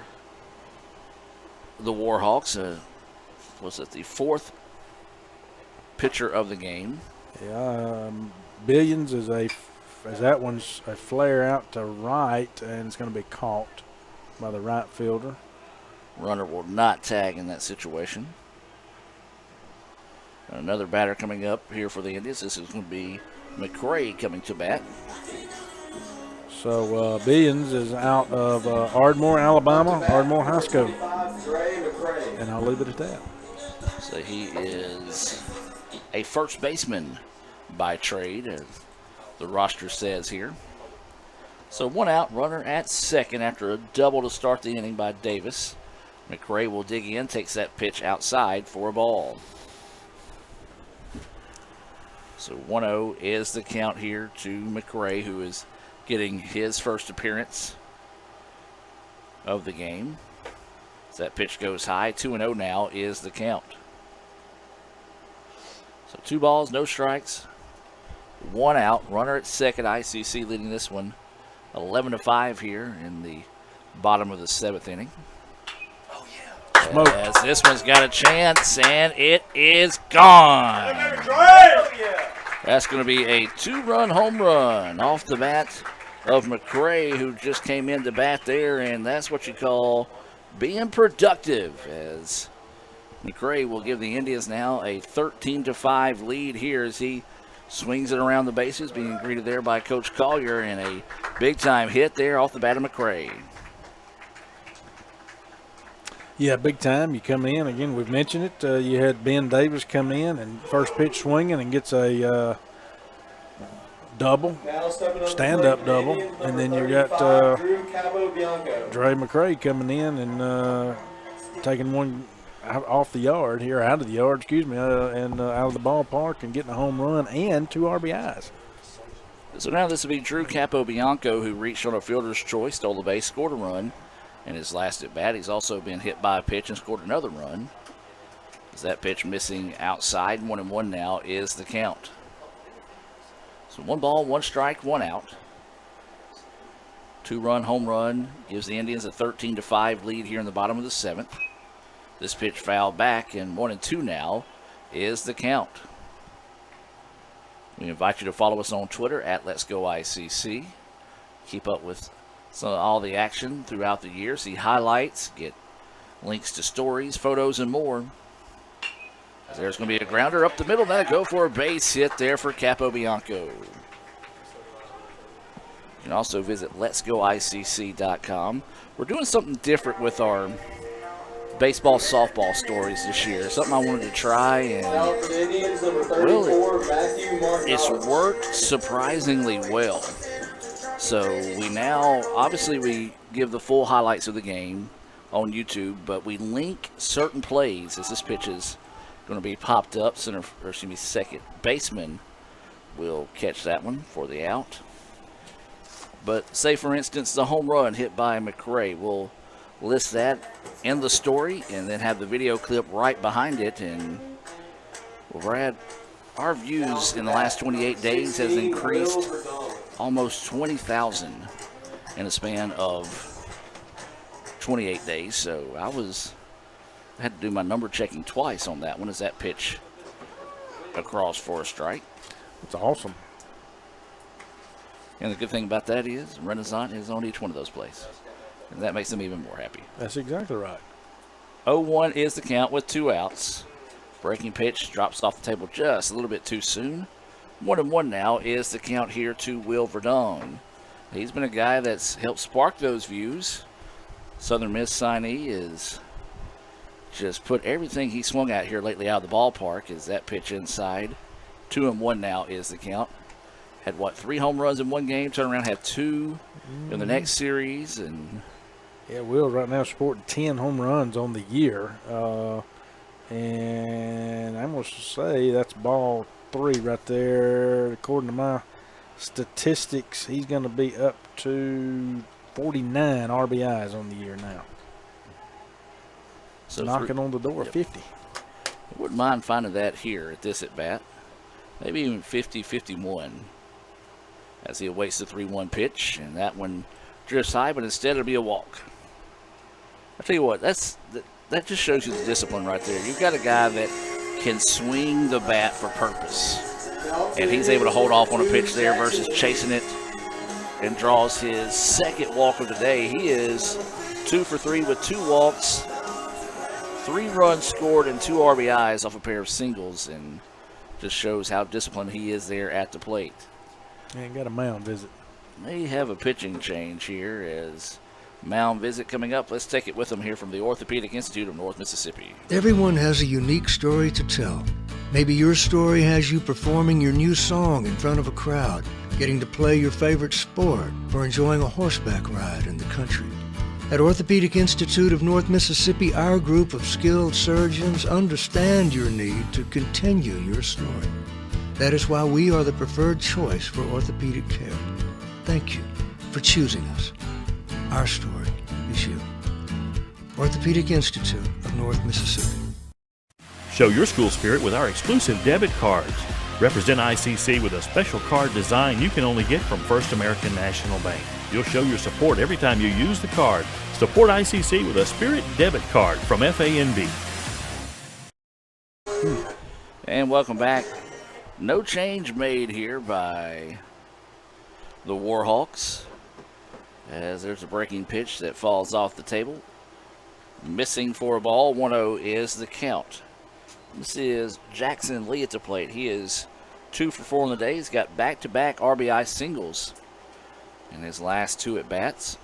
the Warhawks. Was it the 4th pitcher of the game? Yeah, Billions is that one's a flare out to right, and it's going to be caught by the right fielder. Runner will not tag in that situation. Another batter coming up here for the Indians. This is going to be McRae coming to bat. So Billions is out of Ardmore, Alabama, Ardmore High School. And I'll leave it at that. So he is a first baseman by trade, as the roster says here. So 1 out, runner at second after a double to start the inning by Davis. McRae will dig in, takes that pitch outside for a ball. So 1-0 is the count here to McRae, who is getting his first appearance of the game. As that pitch goes high, 2-0 now is the count. So 2 balls, no strikes, 1 out. Runner at second, ICC leading this one 11-5 here in the bottom of the 7th inning. Oh, yeah. As this one's got a chance, and it is gone. That's going to be a 2-run home run off the bat of McRae, who just came in to bat there, and that's what you call being productive, as McRae will give the Indians now a 13-5 lead here as he swings it around the bases, being greeted there by Coach Collier, and a big-time hit there off the bat of McRae. Yeah, big time. You come in, again, we've mentioned it. You had Ben Davis come in and first pitch swinging and gets a double, stand-up double. And then you got Dre McRae coming in and taking one off the yard here, out of the yard, excuse me, and out of the ballpark and getting a home run and 2 RBIs. So now this will be Drew Capobianco, who reached on a fielder's choice, stole the base, scored a run. In his last at bat, he's also been hit by a pitch and scored another run. As that pitch missing outside, 1-1 now is the count. So 1 ball, 1 strike, 1 out. 2-run home run gives the Indians a 13-5 lead here in the bottom of the 7th. This pitch fouled back, and 1-2 now is the count. We invite you to follow us on Twitter at Let's Go ICC. Keep up with all the action throughout the year. See highlights, get links to stories, photos, and more. There's going to be a grounder up the middle. That'll go for a base hit there for Capobianco. You can also visit letsgoicc.com. We're doing something different with our baseball, softball stories this year. Something I wanted to try, and it's worked surprisingly well. So we now, obviously we give the full highlights of the game on YouTube, but we link certain plays as this pitch is going to be popped up. Second baseman will catch that one for the out. But say, for instance, the home run hit by McRae. We'll list that in the story and then have the video clip right behind it. And, well, Brad, our views in the last 28 days has increased almost 20,000 in a span of 28 days. So I had to do my number checking twice on that one as that pitch across for a strike. It's awesome. And the good thing about that is Renaissance is on each one of those plays. And that makes them even more happy. That's exactly right. 0-1 is the count with 2 outs. Breaking pitch drops off the table just a little bit too soon. 1-1 now is the count here to Will Verdon. He's been a guy that's helped spark those views. Southern Miss signee is just put everything he swung at here lately out of the ballpark. Is that pitch inside? 2-1 now is the count. Had 3 home runs in one game, turned around, had 2 in the next series. And yeah, Will right now sporting 10 home runs on the year. And I'm going to say that's ball 3 right there. According to my statistics, he's going to be up to 49 RBIs on the year now. So knocking on the door, 50. I wouldn't mind finding that here at this at-bat. Maybe even 50, 51. As he awaits the 3-1 pitch, and that one drifts high, but instead it'll be a walk. I tell you what, that just shows you the discipline right there. You've got a guy that can swing the bat for purpose, and he's able to hold off on a pitch there versus chasing it, and draws his second walk of the day. He is 2 for 3 with 2 walks, 3 runs scored, and 2 RBIs off a pair of singles, and just shows how disciplined he is there at the plate. And got a mound visit. May have a pitching change here as mound visit coming up. Let's take it with them here from the Orthopedic Institute of North Mississippi. Everyone has a unique story to tell. Maybe your story has you performing your new song in front of a crowd, getting to play your favorite sport, or enjoying a horseback ride in the country. At Orthopedic Institute of North Mississippi, our group of skilled surgeons understand your need to continue your story. That is why we are the preferred choice for orthopedic care. Thank you for choosing us. Our story is you. Orthopedic Institute of North Mississippi. Show your school spirit with our exclusive debit cards. Represent ICC with a special card design you can only get from First American National Bank. You'll show your support every time you use the card. Support ICC with a Spirit debit card from FANB. And welcome back. No change made here by the Warhawks, as there's a breaking pitch that falls off the table. Missing for a ball. 1-0 is the count. This is Jackson Lee at the plate. He is 2 for 4 on the day. He's got back-to-back RBI singles in his last 2 at-bats.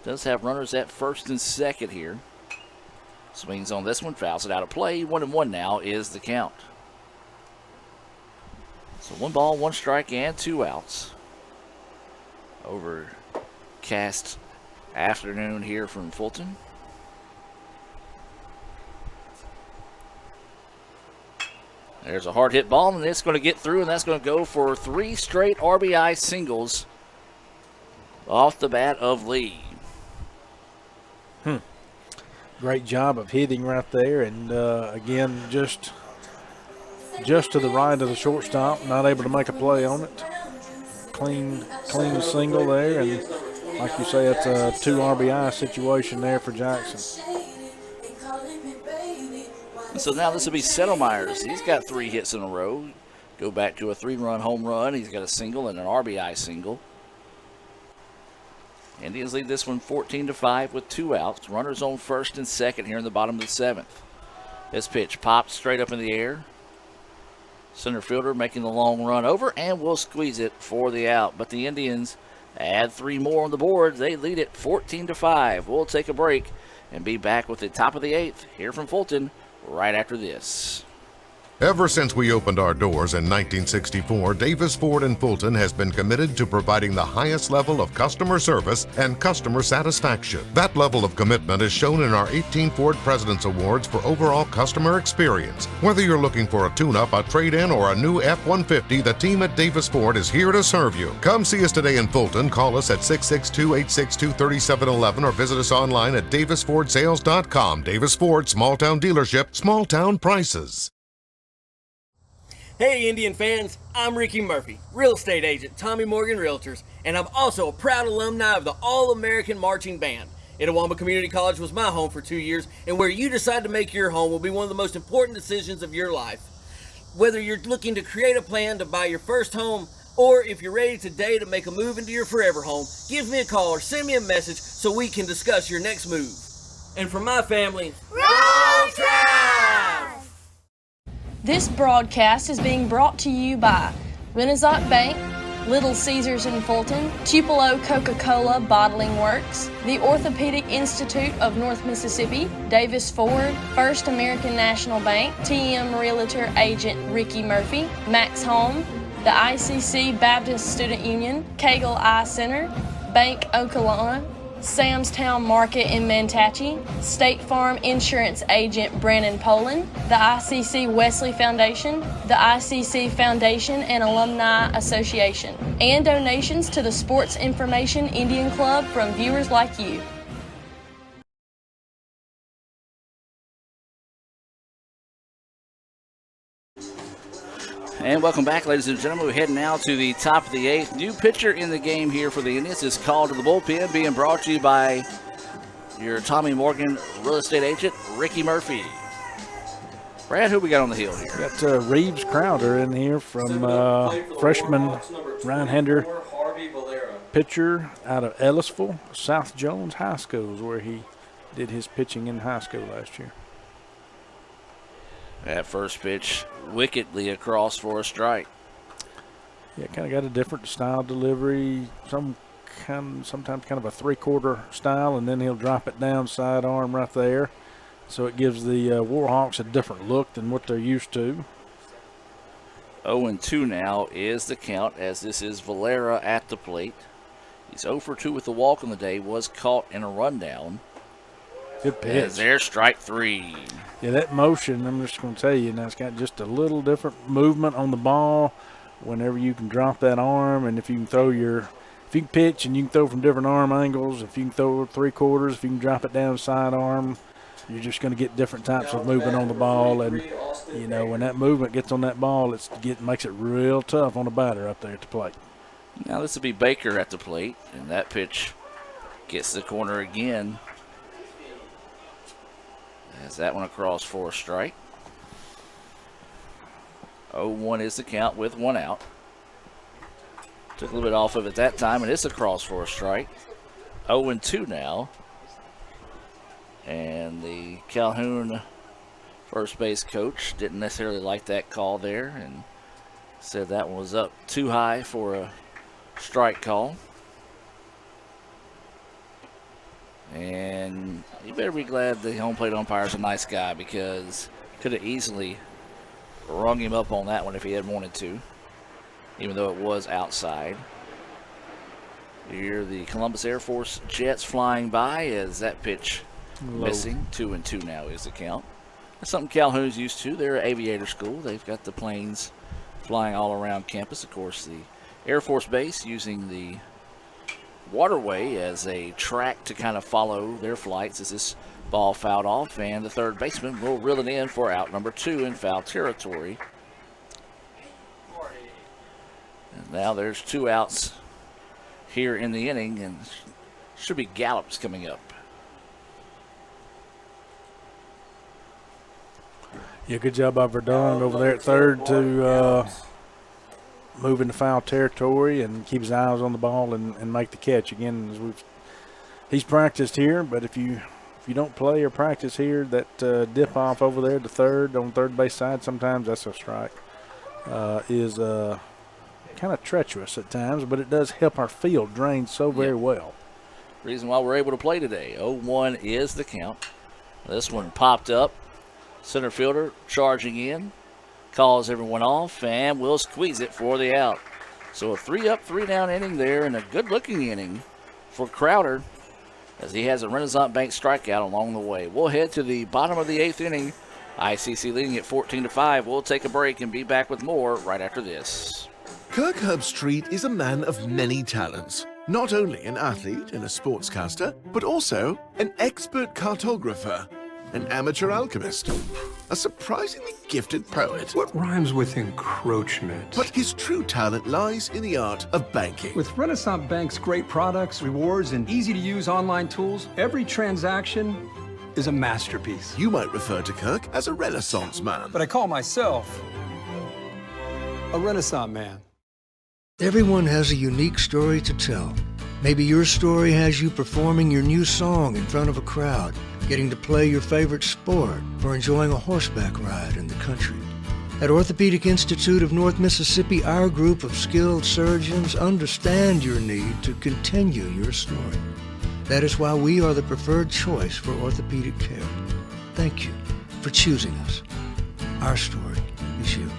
Does have runners at first and second here. Swings on this one, fouls it out of play. 1-1 now is the count. So 1 ball, 1 strike, and 2 outs. Overcast afternoon here from Fulton. There's a hard hit ball, and it's going to get through, and that's going to go for 3 straight RBI singles off the bat of Lee. Great job of hitting right there, and again, just to the right of the shortstop, not able to make a play on it. Clean single there, and like you say, it's a 2 RBI situation there for Jackson. So now this will be Settlemyers. He's got 3 hits in a row. Go back to a 3-run home run. He's got a single and an RBI single. Indians lead this one 14-5 with 2 outs. Runners on first and second here in the bottom of the 7th. This pitch popped straight up in the air. Center fielder making the long run over and will squeeze it for the out. But the Indians add 3 more on the board. They lead it 14-5. We'll take a break and be back with the top of the 8th here from Fulton right after this. Ever since we opened our doors in 1964, Davis Ford in Fulton has been committed to providing the highest level of customer service and customer satisfaction. That level of commitment is shown in our 18 Ford President's Awards for overall customer experience. Whether you're looking for a tune-up, a trade-in, or a new F-150, the team at Davis Ford is here to serve you. Come see us today in Fulton. Call us at 662-862-3711 or visit us online at davisfordsales.com. Davis Ford, small-town dealership, small-town prices. Hey Indian fans, I'm Ricky Murphy, real estate agent, Tommy Morgan Realtors, and I'm also a proud alumni of the All-American Marching Band. Itawamba Community College was my home for 2 years, and where you decide to make your home will be one of the most important decisions of your life. Whether you're looking to create a plan to buy your first home, or if you're ready today to make a move into your forever home, give me a call or send me a message so we can discuss your next move. And for my family, Roll Travs! This broadcast is being brought to you by Renaissance Bank, Little Caesars in Fulton, Tupelo Coca-Cola Bottling Works, the Orthopedic Institute of North Mississippi, Davis Ford, First American National Bank, TM Realtor Agent Ricky Murphy, Max Home, the ICC Baptist Student Union, Cagle Eye Center, Bank Okolona, Sam's Town Market in Mantachie, State Farm Insurance Agent Brandon Poland, the ICC Wesley Foundation, the ICC Foundation and Alumni Association, and donations to the Sports Information Indian Club from viewers like you. And welcome back, ladies and gentlemen. We're heading now to the top of the 8th. New pitcher in the game here for the Indians is called to the bullpen, being brought to you by your Tommy Morgan real estate agent, Ricky Murphy. Brad, who we got on the hill here? Got Reeves Crowder in here from freshman Ryan Hender, pitcher out of Ellisville, South Jones High School is where he did his pitching in high school last year. That first pitch wickedly across for a strike. Yeah, kind of got a different style delivery, sometimes kind of a three-quarter style, and then he'll drop it down sidearm right there. So it gives the Warhawks a different look than what they're used to. 0-2 now is the count, as this is Valera at the plate. He's 0 for 2 with the walk on the day, was caught in a rundown. Good pitch. As there's strike 3. Yeah, that motion, I'm just going to tell you, now it's got just a little different movement on the ball whenever you can drop that arm, and if you can pitch and you can throw from different arm angles, if you can throw three-quarters, if you can drop it down sidearm, you're just going to get different types of movement on the ball. And, you know, when that movement gets on that ball, makes it real tough on the batter up there at the plate. Now this will be Baker at the plate, and that pitch gets the corner again. As that one across for a strike. 0-1 is the count with 1 out. Took a little bit off of it that time, and it's across for a strike. 0-2 now. And the Calhoun first base coach didn't necessarily like that call there and said that one was up too high for a strike call. And you better be glad the home plate umpire's a nice guy, because could have easily rung him up on that one if he had wanted to, even though it was outside. Here the Columbus Air Force jets flying by as that pitch missing. 2-2 now is the count. That's something Calhoun's used to. They're an aviator school. They've got the planes flying all around campus. Of course, the Air Force Base using the waterway as a track to kind of follow their flights as this ball fouled off, and the third baseman will reel it in for out number 2 in foul territory. And now there's 2 outs here in the inning, and should be Gallops coming up. Yeah, good job by Verdun over there at third to move into foul territory and keep his eyes on the ball and make the catch. Again, as he's practiced here, but if you don't play or practice here, that dip off over there to third on third base side, sometimes that's a strike. Is kind of treacherous at times, but it does help our field drain so very well. Reason why we're able to play today. 0-1 is the count. This one popped up. Center fielder charging in, calls everyone off, and will squeeze it for the out. So a 3-up, 3-down inning there, and a good-looking inning for Crowder, as he has a Renaissance Bank strikeout along the way. We'll head to the bottom of the 8th inning. ICC leading at 14-5. We'll take a break and be back with more right after this. Kirk Herbstreit is a man of many talents. Not only an athlete and a sportscaster, but also an expert cartographer. an amateur alchemist, a surprisingly gifted poet. What rhymes with encroachment? But his true talent lies in the art of banking. With Renaissance Bank's great products, rewards, and easy-to-use online tools, every transaction is a masterpiece. You might refer to Kirk as a Renaissance man. But I call myself a Renaissance man. Everyone has a unique story to tell. Maybe your story has you performing your new song in front of a crowd, getting to play your favorite sport, or enjoying a horseback ride in the country. At Orthopedic Institute of North Mississippi, our group of skilled surgeons understand your need to continue your story. That is why we are the preferred choice for orthopedic care. Thank you for choosing us. Our story is you.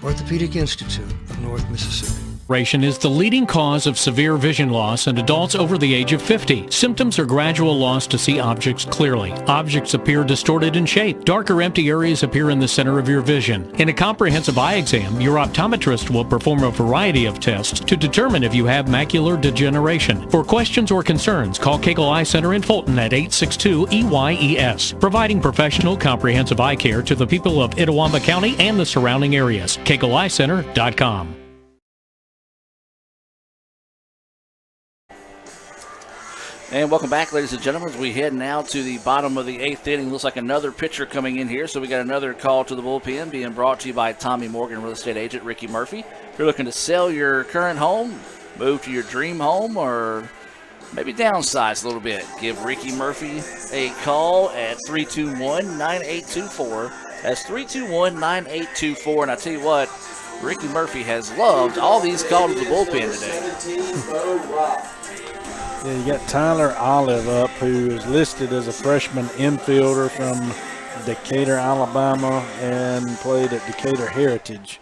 Orthopedic Institute of North Mississippi. Is the leading cause of severe vision loss in adults over the age of 50. Symptoms are gradual loss to see objects clearly. Objects appear distorted in shape. Dark or empty areas appear in the center of your vision. In a comprehensive eye exam, your optometrist will perform a variety of tests to determine if you have macular degeneration. For questions or concerns, call Cagle Eye Center in Fulton at 862-EYES, providing professional comprehensive eye care to the people of Itawamba County and the surrounding areas. CagleEyeCenter.com. And welcome back, ladies and gentlemen, as we head now to the bottom of the 8th inning. Looks like another pitcher coming in here, so we got another call to the bullpen being brought to you by Tommy Morgan, real estate agent Ricky Murphy. If you're looking to sell your current home, move to your dream home, or maybe downsize a little bit, give Ricky Murphy a call at 321-9824. That's 321-9824, and I tell you what, Ricky Murphy has loved all these calls to the bullpen today. Yeah, you got Tyler Olive up, who is listed as a freshman infielder from Decatur, Alabama, and played at Decatur Heritage.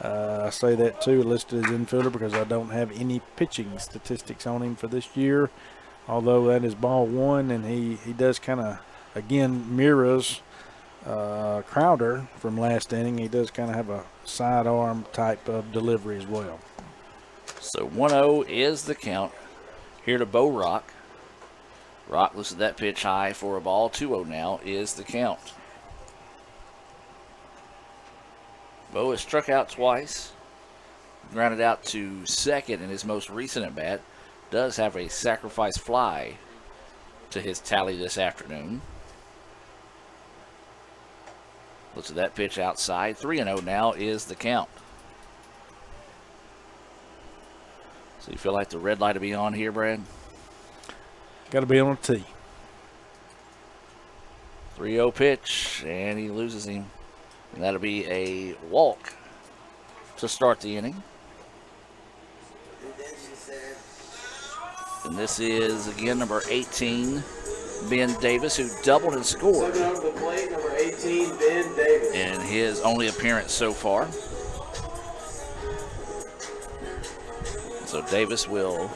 I say that too, listed as infielder, because I don't have any pitching statistics on him for this year, although that is ball one, and he does kind of, again, mirrors Crowder from last inning. He does kind of have a sidearm type of delivery as well. So 1-0 is the count. Here to Bo Rock. Rock looks at that pitch high for a ball. 2-0 now is the count. Bo has struck out twice. Grounded out to second in his most recent at bat. Does have a sacrifice fly to his tally this afternoon. Looks at that pitch outside. 3-0 now is the count. So you feel like the red light will be on here, Brad? Got to be on a tee. 3-0 pitch, and he loses him. And that'll be a walk to start the inning. And this is, again, number 18, Ben Davis, who doubled and scored. Stepping up to the plate, number 18, Ben Davis. In his only appearance so far. So Davis will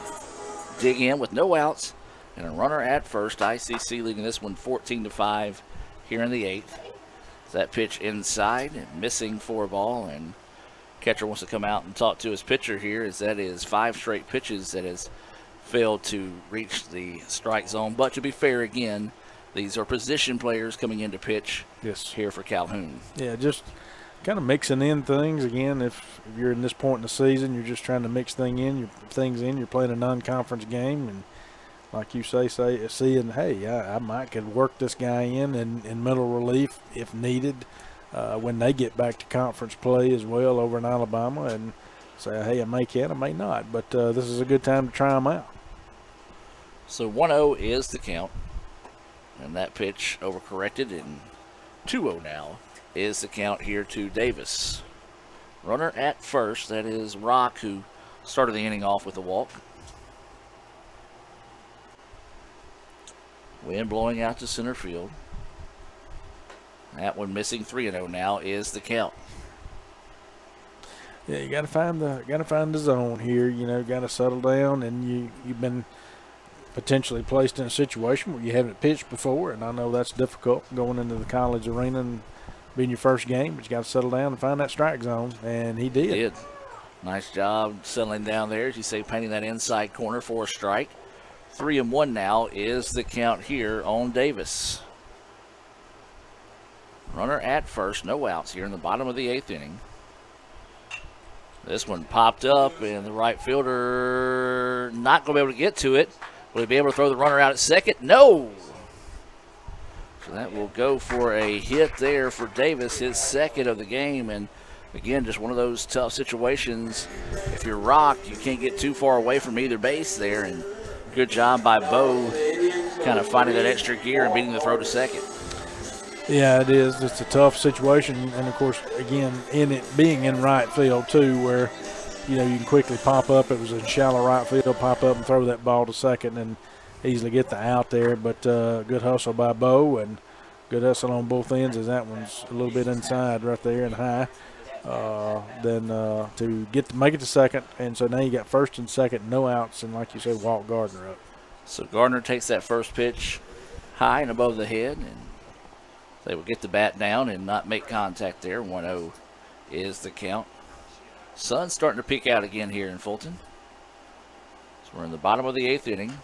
dig in with no outs and a runner at first. ICC leading this one 14-5 here in the 8th. That pitch inside and missing for a ball, and catcher wants to come out and talk to his pitcher here, as that is 5 straight pitches that has failed to reach the strike zone. But to be fair, again, these are position players coming in to pitch here for Calhoun. Yeah, just kind of mixing in things. Again, if you're in this point in the season, you're just trying to mix things in. You're playing a non-conference game, and like you say, seeing, hey, I might could work this guy in middle relief if needed when they get back to conference play as well over in Alabama, and say, hey, I may can, I may not. But this is a good time to try them out. So 1-0 is the count, and that pitch overcorrected, and 2-0 now is the count here to Davis. Runner at first, that is Rock, who started the inning off with a walk. Wind blowing out to center field. That one missing. 3-0 now is the count. Yeah, you got to find the zone here. You know, got to settle down, and you've been potentially placed in a situation where you haven't pitched before, and I know that's difficult going into the college arena and being your first game, but you got to settle down and find that strike zone, and he did. He did. Nice job settling down there, as you say, painting that inside corner for a strike. 3-1 now is the count here on Davis. Runner at first, no outs here in the bottom of the 8th inning. This one popped up, and the right fielder not going to be able to get to it. Will he be able to throw the runner out at second? No! So that will go for a hit there for Davis, his second of the game. And again, just one of those tough situations. If you're rocked, you can't get too far away from either base there. And good job by Bo kind of finding that extra gear and beating the throw to second. Yeah, it is. It's a tough situation. And, of course, again, in it being in right field, too, where, you know, you can quickly pop up. It was in shallow right field, pop up and throw that ball to second and easily get the out there. But good hustle by Bo and good hustle on both ends as that one's a little bit inside right there and high. Then to make it to second. And so now you got first and second, no outs, and like you said, walk Gardner up. So Gardner takes that first pitch high and above the head, and they will get the bat down and not make contact there. 1-0 is the count. Sun's starting to peek out again here in Fulton. So we're in the bottom of the 8th inning.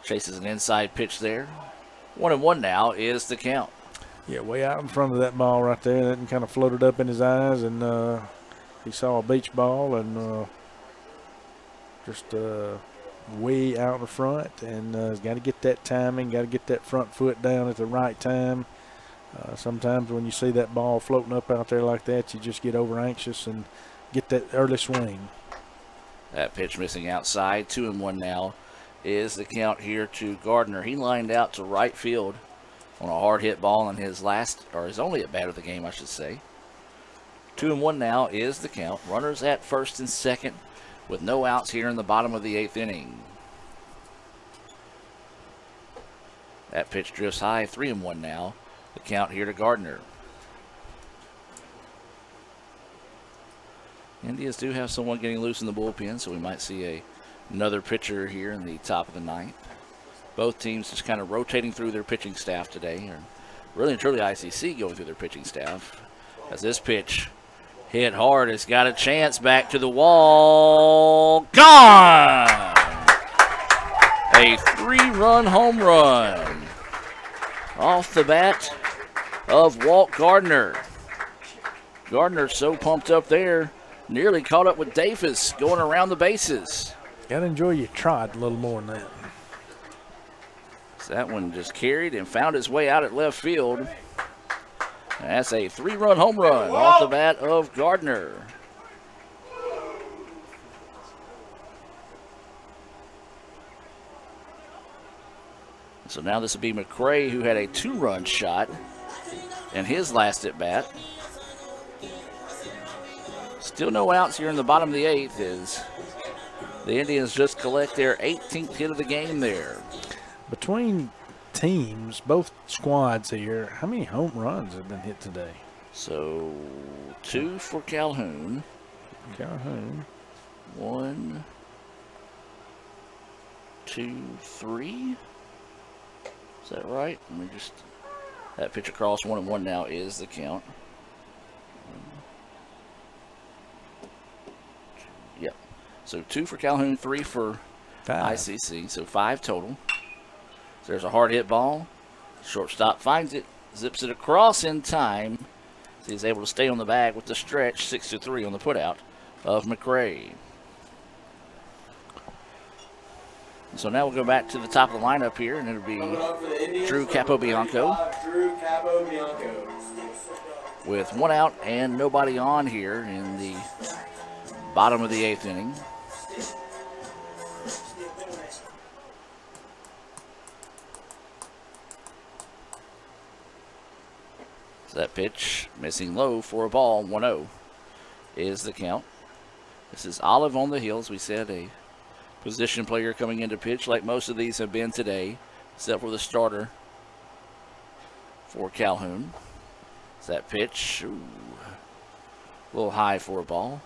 Chases an inside pitch there. 1-1 now is the count. Yeah, way out in front of that ball right there. That kind of floated up in his eyes, and he saw a beach ball and just way out in front. And he's got to get that timing, got to get that front foot down at the right time. Sometimes when you see that ball floating up out there like that, you just get over anxious and get that early swing. That pitch missing outside. 2-1 now is the count here to Gardner. He lined out to right field on a hard hit ball in his only at bat of the game, I should say. 2-1 now is the count. Runners at first and second with no outs here in the bottom of the 8th inning. That pitch drifts high. 3-1 now. The count here to Gardner. Indians do have someone getting loose in the bullpen, so we might see another pitcher here in the top of the 9th. Both teams just kind of rotating through their pitching staff today. Or really and truly ICC going through their pitching staff. As this pitch hit hard, it's got a chance back to the wall. Gone! A 3-run home run off the bat of Walt Gardner. Gardner so pumped up there, nearly caught up with Davis going around the bases. Got to enjoy your trot a little more than that. So that one just carried and found its way out at left field. And that's a 3-run home run off the bat of Gardner. So now this will be McCray, who had a 2-run shot in his last at bat. Still no outs here in the bottom of the 8th as the Indians just collect their 18th hit of the game there. Between teams, both squads here, how many home runs have been hit today? So 2 for Calhoun. 1, 2, 3. Is that right? Let me just, that pitch across. 1-1 now is the count. Yep. So 2 for Calhoun, 3 for 5. ICC. So 5 total. So there's a hard hit ball. Shortstop finds it, zips it across in time. So he's able to stay on the bag with the stretch. 6-3 on the putout of McCray. So now we'll go back to the top of the lineup here, and it'll be Drew Capobianco. Drew Capobianco. With 1 out and nobody on here in the bottom of the 8th inning. So that pitch missing low for a ball. 1-0 is the count. This is Olive on the hill, as we said, a position player coming into pitch like most of these have been today, except for the starter for Calhoun. So that pitch, a little high for a ball.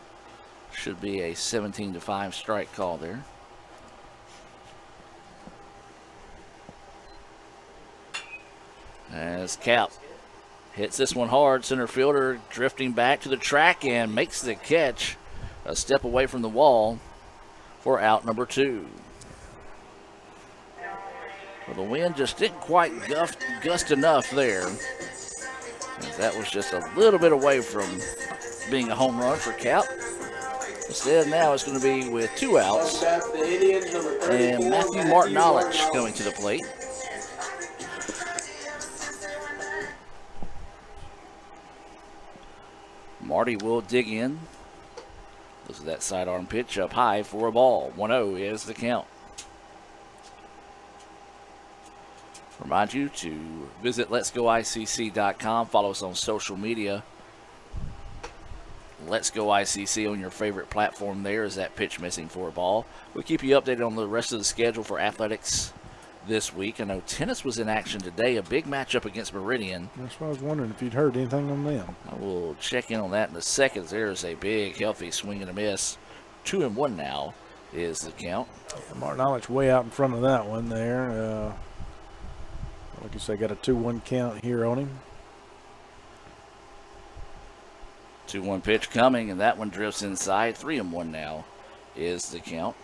Should be a 17-5 strike call there. As Cap hits this one hard, center fielder drifting back to the track and makes the catch a step away from the wall for out number 2. Well, the wind just didn't quite gust enough there. as that was just a little bit away from being a home run for Cap. Instead, now it's going to be with 2 outs. And Matthew Martinovich coming to the plate. Marty will dig in. Looks at that sidearm pitch up high for a ball. 1-0 is the count. Remind you to visit letsgoicc.com. Follow us on social media. Let's Go ICC on your favorite platform there. Is that pitch missing for a ball? We'll keep you updated on the rest of the schedule for athletics this week. I know tennis was in action today, a big matchup against Meridian. That's why I was wondering if you'd heard anything on them. I will check in on that in a second. There's a big, healthy swing and a miss. 2-1 now is the count. Yeah, Martinovich way out in front of that one there. Like you say, got a 2-1 count here on him. 2-1 pitch coming, and that one drifts inside. 3-1 now is the count.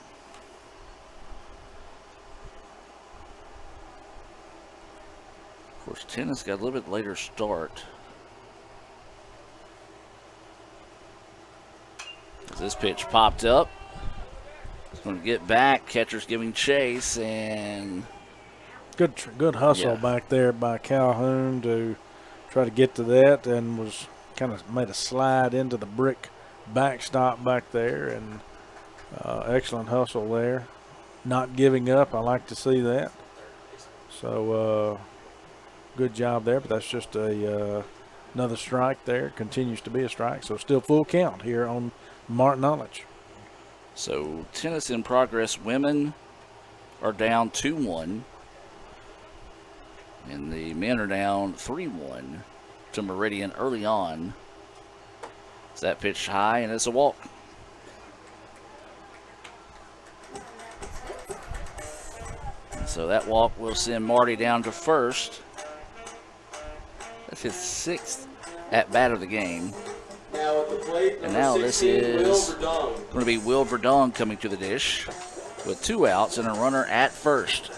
Of course, tennis got a little bit later start. As this pitch popped up, it's going to get back. Catcher's giving chase, and good hustle back there by Calhoun to try to get to that, and was kind of made a slide into the brick backstop back there, and excellent hustle there. Not giving up. I like to see that. So good job there, but that's just another strike there. Continues to be a strike, so still full count here on Martinovich. So tennis in progress. Women are down 2-1, and the men are down 3-1 to Meridian early on. Is that pitch high, and it's a walk. And so that walk will send Marty down to first. That's his 6th at bat of the game. Now at the plate, and now this is Will going to be Will Verdong coming to the dish with 2 outs and a runner at first.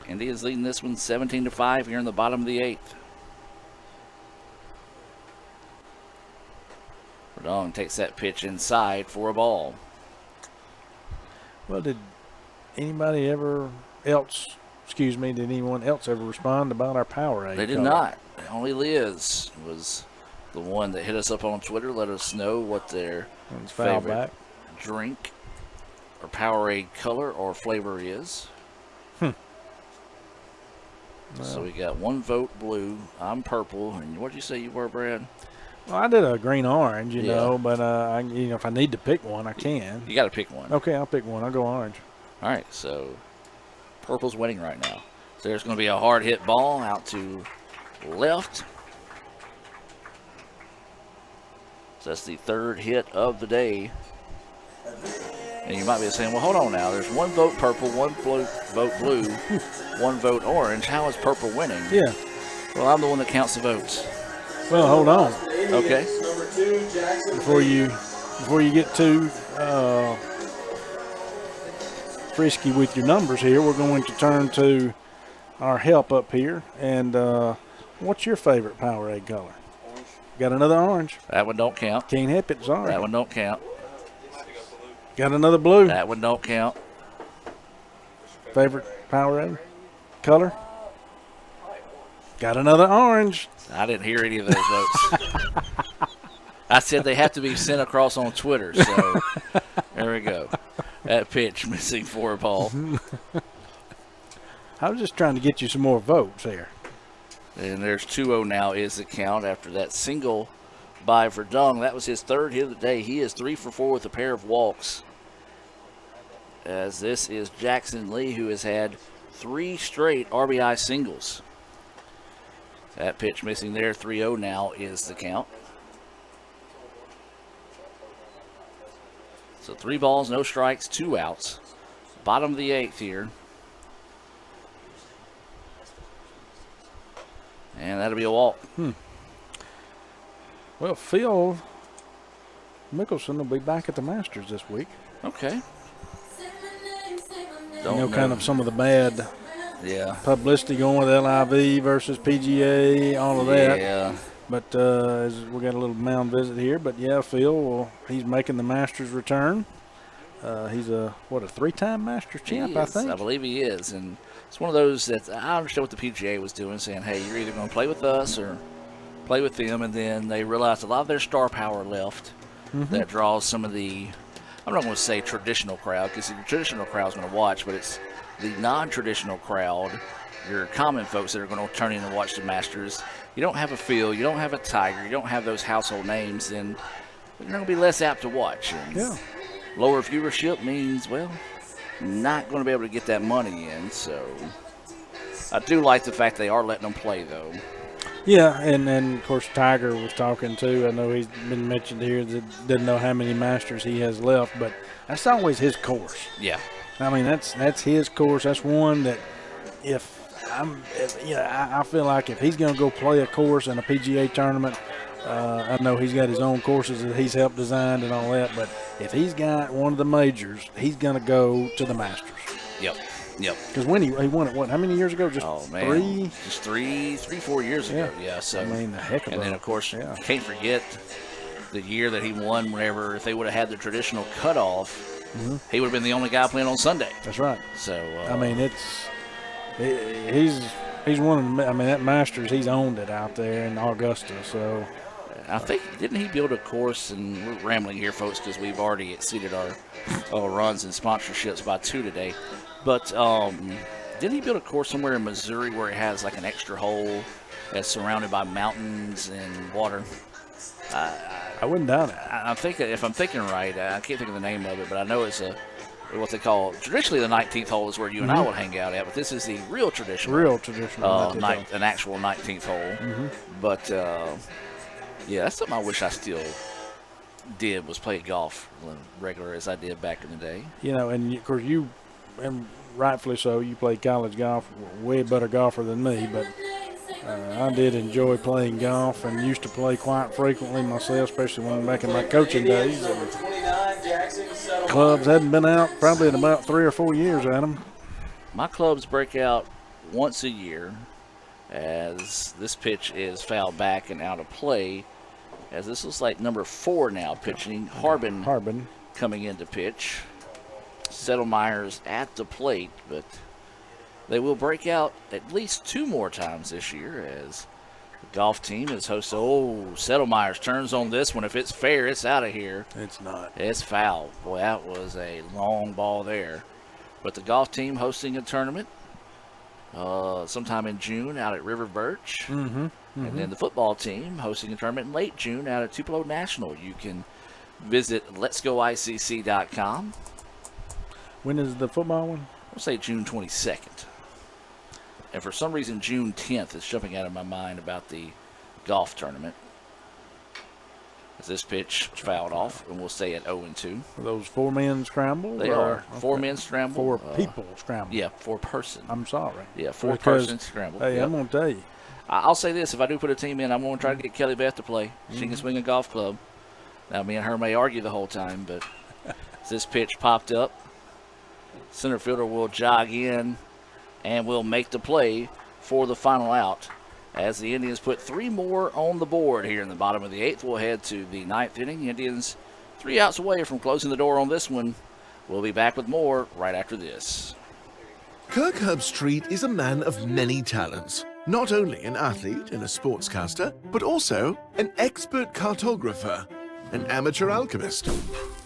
Indy is leading this one 17-5 here in the bottom of the 8th. Verdong takes that pitch inside for a ball. Well, did anyone else ever respond about our Powerade? They did not. Only Liz was the one that hit us up on Twitter, let us know what their favorite drink or Powerade color or flavor is. So we got 1 vote blue. I'm purple. And what did you say you were, Brad? Well, I did a green-orange, you know, but if I need to pick one, I can. You got to pick one. Okay, I'll pick one. I'll go orange. All right, so purple's winning right now. So there's going to be a hard hit ball out to left. So that's the 3rd hit of the day. And you might be saying, well, hold on now. There's 1 vote purple, 1 vote blue, 1 vote orange. How is purple winning? Yeah. Well, I'm the one that counts the votes. Well, hold on. Okay. Before you get too frisky with your numbers here, we're going to turn to our help up here. And what's your favorite Powerade color? Orange. Got another orange. That one don't count. Can't help it, sorry. That one don't count. Got another blue. That one don't count. Favorite Powerade color? Got another orange. I didn't hear any of those votes. I said they have to be sent across on Twitter, so there we go. That pitch missing for a ball. I was just trying to get you some more votes here. And there's 2-0 now is the count after that single by Verdong. That was his 3rd hit of the day. He is 3 for 4 with a pair of walks. As this is Jackson Lee, who has had 3 straight RBI singles. That pitch missing there, 3-0 now is the count. So 3 balls, no strikes, 2 outs. Bottom of the 8th here. And that'll be a walk. Well, Phil Mickelson will be back at the Masters this week. Okay. Kind of some of the bad Yeah. publicity going with LIV versus PGA, all of that. Yeah. But we got a little mound visit here. But, yeah, Phil, well, he's making the Masters return. He's a 3-time Masters champ, I think. I believe he is. And it's one of those that I understand what the PGA was doing, saying, hey, you're either going to play with us or play with them. And then they realized a lot of their star power left that draws some of the, I'm not going to say traditional crowd, because the traditional crowd is going to watch, but it's the non-traditional crowd, your common folks that are going to turn in and watch the Masters. You don't have a Phil, you don't have a Tiger, you don't have those household names, then you're going to be less apt to watch. And lower viewership means, well, not going to be able to get that money in. So I do like the fact they are letting them play, though. Yeah, and of course Tiger was talking too. I know he's been mentioned here that doesn't know how many Masters he has left, but that's always his course. Yeah. I mean, that's his course. That's one that I feel like if he's going to go play a course in a PGA tournament, I know he's got his own courses that he's helped design and all that, but if he's got one of the majors, he's going to go to the Masters. Yep. Because when he won it, how many years ago? Just 3? Just 4 years ago. Yeah. So I mean, the heck of and then of course can't forget the year that he won. Whenever if they would have had the traditional cutoff, he would have been the only guy playing on Sunday. That's right. So I mean, he's one of the. I mean, that Masters, he's owned it out there in Augusta. So I think didn't he build a course? And we're rambling here, folks, because we've already exceeded our runs and sponsorships by 2 today. But didn't he build a course somewhere in Missouri where it has like an extra hole that's surrounded by mountains and water? I wouldn't doubt it. I think if I'm thinking right, I can't think of the name of it, but I know it's what they call traditionally the 19th hole is where you and I would hang out at, but this is the real traditional an actual 19th hole. But yeah, that's something I wish I still did, was play golf regular as I did back in the day. You know, and of course you, and rightfully so, you played college golf, way better golfer than me, but I did enjoy playing golf and used to play quite frequently myself, especially when back in my coaching days. Clubs hadn't been out probably in about 3 or 4 years, Adam. My clubs break out once a year as this pitch is fouled back and out of play, as this looks like number 4 now pitching. Harbin coming in to pitch. Settlemeyer's at the plate, but they will break out at least 2 more times this year as the golf team is hosting. Settlemeyer's turns on this one. If it's fair, it's out of here. It's not. It's foul. Boy, that was a long ball there. But the golf team hosting a tournament sometime in June out at River Birch. And then the football team hosting a tournament in late June out at Tupelo National. You can visit letsgoicc.com. When is the football one? I'll say June 22nd. And for some reason, June 10th is jumping out of my mind about the golf tournament. As this pitch was fouled off, and we'll stay at 0-2. Are those 4-men scramble? They are. 4-men scramble. 4 people scramble. Yeah, 4-person. I'm sorry. Yeah, 4-person scramble. Hey, I'm going to tell you. I'll say this. If I do put a team in, I'm going to try to get Kelly Beth to play. She can swing a golf club. Now, me and her may argue the whole time, but as this pitch popped up, center fielder will jog in and will make the play for the final out. As the Indians put 3 more on the board here in the bottom of the 8th, we'll head to the 9th inning. Indians 3 outs away from closing the door on this one. We'll be back with more right after this. Kirk Herbstreit is a man of many talents. Not only an athlete and a sportscaster, but also an expert cartographer, an amateur alchemist,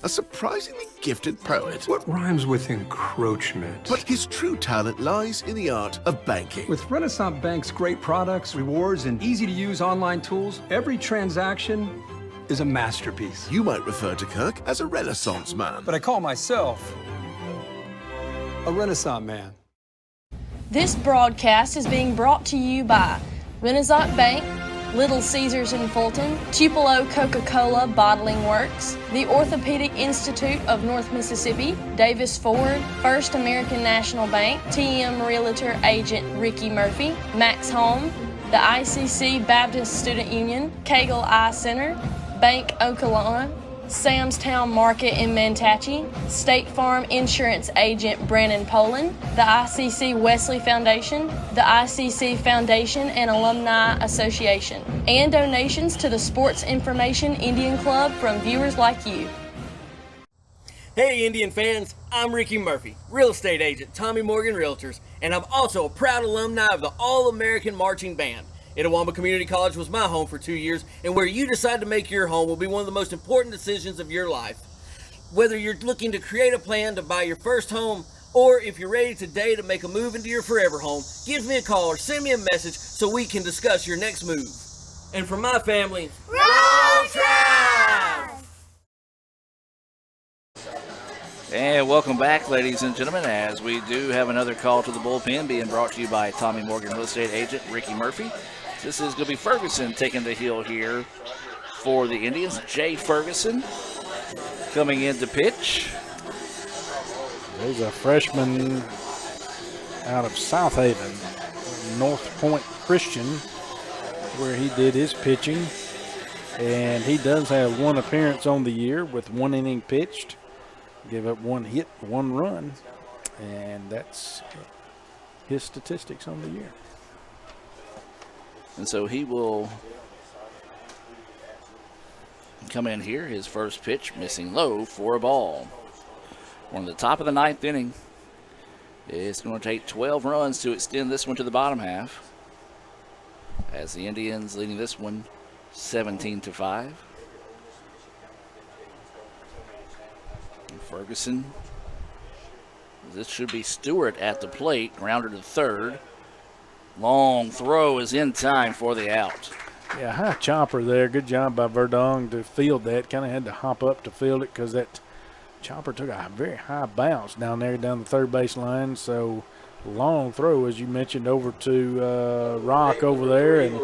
a surprisingly gifted poet. What rhymes with encroachment? But his true talent lies in the art of banking. With Renaissance Bank's great products, rewards, and easy-to-use online tools, every transaction is a masterpiece. You might refer to Kirk as a Renaissance man. But I call myself a Renaissance man. This broadcast is being brought to you by Renaissance Bank, Little Caesars in Fulton, Tupelo Coca-Cola Bottling Works, the Orthopedic Institute of North Mississippi, Davis Ford, First American National Bank, TM Realtor Agent Ricky Murphy, Max Home, the ICC Baptist Student Union, Cagle Eye Center, Bank Okolona, Sam's Town Market in Mantachie, State Farm Insurance Agent Brandon Poland, the ICC Wesley Foundation, the ICC Foundation and Alumni Association, and donations to the Sports Information Indian Club from viewers like you. Hey Indian fans, I'm Ricky Murphy, real estate agent, Tommy Morgan Realtors, and I'm also a proud alumni of the All-American Marching Band. Itawamba Community College was my home for 2 years, and where you decide to make your home will be one of the most important decisions of your life. Whether you're looking to create a plan to buy your first home, or if you're ready today to make a move into your forever home, give me a call or send me a message so we can discuss your next move. And for my family, Roll Tribe! And welcome back, ladies and gentlemen, as we do have another call to the bullpen being brought to you by Tommy Morgan Real Estate Agent Ricky Murphy. This is going to be Ferguson taking the hill here for the Indians. Jay Ferguson coming in to pitch. There's a freshman out of South Haven, North Point Christian, where he did his pitching. And he does have one appearance on the year with 1 inning pitched. Give up 1 hit, 1 run, and that's his statistics on the year. And so he will come in here. His first pitch missing low for a ball. We're on the top of the 9th inning. It's going to take 12 runs to extend this one to the bottom half, as the Indians leading this one 17-5. Ferguson. This should be Stewart at the plate. Grounder to third. Long throw is in time for the out. Yeah, high chopper there. Good job by Verdong to field that. Kind of had to hop up to field it because that chopper took a very high bounce down there down the third base line. So long throw, as you mentioned, over to Rock over there. And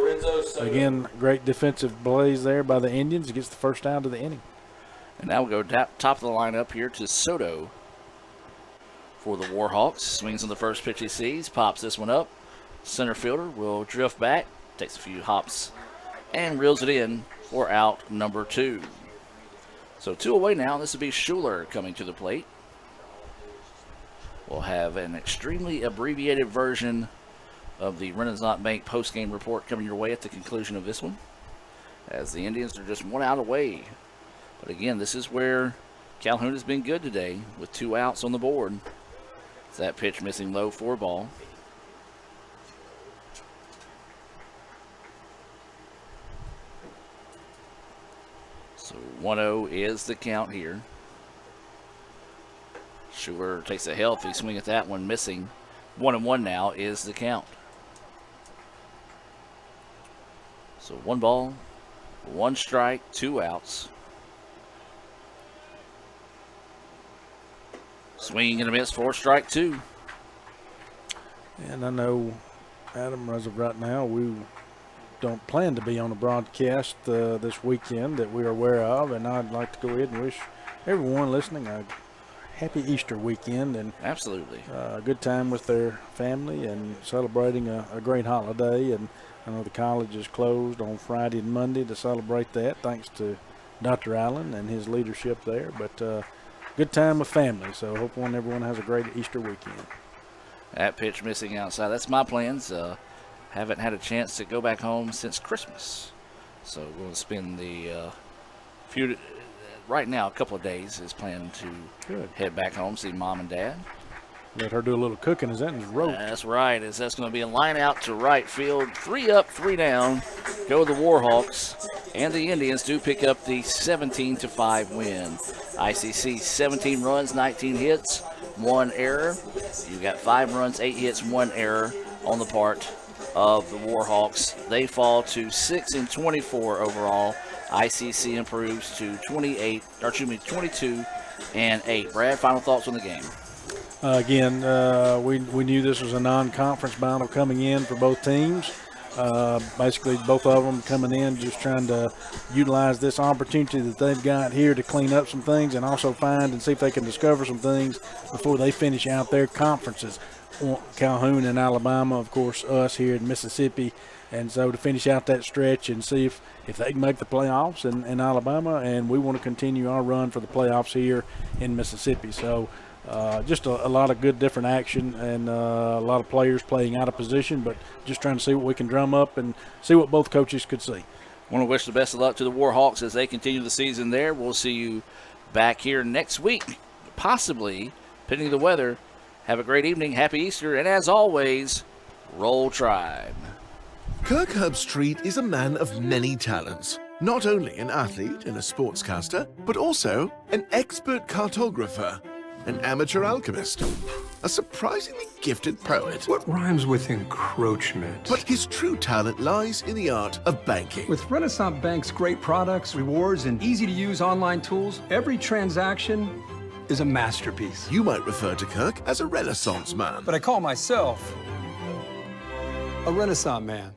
again, great defensive plays there by the Indians. He gets the first out of the inning. And now we'll go top of the lineup here to Soto for the Warhawks. Swings on the first pitch he sees, pops this one up. Center fielder will drift back, takes a few hops, and reels it in for out number 2. So 2 away now. This will be Schuler coming to the plate. We'll have an extremely abbreviated version of the Renaissance Bank postgame report coming your way at the conclusion of this one, as the Indians are just 1 out away. But again, this is where Calhoun has been good today with 2 outs on the board. It's that pitch missing low for a ball. So 1-0 is the count here. Schuler takes a healthy swing at that one, missing. 1-1 now is the count. So 1 ball, 1 strike, 2 outs. Swing and a miss for strike 2. And I know, Adam, as of right now, we don't plan to be on a broadcast this weekend that we are aware of, and I'd like to go ahead and wish everyone listening a happy Easter weekend and absolutely a good time with their family and celebrating a great holiday. And I know the college is closed on Friday and Monday to celebrate that, thanks to Dr. Allen and his leadership there. But good time with family, so hope everyone has a great Easter weekend. That pitch missing outside. That's my plans. Haven't had a chance to go back home since Christmas, so we're going to spend the right now a couple of days is planned to head back home, see Mom and Dad. Let her do a little cooking. Is that in his rope? That's right. That's going to be a line out to right field. 3 up, 3 down. Go the Warhawks. And the Indians do pick up the 17-5 win. ICC 17 runs, 19 hits, 1 error. You got 5 runs, 8 hits, 1 error on the part of the Warhawks. They fall to 6-24 overall. ICC improves to 22-8. Brad, final thoughts on the game? Again, we knew this was a non-conference battle coming in for both teams. Basically, both of them coming in just trying to utilize this opportunity that they've got here to clean up some things and also find and see if they can discover some things before they finish out their conferences. Calhoun in Alabama, of course, us here in Mississippi. And so to finish out that stretch and see if they can make the playoffs in Alabama, and we want to continue our run for the playoffs here in Mississippi. So just a lot of good different action and a lot of players playing out of position, but just trying to see what we can drum up and see what both coaches could see. Want to wish the best of luck to the Warhawks as they continue the season there. We'll see you back here next week, possibly, pending the weather. Have a great evening. Happy Easter. And as always, Roll Tribe. Kirk Herbstreit is a man of many talents. Not only an athlete and a sportscaster, but also an expert cartographer, an amateur alchemist, a surprisingly gifted poet. What rhymes with encroachment? But his true talent lies in the art of banking. With Renaissance Bank's great products, rewards, and easy-to-use online tools, every transaction is a masterpiece. You might refer to Kirk as a Renaissance man. But I call myself a Renaissance man.